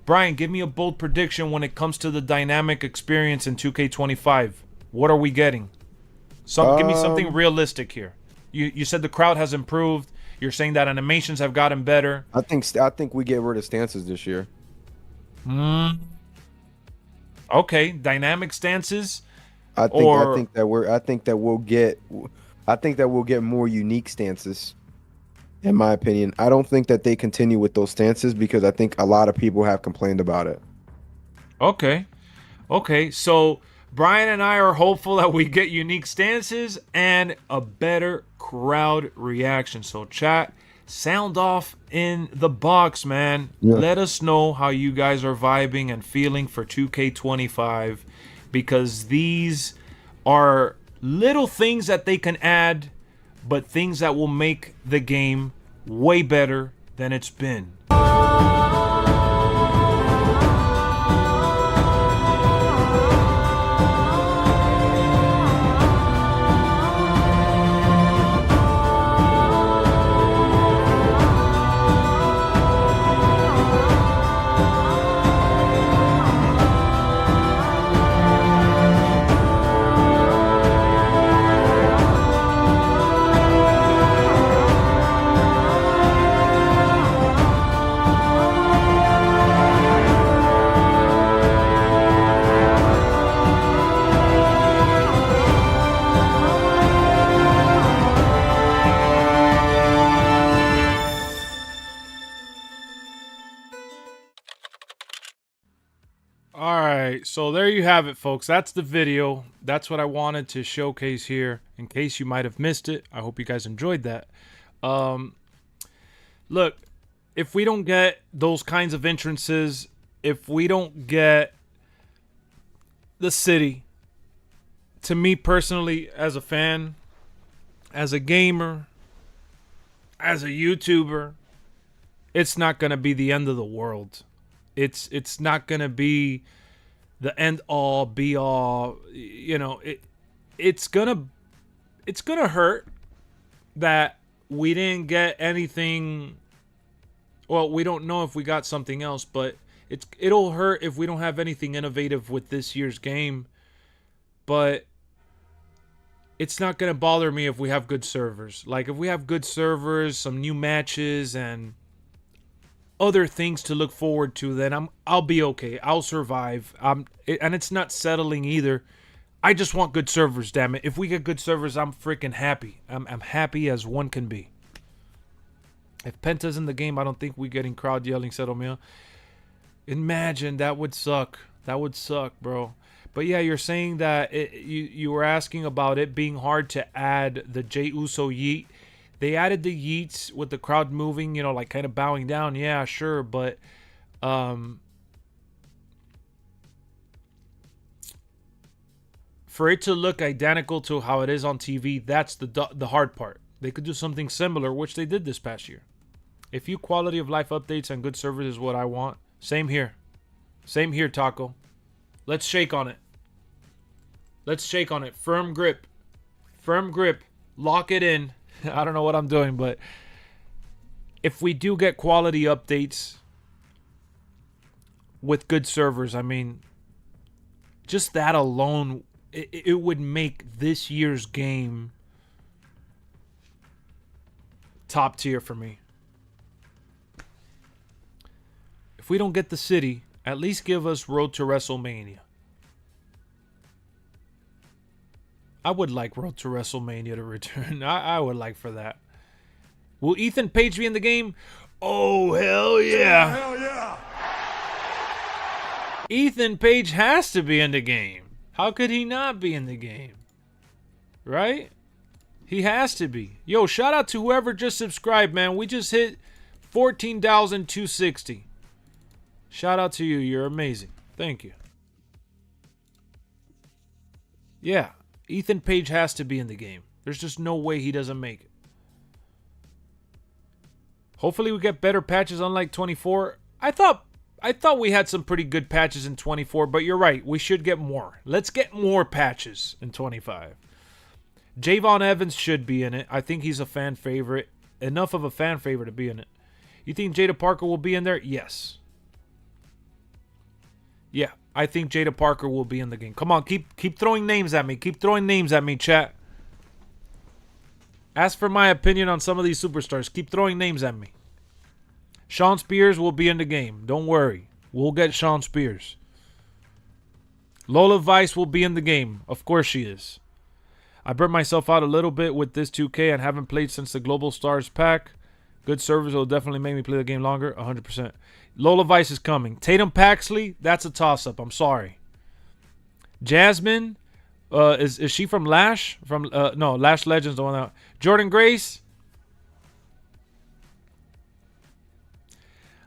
Brian, give me a bold prediction when it comes to the dynamic experience in 2K25. What are we getting? Give me something realistic here. You said the crowd has improved. You're saying that animations have gotten better. I think we get rid of stances this year. Okay, dynamic stances. I think that we'll get more unique stances. In my opinion, I don't think that they continue with those stances because I think a lot of people have complained about it. Okay. So Brian and I are hopeful that we get unique stances and a better crowd reaction. So chat, sound off in the box, man. Yeah. Let us know how you guys are vibing and feeling for 2K25 because these are little things that they can add, but things that will make the game way better than it's been. All right, so there you have it, folks. That's the video. That's what I wanted to showcase here in case you might have missed it. I hope you guys enjoyed that. Look, if we don't get those kinds of entrances, if we don't get the city, to me personally, as a fan, as a gamer, as a YouTuber, it's not going to be the end of the world. It's not going to be the end all be all, you know, it's going to hurt that we didn't get anything. Well, we don't know if we got something else, but it'll hurt if we don't have anything innovative with this year's game. But it's not going to bother me if we have good servers. Like, if we have good servers, some new matches, and other things to look forward to, then I'll be okay. I'll survive. And it's not settling either. I just want good servers, damn it. If we get good servers, I'm freaking happy. I'm happy as one can be. If Penta's in the game, I don't think we're getting crowd yelling Settle Me. Imagine, that would suck. That would suck, bro. But yeah, you're saying that you were asking about it being hard to add the Jey Uso yeet. They added the yeets with the crowd moving, you know, like kind of bowing down. Yeah, sure, but for it to look identical to how it is on TV, that's the hard part. They could do something similar, which they did this past year. If you quality of life updates and good service is what I want, same here. Same here, Taco. Let's shake on it. Let's shake on it. Firm grip. Firm grip. Lock it in. I don't know what I'm doing, but if we do get quality updates with good servers, I mean, just that alone, it would make this year's game top tier for me. If we don't get the city, at least give us Road to WrestleMania. I would like Road to WrestleMania to return. I would like for that. Will Ethan Page be in the game? Oh, hell yeah. Hell yeah. Ethan Page has to be in the game. How could he not be in the game? Right? He has to be. Yo, shout out to whoever just subscribed, man. We just hit 14,260. Shout out to you. You're amazing. Thank you. Yeah. Ethan Page has to be in the game. There's just no way he doesn't make it. Hopefully we get better patches unlike 24. I thought we had some pretty good patches in 24, but you're right. We should get more. Let's get more patches in 25. Javon Evans should be in it. I think he's a fan favorite. Enough of a fan favorite to be in it. You think Jada Parker will be in there? Yes. Yeah, I think Jada Parker will be in the game. Come on, keep throwing names at me. Keep throwing names at me, chat. Ask for my opinion on some of these superstars. Keep throwing names at me. Sean Spears will be in the game. Don't worry. We'll get Sean Spears. Lola Vice will be in the game. Of course she is. I burnt myself out a little bit with this 2K and haven't played since the Global Stars pack. Good service will definitely make me play the game longer. 100%. Lola Vice is coming. Tatum Paxley, that's a toss-up. I'm sorry. Jasmine, is she from Lash? No, Lash Legends, the one out. Jordan Grace.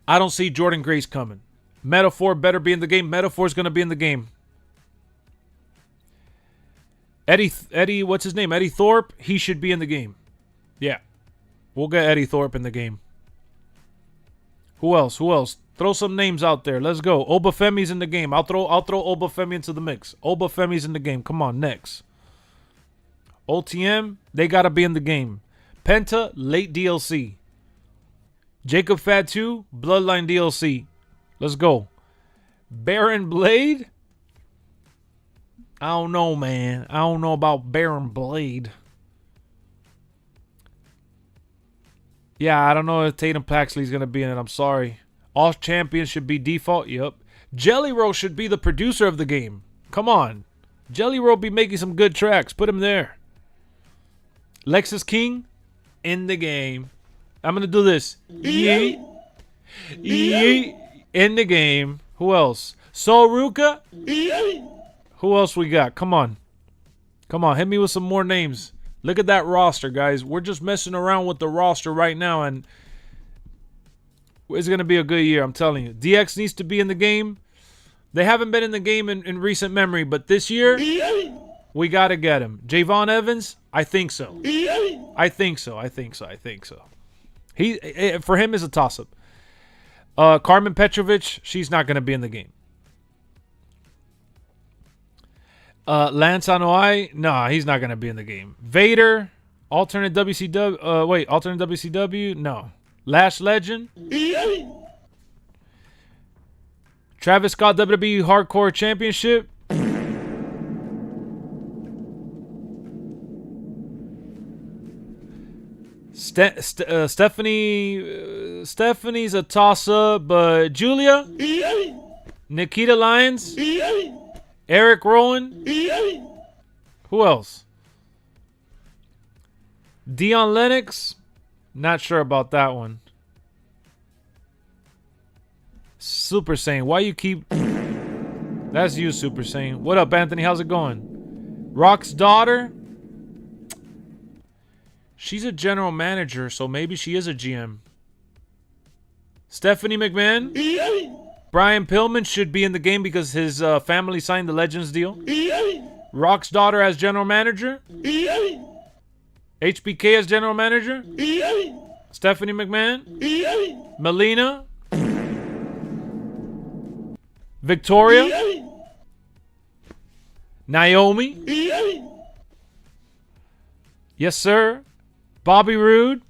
I don't see Jordan Grace coming. Metaphor better be in the game. Metaphor's going to be in the game. Eddie, what's his name? Eddie Thorpe. He should be in the game. Yeah. We'll get Eddie Thorpe in the game. Who else? Throw some names out there. Let's go. Obafemi's in the game. I'll throw Obafemi into the mix. Obafemi's in the game. Come on, next. OTM, they got to be in the game. Penta, late DLC. Jacob Fatu, Bloodline DLC. Let's go. Baron Blade? I don't know, man. I don't know about Baron Blade. Yeah, I don't know if Tatum Paxley's going to be in it. I'm sorry. All champions should be default. Yep. Jelly Roll should be the producer of the game. Come on. Jelly Roll be making some good tracks. Put him there. Lexus King in the game. I'm going to do this. Yeet. Yeet. In the game. Who else? So Ruka. Who else we got? Come on. Come on, hit me with some more names. Look at that roster, guys. We're just messing around with the roster right now, and it's going to be a good year, I'm telling you. DX needs to be in the game. They haven't been in the game in recent memory, but this year, we got to get him. Javon Evans? I think so. I think so. For him, is a toss-up. Carmen Petrovic, she's not going to be in the game. Lance Anoa'i, nah, he's not going to be in the game. Vader, alternate WCW, alternate WCW, no. Lash Legend. Travis Scott, WWE Hardcore Championship. Stephanie's a toss-up, but Julia. Nikita Lyons. Eric Rowan. Who else? Dion Lennox. Not sure about that one. Super Saiyan. Why you keep... That's you, Super Saiyan. What up, Anthony? How's it going? Rock's daughter. She's a general manager, so maybe she is a GM. Stephanie McMahon. Brian Pillman should be in the game because his family signed the Legends deal. Rock's daughter as general manager. HBK as general manager. Stephanie McMahon. Melina. Victoria. Naomi. Yes, sir. Bobby Roode.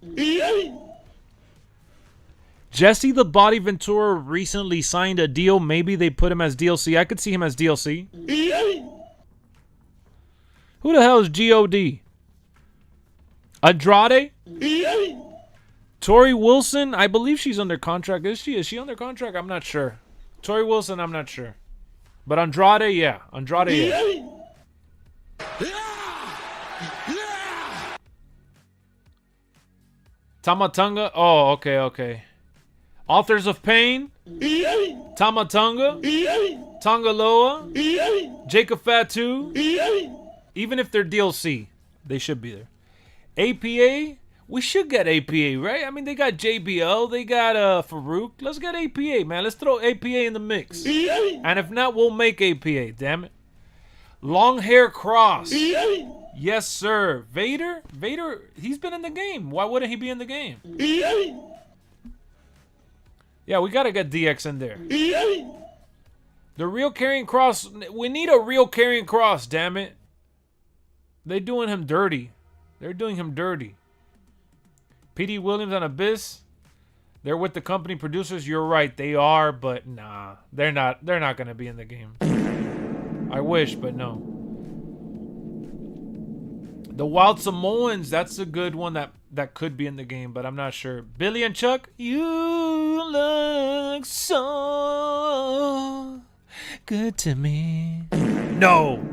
Jesse the Body Ventura recently signed a deal. Maybe they put him as DLC. I could see him as DLC. Who the hell is G.O.D.? Andrade? Tori Wilson? I believe she's under contract. Is she? Is she under contract? I'm not sure. Tori Wilson, I'm not sure. But Andrade, yeah. Andrade, yeah. Tamatonga? Oh, okay. Authors of Pain? Tamatonga? Tongaloa? Jacob Fatu? Even if they're DLC, they should be there. APA? We should get APA, right? I mean, they got JBL, they got Farouk. Let's get APA, man. Let's throw APA in the mix. And if not, we'll make APA, damn it. Long Hair Cross. Yes, sir. Vader, he's been in the game. Why wouldn't he be in the game? Yeah, we got to get DX in there. The real Karrion Kross. We need a real Karrion Kross, damn it. They're doing him dirty. They're doing him dirty. P.D. Williams and Abyss. They're with the company producers. You're right. They are, but nah. They're not going to be in the game. I wish, but no. The Wild Samoans, that's a good one that could be in the game, but I'm not sure. Billy and Chuck, you look so good to me. No.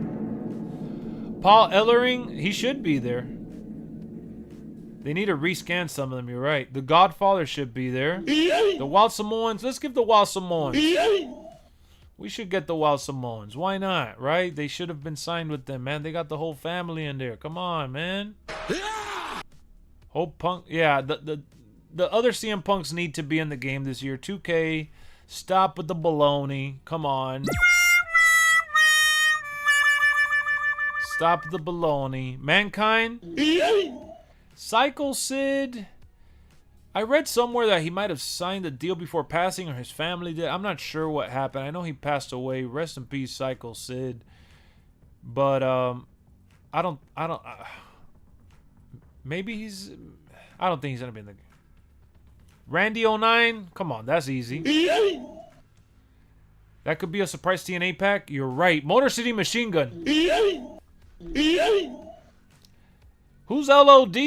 Paul Ellering, he should be there. They need to rescan some of them, you're right. The Godfather should be there. The Wild Samoans, let's give the Wild Samoans. We should get the Wild Samoans. Why not, right? They should have been signed with them, man. They got the whole family in there. Come on, man. Hope Punk. Yeah, the other CM Punks need to be in the game this year. 2K, stop with the baloney. Come on. Stop the baloney. Mankind. Cycle Sid. I read somewhere that he might have signed a deal before passing, or his family did. I'm not sure what happened. I know he passed away. Rest in peace, Cycle Sid. But I don't. Maybe he's. I don't think he's gonna be in the game. Randy 09. Come on, that's easy. That could be a surprise TNA pack. You're right. Motor City Machine Gun. Who's LOD?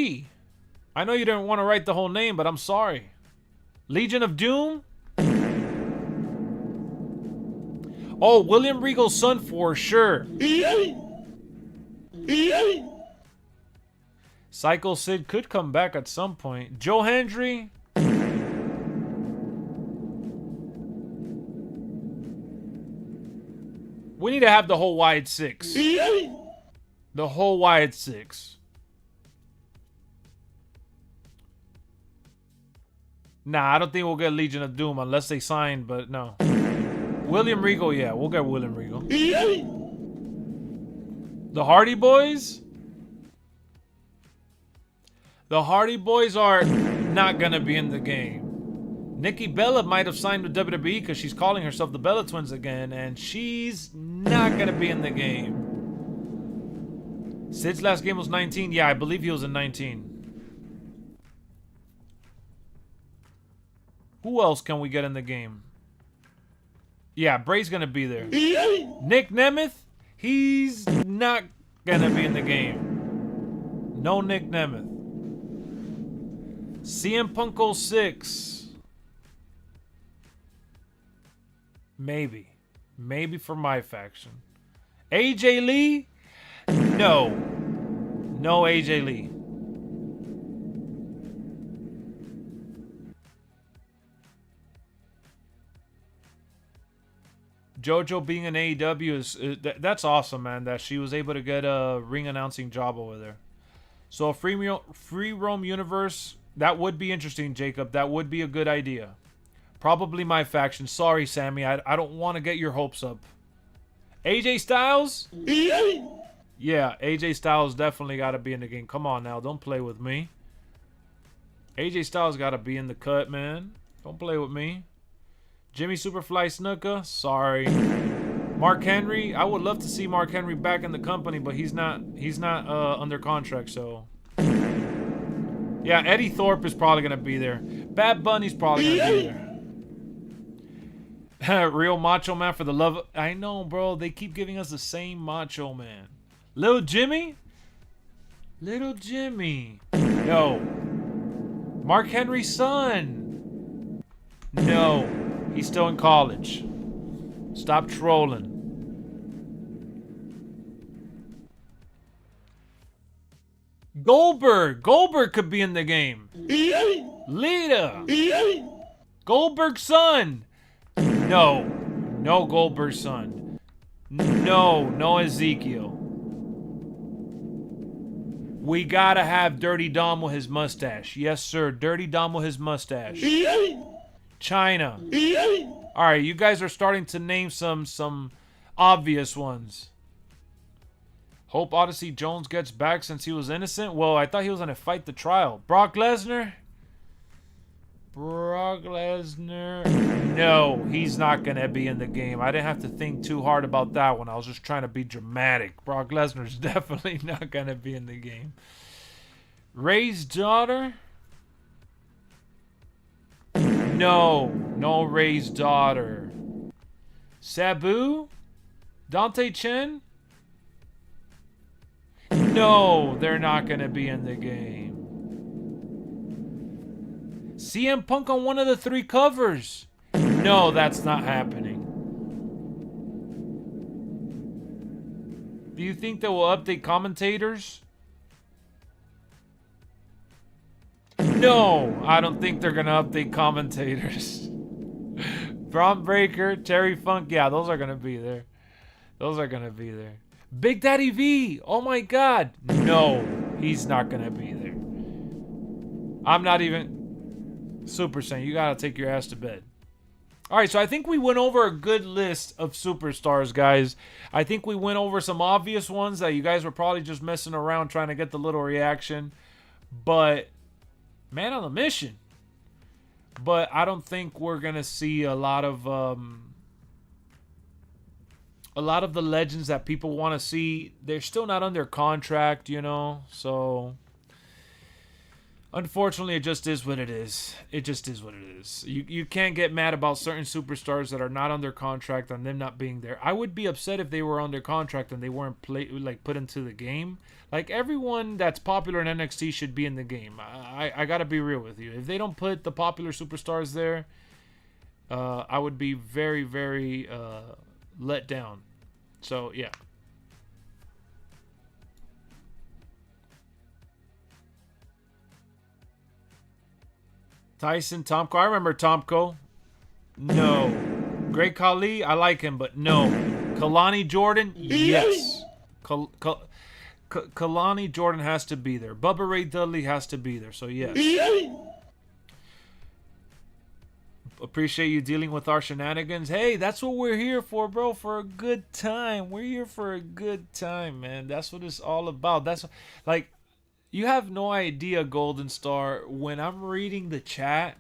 I know you didn't want to write the whole name, but I'm sorry. Legion of Doom? Oh, William Regal's son for sure. Cycle Sid could come back at some point. Joe Hendry? We need to have the whole wide 6. The whole wide 6. Nah, I don't think we'll get Legion of Doom unless they sign, but no. William Regal, yeah, we'll get William Regal. The Hardy Boys? The Hardy Boys are not gonna be in the game. Nikki Bella might have signed with WWE because she's calling herself the Bella Twins again, and she's not gonna be in the game. Sid's last game was 19. Yeah, I believe he was in 19. Who else can we get in the game? Yeah, Bray's gonna be there. Nick Nemeth? He's not gonna be in the game. No Nick Nemeth. CM Punk 06. Maybe. Maybe for my faction. AJ Lee? No. No AJ Lee. JoJo being an AEW is that's awesome, man. That she was able to get a ring announcing job over there. So a free roam universe, that would be interesting, Jacob. That would be a good idea. Probably my faction. Sorry, Sammy. I don't want to get your hopes up. AJ Styles? Yeah, AJ Styles definitely got to be in the game. Come on now. Don't play with me. AJ Styles got to be in the cut, man. Don't play with me. Jimmy Superfly Snuka? Sorry. Mark Henry? I would love to see Mark Henry back in the company, but he's not under contract, so... Yeah, Eddie Thorpe is probably going to be there. Bad Bunny's probably going to be there. Real Macho Man for the love of... I know, bro. They keep giving us the same Macho Man. Little Jimmy? Little Jimmy. No. Mark Henry's son. No. He's still in college. Stop trolling. Goldberg. Goldberg could be in the game. Lita. Goldberg's son. No. No Goldberg's son. No. No Ezekiel. We gotta have Dirty Dom with his mustache. Yes, sir. Dirty Dom with his mustache. China. Alright, you guys are starting to name some obvious ones. Hope Odyssey Jones gets back since he was innocent. Well, I thought he was going to fight the trial. Brock Lesnar? Brock Lesnar? No, he's not going to be in the game. I didn't have to think too hard about that one. I was just trying to be dramatic. Brock Lesnar's definitely not going to be in the game. Ray's daughter? No. No Ray's daughter. Sabu? Dante Chen? No, they're not going to be in the game. CM Punk on one of the 3 covers? No, that's not happening. Do you think they will update commentators? No, I don't think they're going to update commentators. Braun Breaker, Terry Funk, yeah, those are going to be there. Those are going to be there. Big Daddy V, oh my God. No, he's not going to be there. I'm not even... Super Saiyan, you got to take your ass to bed. Alright, so I think we went over a good list of superstars, guys. I think we went over some obvious ones that you guys were probably just messing around trying to get the little reaction. But... man on a mission. But I don't think we're gonna see a lot of the legends that people want to see. They're still not under contract, you know. So unfortunately, it just is what it is. It just is what it is. You can't get mad about certain superstars that are not under contract and them not being there. I would be upset if they were under contract and they weren't put into the game. Like, everyone that's popular in NXT should be in the game. I gotta be real with you. If they don't put the popular superstars there, I would be very, very let down. So, yeah. Tyson, Tomko. I remember Tomko. No. Great Khali, I like him, but no. Kalani Jordan, yes. Kalani Jordan has to be there. Bubba Ray Dudley has to be there. So yes. Appreciate you dealing with our shenanigans. Hey, that's what we're here for, bro. For a good time. We're here for a good time, man. That's what it's all about. That's like, you have no idea, Golden Star, when I'm reading the chat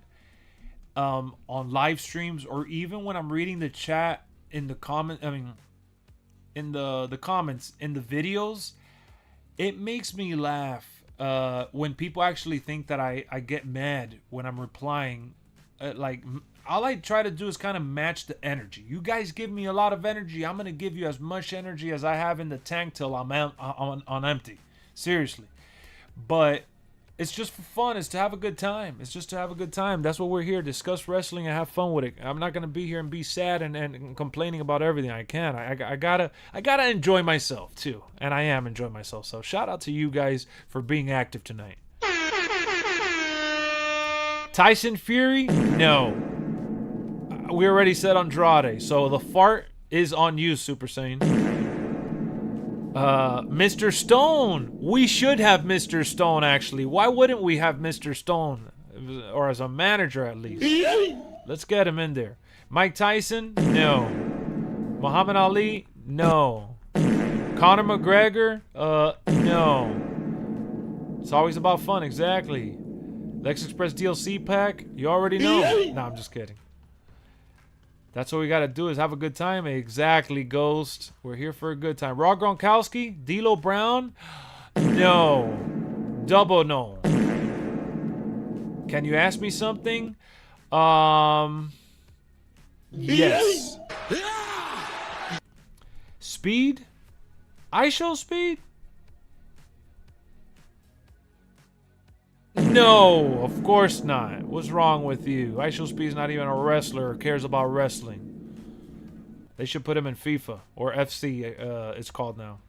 on live streams, or even when I'm reading the chat in the comment, in the comments in the videos, it makes me laugh when people actually think that I get mad when I'm replying. Like, all I try to do is kind of match the energy. You guys give me a lot of energy, I'm gonna give you as much energy as I have in the tank till I'm on empty. Seriously. But it's just for fun. It's to have a good time. It's just to have a good time. That's what we're here. Discuss wrestling and have fun with it. I'm not gonna be here and be sad and complaining about everything. I can't. I gotta enjoy myself too, and I am enjoying myself. So shout out to you guys for being active tonight. Tyson Fury? No. We already said Andrade. So the fart is on you, Super Saiyan. Mr. Stone. We should have Mr. Stone, actually. Why wouldn't we have Mr. Stone? Or as a manager, at least. Let's get him in there. Mike Tyson? No. Muhammad Ali? No. Conor McGregor? No. It's always about fun, exactly. LexxExpress DLC pack? You already know. No, I'm just kidding. That's what we got to do, is have a good time. Exactly, Ghost. We're here for a good time. Raw Gronkowski? D'Lo Brown? No. Double no. Can you ask me something? Yes. Speed? I show Speed? No, of course not. What's wrong with you? I Show Speed's not even a wrestler or cares about wrestling. They should put him in FIFA or FC, it's called now.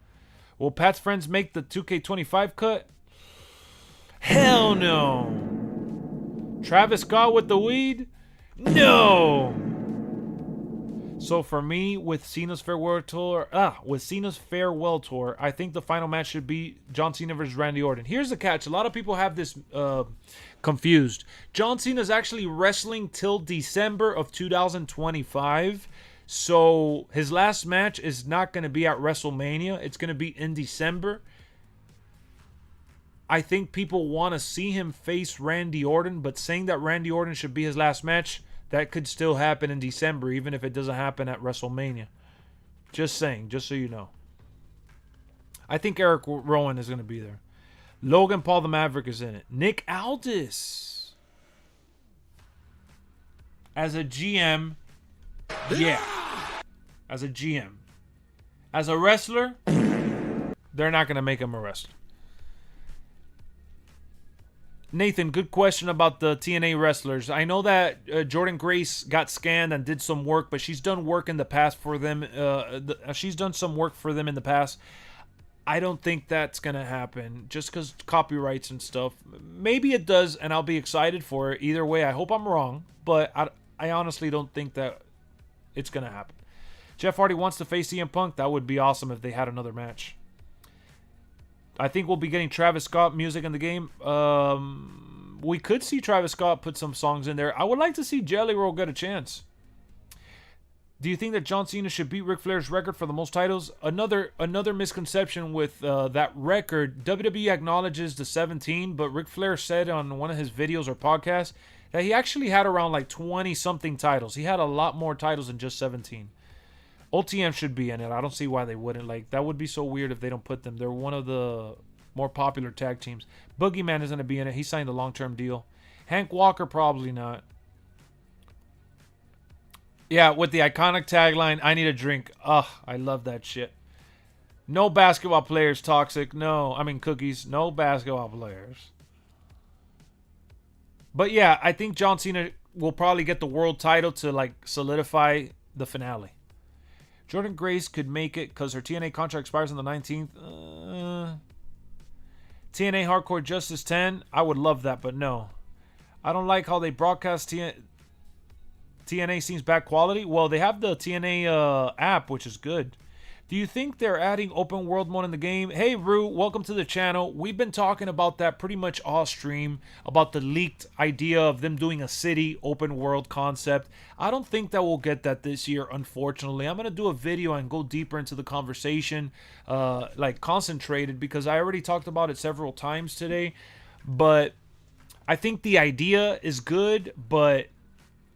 Will Pat's friends make the 2k25 cut? Hell no. Travis Scott with the weed? No. So for me, with Cena's farewell tour, I think the final match should be John Cena versus Randy Orton. Here's the catch: a lot of people have this confused. John Cena's actually wrestling till December of 2025, so his last match is not going to be at WrestleMania. It's going to be in December. I think people want to see him face Randy Orton, but saying that Randy Orton should be his last match, that could still happen in December, even if it doesn't happen at WrestleMania. Just saying, just so you know. I think Eric Rowan is going to be there. Logan Paul the Maverick is in it. Nick Aldis. As a GM, yeah. As a GM. As a wrestler, they're not going to make him a wrestler. Nathan, good question about the TNA wrestlers. I know that Jordan Grace got scanned and did some work, but she's done work in the past for them. She's done some work for them in the past. I don't think that's going to happen just because copyrights and stuff. Maybe it does, and I'll be excited for it. Either way, I hope I'm wrong, but I honestly don't think that it's going to happen. Jeff Hardy wants to face CM Punk. That would be awesome if they had another match. I think we'll be getting Travis Scott music in the game. We could see Travis Scott put some songs in there. I would like to see Jelly Roll get a chance. Do you think that John Cena should beat Ric Flair's record for the most titles? Another misconception with that record. WWE acknowledges the 17, but Ric Flair said on one of his videos or podcasts that he actually had around like 20-something titles. He had a lot more titles than just 17. OTM should be in it. I don't see why they wouldn't. Like, that would be so weird if they don't put them. They're one of the more popular tag teams. Boogeyman is going to be in it. He signed a long-term deal. Hank Walker, probably not. Yeah, with the iconic tagline, I need a drink. Ugh, I love that shit. No basketball players toxic. No, I mean cookies. No basketball players. But yeah, I think John Cena will probably get the world title to like solidify the finale. Jordan Grace could make it because her TNA contract expires on the 19th. TNA Hardcore Justice 10. I would love that, but no. I don't like how they broadcast TNA. TNA seems bad quality. Well, they have the TNA app, which is good. Do you think they're adding open world mode in the game? Hey, Rue, welcome to the channel. We've been talking about that pretty much all stream, about the leaked idea of them doing a city open world concept. I don't think that we'll get that this year, unfortunately. I'm going to do a video and go deeper into the conversation, like concentrated, because I already talked about it several times today. But I think the idea is good, but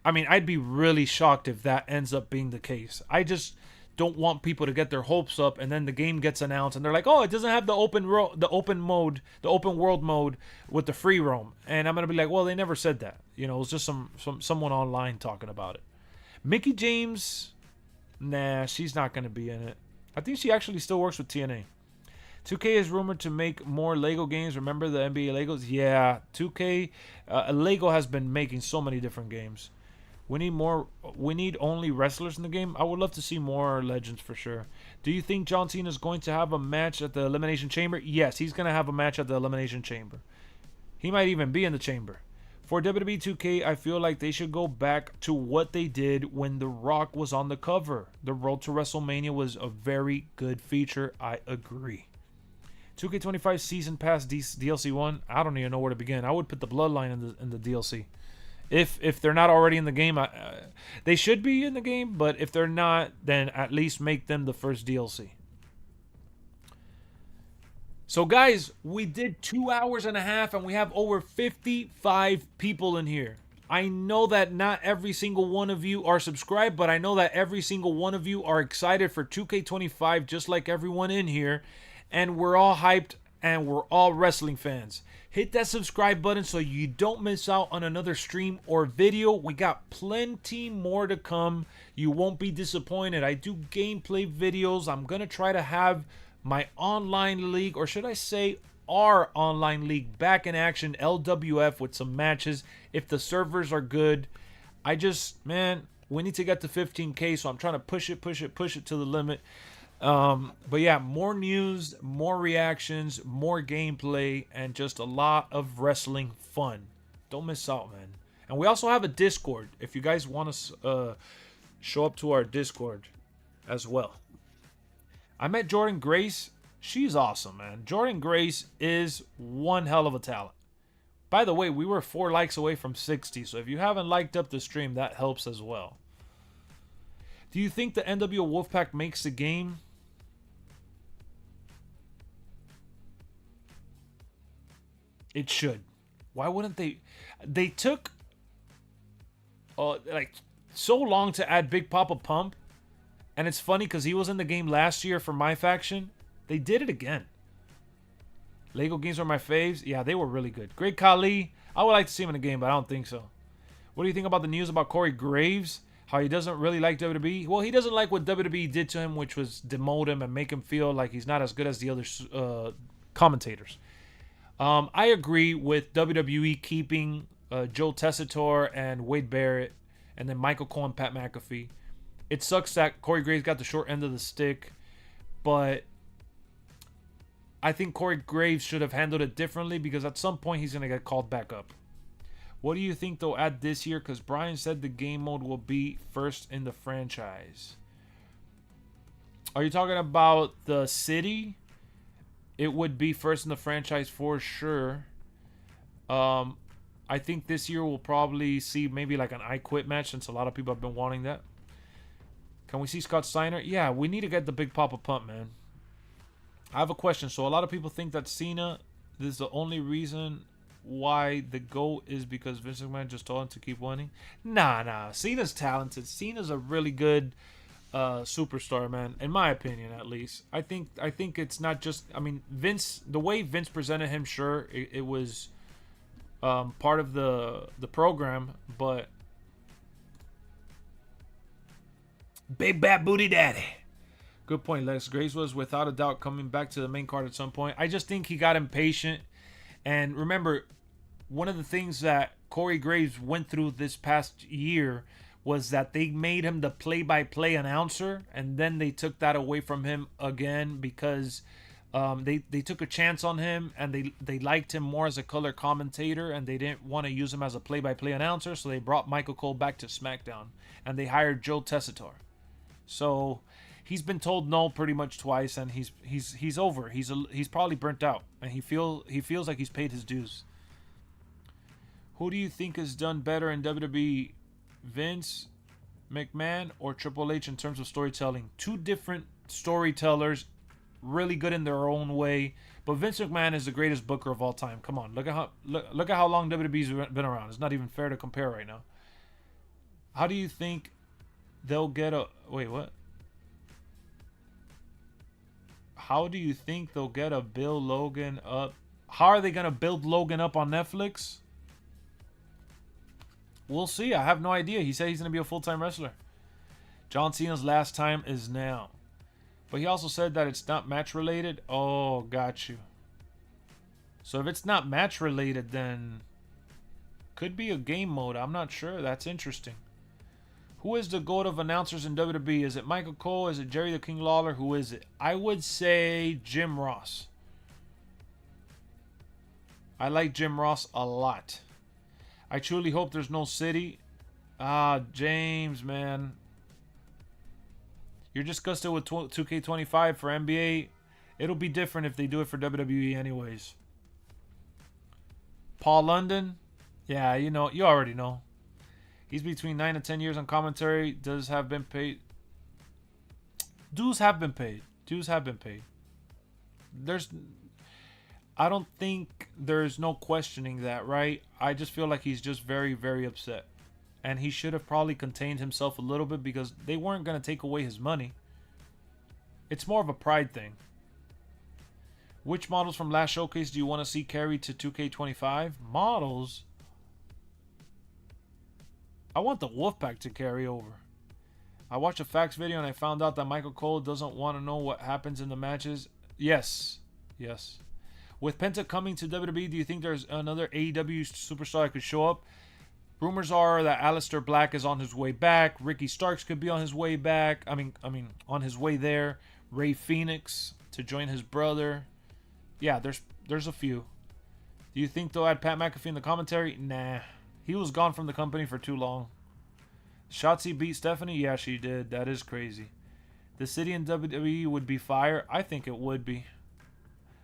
I mean, I'd be really shocked if that ends up being the case. I just don't want people to get their hopes up and then the game gets announced and they're like, oh, it doesn't have the open world mode with the free roam. And I'm gonna be like, well, they never said that. You know, it was just someone online talking about it. Mickey James, nah, she's not gonna be in it. I think she actually still works with TNA. 2K is rumored to make more Lego games. Remember the NBA Legos? Yeah, 2K, Lego has been making so many different games. We need only wrestlers in the game. I would love to see more legends for sure. Do you think John Cena is going to have a match at the Elimination Chamber? Yes, he's going to have a match at the Elimination Chamber. He might even be in the chamber. For WWE 2K, I feel like they should go back to what they did when The Rock was on the cover. The Road to WrestleMania was a very good feature. I agree. 2K25 Season Pass DLC 1. I don't even know where to begin. I would put the Bloodline in the DLC. If they're not already in the game, they should be in the game, but if they're not, then at least make them the first DLC. So guys, we did 2 hours and a half and we have over 55 people in here. I know that not every single one of you are subscribed, but I know that every single one of you are excited for 2K25 just like everyone in here. And we're all hyped and we're all wrestling fans. Hit that subscribe button so you don't miss out on another stream or video. We got plenty more to come. You won't be disappointed. I do gameplay videos. I'm going to try to have my online league, or should I say our online league, back in action, LWF, with some matches if the servers are good. Man, we need to get to 15K, so I'm trying to push it to the limit. But yeah, more news, more reactions, more gameplay, and just a lot of wrestling fun. Don't miss out, man. And we also have a Discord if you guys want to show up to our Discord as well. I met Jordan Grace. She's awesome, man. Jordan Grace is one hell of a talent. By the way, we were 4 likes away from 60, so if you haven't liked up the stream, that helps as well. Do you think the NWO Wolfpack makes the game? It should. Why wouldn't they? They took like so long to add Big Papa Pump, and it's funny because he was in the game last year for my faction. They did it again. Lego games are my faves. Yeah, they were really good. Great Khali. I would like to see him in the game, but I don't think so. What do you think about the news about Corey Graves? How he doesn't really like WWE? Well, he doesn't like what WWE did to him, which was demote him and make him feel like he's not as good as the other commentators. I agree with WWE keeping Joe Tessitore and Wade Barrett, and then Michael Cole and Pat McAfee. It sucks that Corey Graves got the short end of the stick, but I think Corey Graves should have handled it differently because at some point he's going to get called back up. What do you think they'll add this year? Because Brian said the game mode will be first in the franchise. Are you talking about the city? It would be first in the franchise for sure. I think this year we'll probably see maybe like an I Quit match since a lot of people have been wanting that. Can we see Scott Steiner? Yeah, we need to get the Big Papa Pump, man. I have a question. So a lot of people think that Cena, this is the only reason why the GOAT is because Vince McMahon just told him to keep winning. Nah. Cena's talented. Cena's a really good superstar, man. In my opinion, at least. I think it's not just. I mean, Vince. The way Vince presented him, sure, it was part of the program, but Big Bad Booty Daddy. Good point, Lex. Graves was without a doubt coming back to the main card at some point. I just think he got impatient. And remember, one of the things that Corey Graves went through this past year was that they made him the play-by-play announcer, and then they took that away from him again because They took a chance on him, and they liked him more as a color commentator, and they didn't want to use him as a play-by-play announcer, so they brought Michael Cole back to SmackDown, and they hired Joe Tessitore. So he's been told no pretty much twice, and he's over. He's probably burnt out, and he feels like he's paid his dues. Who do you think has done better in WWE, Vince McMahon or Triple H in terms of storytelling? Two different storytellers, really good in their own way. But Vince McMahon is the greatest booker of all time. Come on, look at how long WWE's been around. It's not even fair to compare right now. How do you think they'll get a what? How do you think they'll get a Bill Logan up? How are they gonna build Logan up on Netflix? We'll see. I have no idea. He said he's gonna be a full-time wrestler. John Cena's last time is now. But he also said that it's not match related. Oh, got you. So if it's not match related, then could be a game mode. I'm not sure. That's interesting. Who is the GOAT of announcers in WWE? Is it Michael Cole? Is it Jerry the King Lawler? Who is it? I would say Jim Ross. I like Jim Ross a lot. I truly hope there's no city. James, man. You're disgusted with 2k25 for NBA. It'll be different if they do it for WWE anyways. Paul London. Yeah, you already know. He's between 9 and 10 years on commentary. Dues have been paid. I don't think there's no questioning that, right? I just feel like he's just very, very upset. And he should have probably contained himself a little bit because they weren't going to take away his money. It's more of a pride thing. Which models from last showcase do you want to see carried to 2K25? Models? I want the Wolfpack to carry over. I watched a facts video and I found out that Michael Cole doesn't want to know what happens in the matches. Yes. With Penta coming to WWE, do you think there's another AEW superstar that could show up? Rumors are that Aleister Black is on his way back. Ricky Starks could be on his way back. I mean, on his way there. Ray Phoenix to join his brother. Yeah, there's a few. Do you think they'll add Pat McAfee in the commentary? Nah. He was gone from the company for too long. Shotzi beat Stephanie? Yeah, she did. That is crazy. The city in WWE would be fire? I think it would be.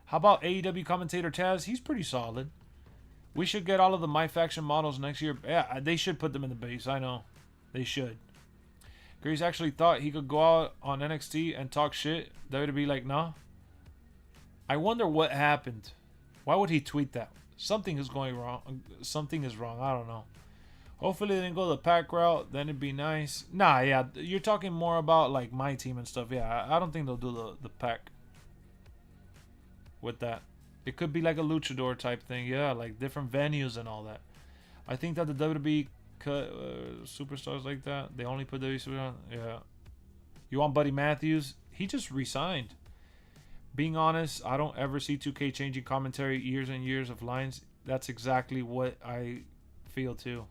How about AEW commentator Taz? He's pretty solid. We should get all of the My Faction models next year. Yeah, they should put them in the base. I know. They should. Grace actually thought he could go out on NXT and talk shit. That would be like, nah. I wonder what happened. Why would he tweet that? Something is going wrong. Something is wrong. I don't know. Hopefully they didn't go the pack route. Then it'd be nice. Nah, yeah. You're talking more about like my team and stuff. Yeah, I don't think they'll do the pack with that. It could be like a luchador type thing. Yeah, like different venues and all that. I think that the WWE cut superstars like that. They only put WWE superstars. Yeah. You want Buddy Matthews? He just resigned. Being honest, I don't ever see 2K changing commentary years and years of lines. That's exactly what I feel too.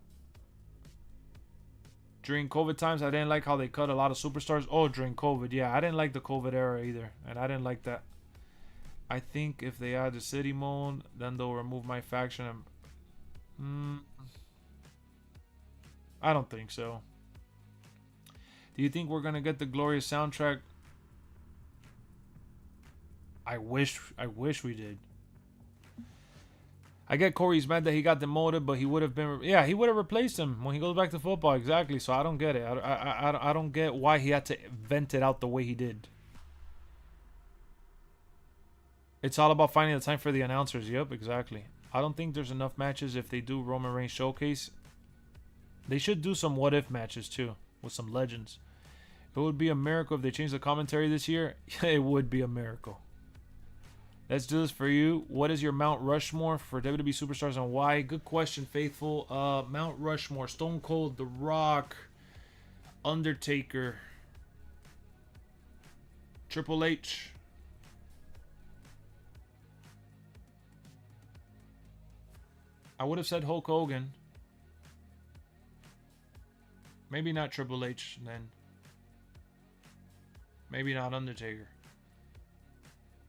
During COVID times, I didn't like how they cut a lot of superstars. Oh, during COVID. Yeah, I didn't like the COVID era either. And I didn't like that. I think if they add the city mode, then they'll remove My Faction. I don't think so. Do you think we're going to get the glorious soundtrack? I wish we did. I get Corey's mad that he got demoted, but he would have been... Yeah, he would have replaced him when he goes back to football. Exactly. So I don't get it. I don't get why he had to vent it out the way he did. It's all about finding the time for the announcers. Yep, exactly. I don't think there's enough matches if they do Roman Reigns showcase. They should do some what-if matches, too, with some legends. It would be a miracle if they changed the commentary this year. It would be a miracle. Let's do this for you. What is your Mount Rushmore for WWE superstars and why? Good question, Faithful. Mount Rushmore. Stone Cold, The Rock, Undertaker, Triple H. I would have said Hulk Hogan. Maybe not Triple H then. Maybe not Undertaker.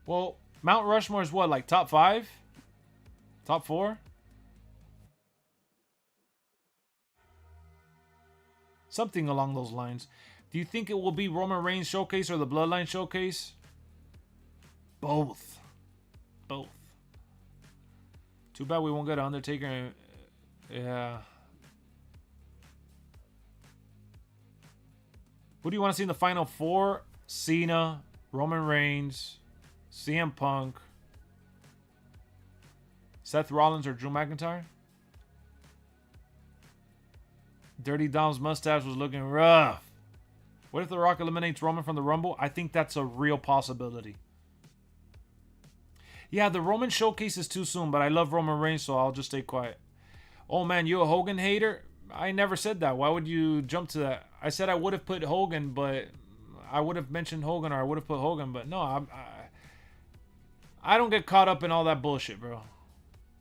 Well, Mount Rushmore is what, like top 5? Top 4? Something along those lines. Do you think it will be Roman Reigns showcase or the Bloodline showcase? Both. Both. Too bad we won't get Undertaker. Yeah. Who do you want to see in the final 4? Cena, Roman Reigns, CM Punk, Seth Rollins, or Drew McIntyre? Dirty Dom's mustache was looking rough. What if The Rock eliminates Roman from the Rumble? I think that's a real possibility. Yeah, the Roman showcase is too soon, but I love Roman Reigns, so I'll just stay quiet. Oh man, you a Hogan hater? I never said that. Why would you jump to that? I said I would have put Hogan, but I would have mentioned Hogan, or I would have put Hogan, but no, I don't get caught up in all that bullshit, bro.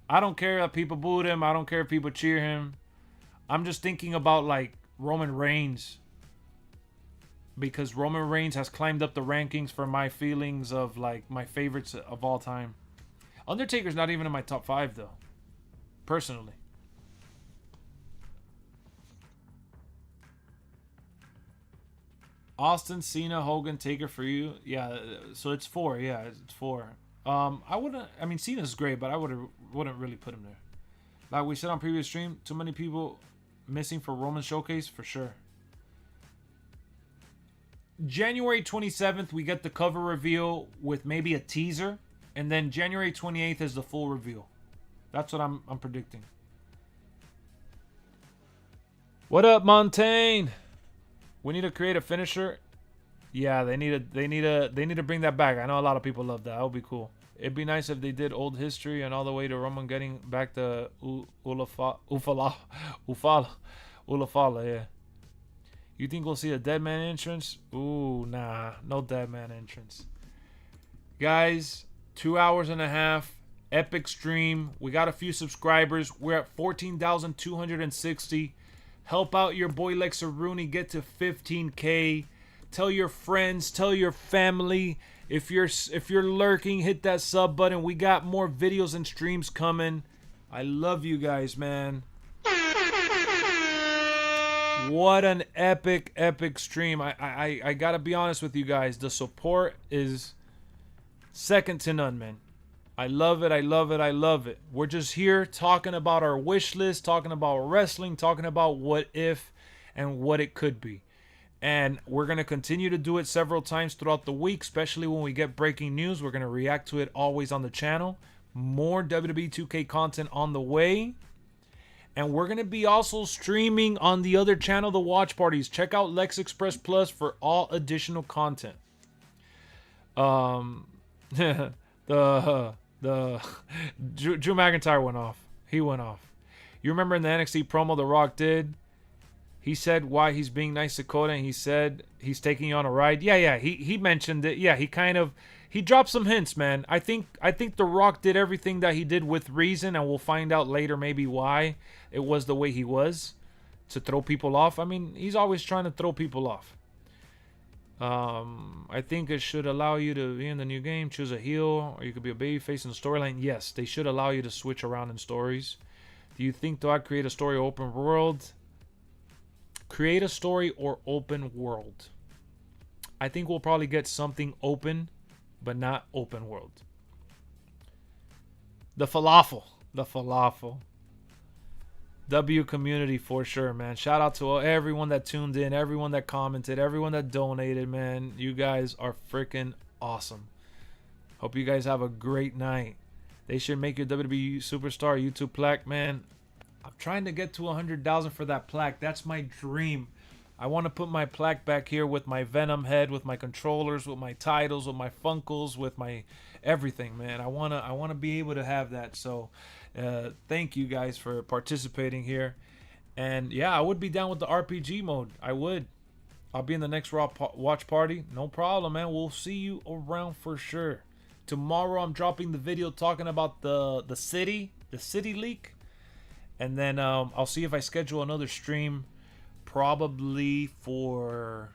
I don't care if people booed him. I don't care if people cheer him. I'm just thinking about, like, Roman Reigns. Because Roman Reigns has climbed up the rankings for my feelings of, like, my favorites of all time. Undertaker's not even in my top 5, though. Personally. Austin, Cena, Hogan, Taker for you. Yeah, so it's 4. Yeah, it's 4. I mean, Cena's great, but I wouldn't really put him there. Like we said on previous stream, too many people missing for Roman Showcase, for sure. January 27th, we get the cover reveal with maybe a teaser. And then January 28th is the full reveal. That's what I'm predicting. What up, Montaigne? We need to create a finisher. Yeah, they need to bring that back. I know a lot of people love that. That would be cool. It'd be nice if they did old history and all the way to Roman getting back to Ufala, yeah. You think we'll see a dead man entrance? Ooh, nah, no dead man entrance. Guys, 2 hours and a half, epic stream. We got a few subscribers. We're at 14,260. Help out your boy LexxeRooney get to 15K. Tell your friends, tell your family. If you're lurking, hit that sub button. We got more videos and streams coming. I love you guys, man. What an epic stream. I gotta be honest with you guys. The support is second to none, man. I love it. I love it. I love it. We're just here talking about our wish list, talking about wrestling, talking about what if and what it could be. And we're going to continue to do it several times throughout the week, especially when we get breaking news. We're going to react to it always on the channel. More WWE 2K content on the way. And we're going to be also streaming on the other channel, the watch parties. Check out LexxExpress Plus for all additional content. The Drew McIntyre went off. He went off. You remember in the NXT promo The Rock did? He said why he's being nice to Coda, and he said he's taking you on a ride. Yeah, he mentioned it. Yeah, he dropped some hints, man. I think The Rock did everything that he did with reason, and we'll find out later maybe why it was the way he was, to throw people off. I mean, he's always trying to throw people off. I think it should allow you to be in the new game, choose a heel, or you could be a babyface in the storyline. Yes, they should allow you to switch around in stories. Do you think they'll create a story open world? Create a story or open world. I think we'll probably get something open, but not open world. The falafel. W community for sure, man. Shout out to everyone that tuned in, everyone that commented, everyone that donated, man. You guys are freaking awesome. Hope you guys have a great night. They should make your WWE Superstar YouTube plaque, man. I'm trying to get to 100,000 for that plaque. That's my dream. I want to put my plaque back here with my Venom head, with my controllers, with my titles, with my Funkles, with my everything, man. I wanna be able to have that. So, thank you guys for participating here. And yeah, I would be down with the RPG mode. I would. I'll be in the next Raw watch party. No problem, man. We'll see you around for sure. Tomorrow I'm dropping the video talking about the city leak. And then I'll see if I schedule another stream, probably for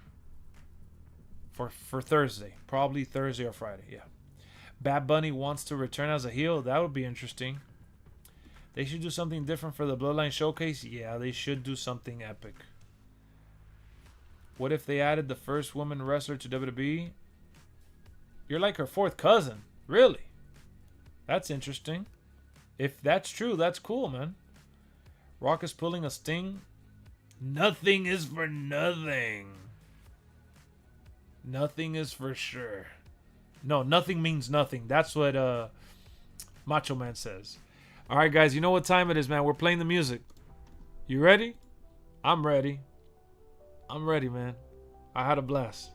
Thursday. Probably Thursday or Friday, yeah. Bad Bunny wants to return as a heel. That would be interesting. They should do something different for the Bloodline Showcase. Yeah, they should do something epic. What if they added the first woman wrestler to WWE? You're like her fourth cousin. Really? That's interesting. If that's true, that's cool, man. Rock is pulling a Sting. Nothing is for nothing. Nothing is for sure. No, nothing means nothing. That's what Macho Man says. All right, guys, you know what time it is, man. We're playing the music. You ready? I'm ready. I'm ready, man. I had a blast.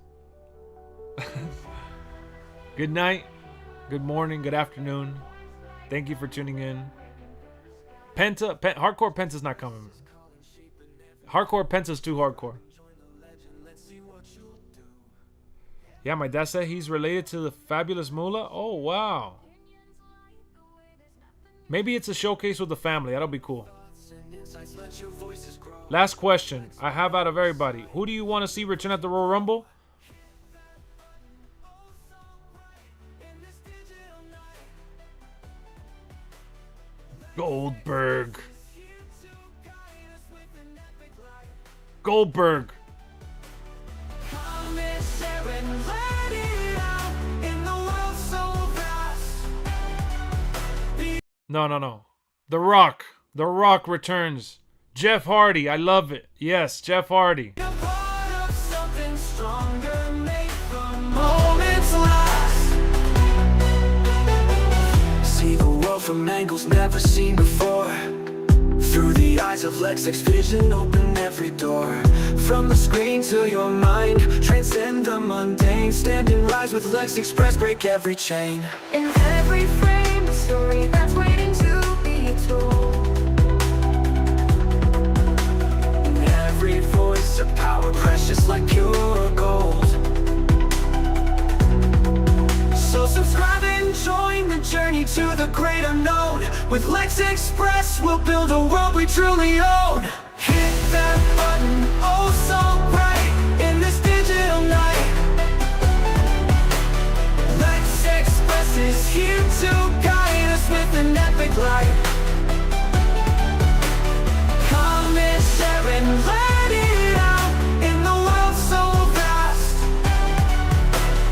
Good night. Good morning. Good afternoon. Thank you for tuning in. Hardcore Penta's not coming. Hardcore Penta's too hardcore. Yeah, my dad said he's related to the Fabulous Moolah. Oh, wow. Maybe it's a showcase with the family. That'll be cool. Last question I have out of everybody. Who do you want to see return at the Royal Rumble? Goldberg. Goldberg. No. The Rock. The Rock returns. Jeff Hardy. I love it. Yes, Jeff Hardy. See the world from angles never seen before. Through the eyes of LexxEx vision, open every door. From the screen to your mind, transcend the mundane. Stand and rise with LexxExpress, break every chain. In every frame, a story that's waiting to be told. In every voice, a power precious like pure gold. So subscribe and join the journey to the great unknown. With LexxExpress, we'll build a world we truly own. Hit that button, oh so bright, in this digital night. LexxExpress is here to guide us with an epic light. Come and share and let it out in the world so vast.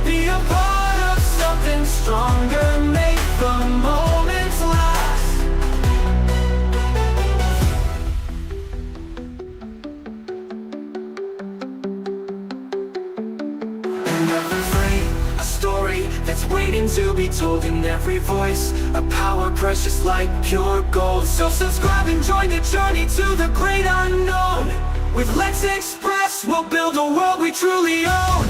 Be a part of something stronger, make the moments last. Another frame, a story that's waiting to be told. In every voice, a power precious like pure gold. So subscribe and join the journey to the great unknown. With LexxExpress, we'll build a world we truly own.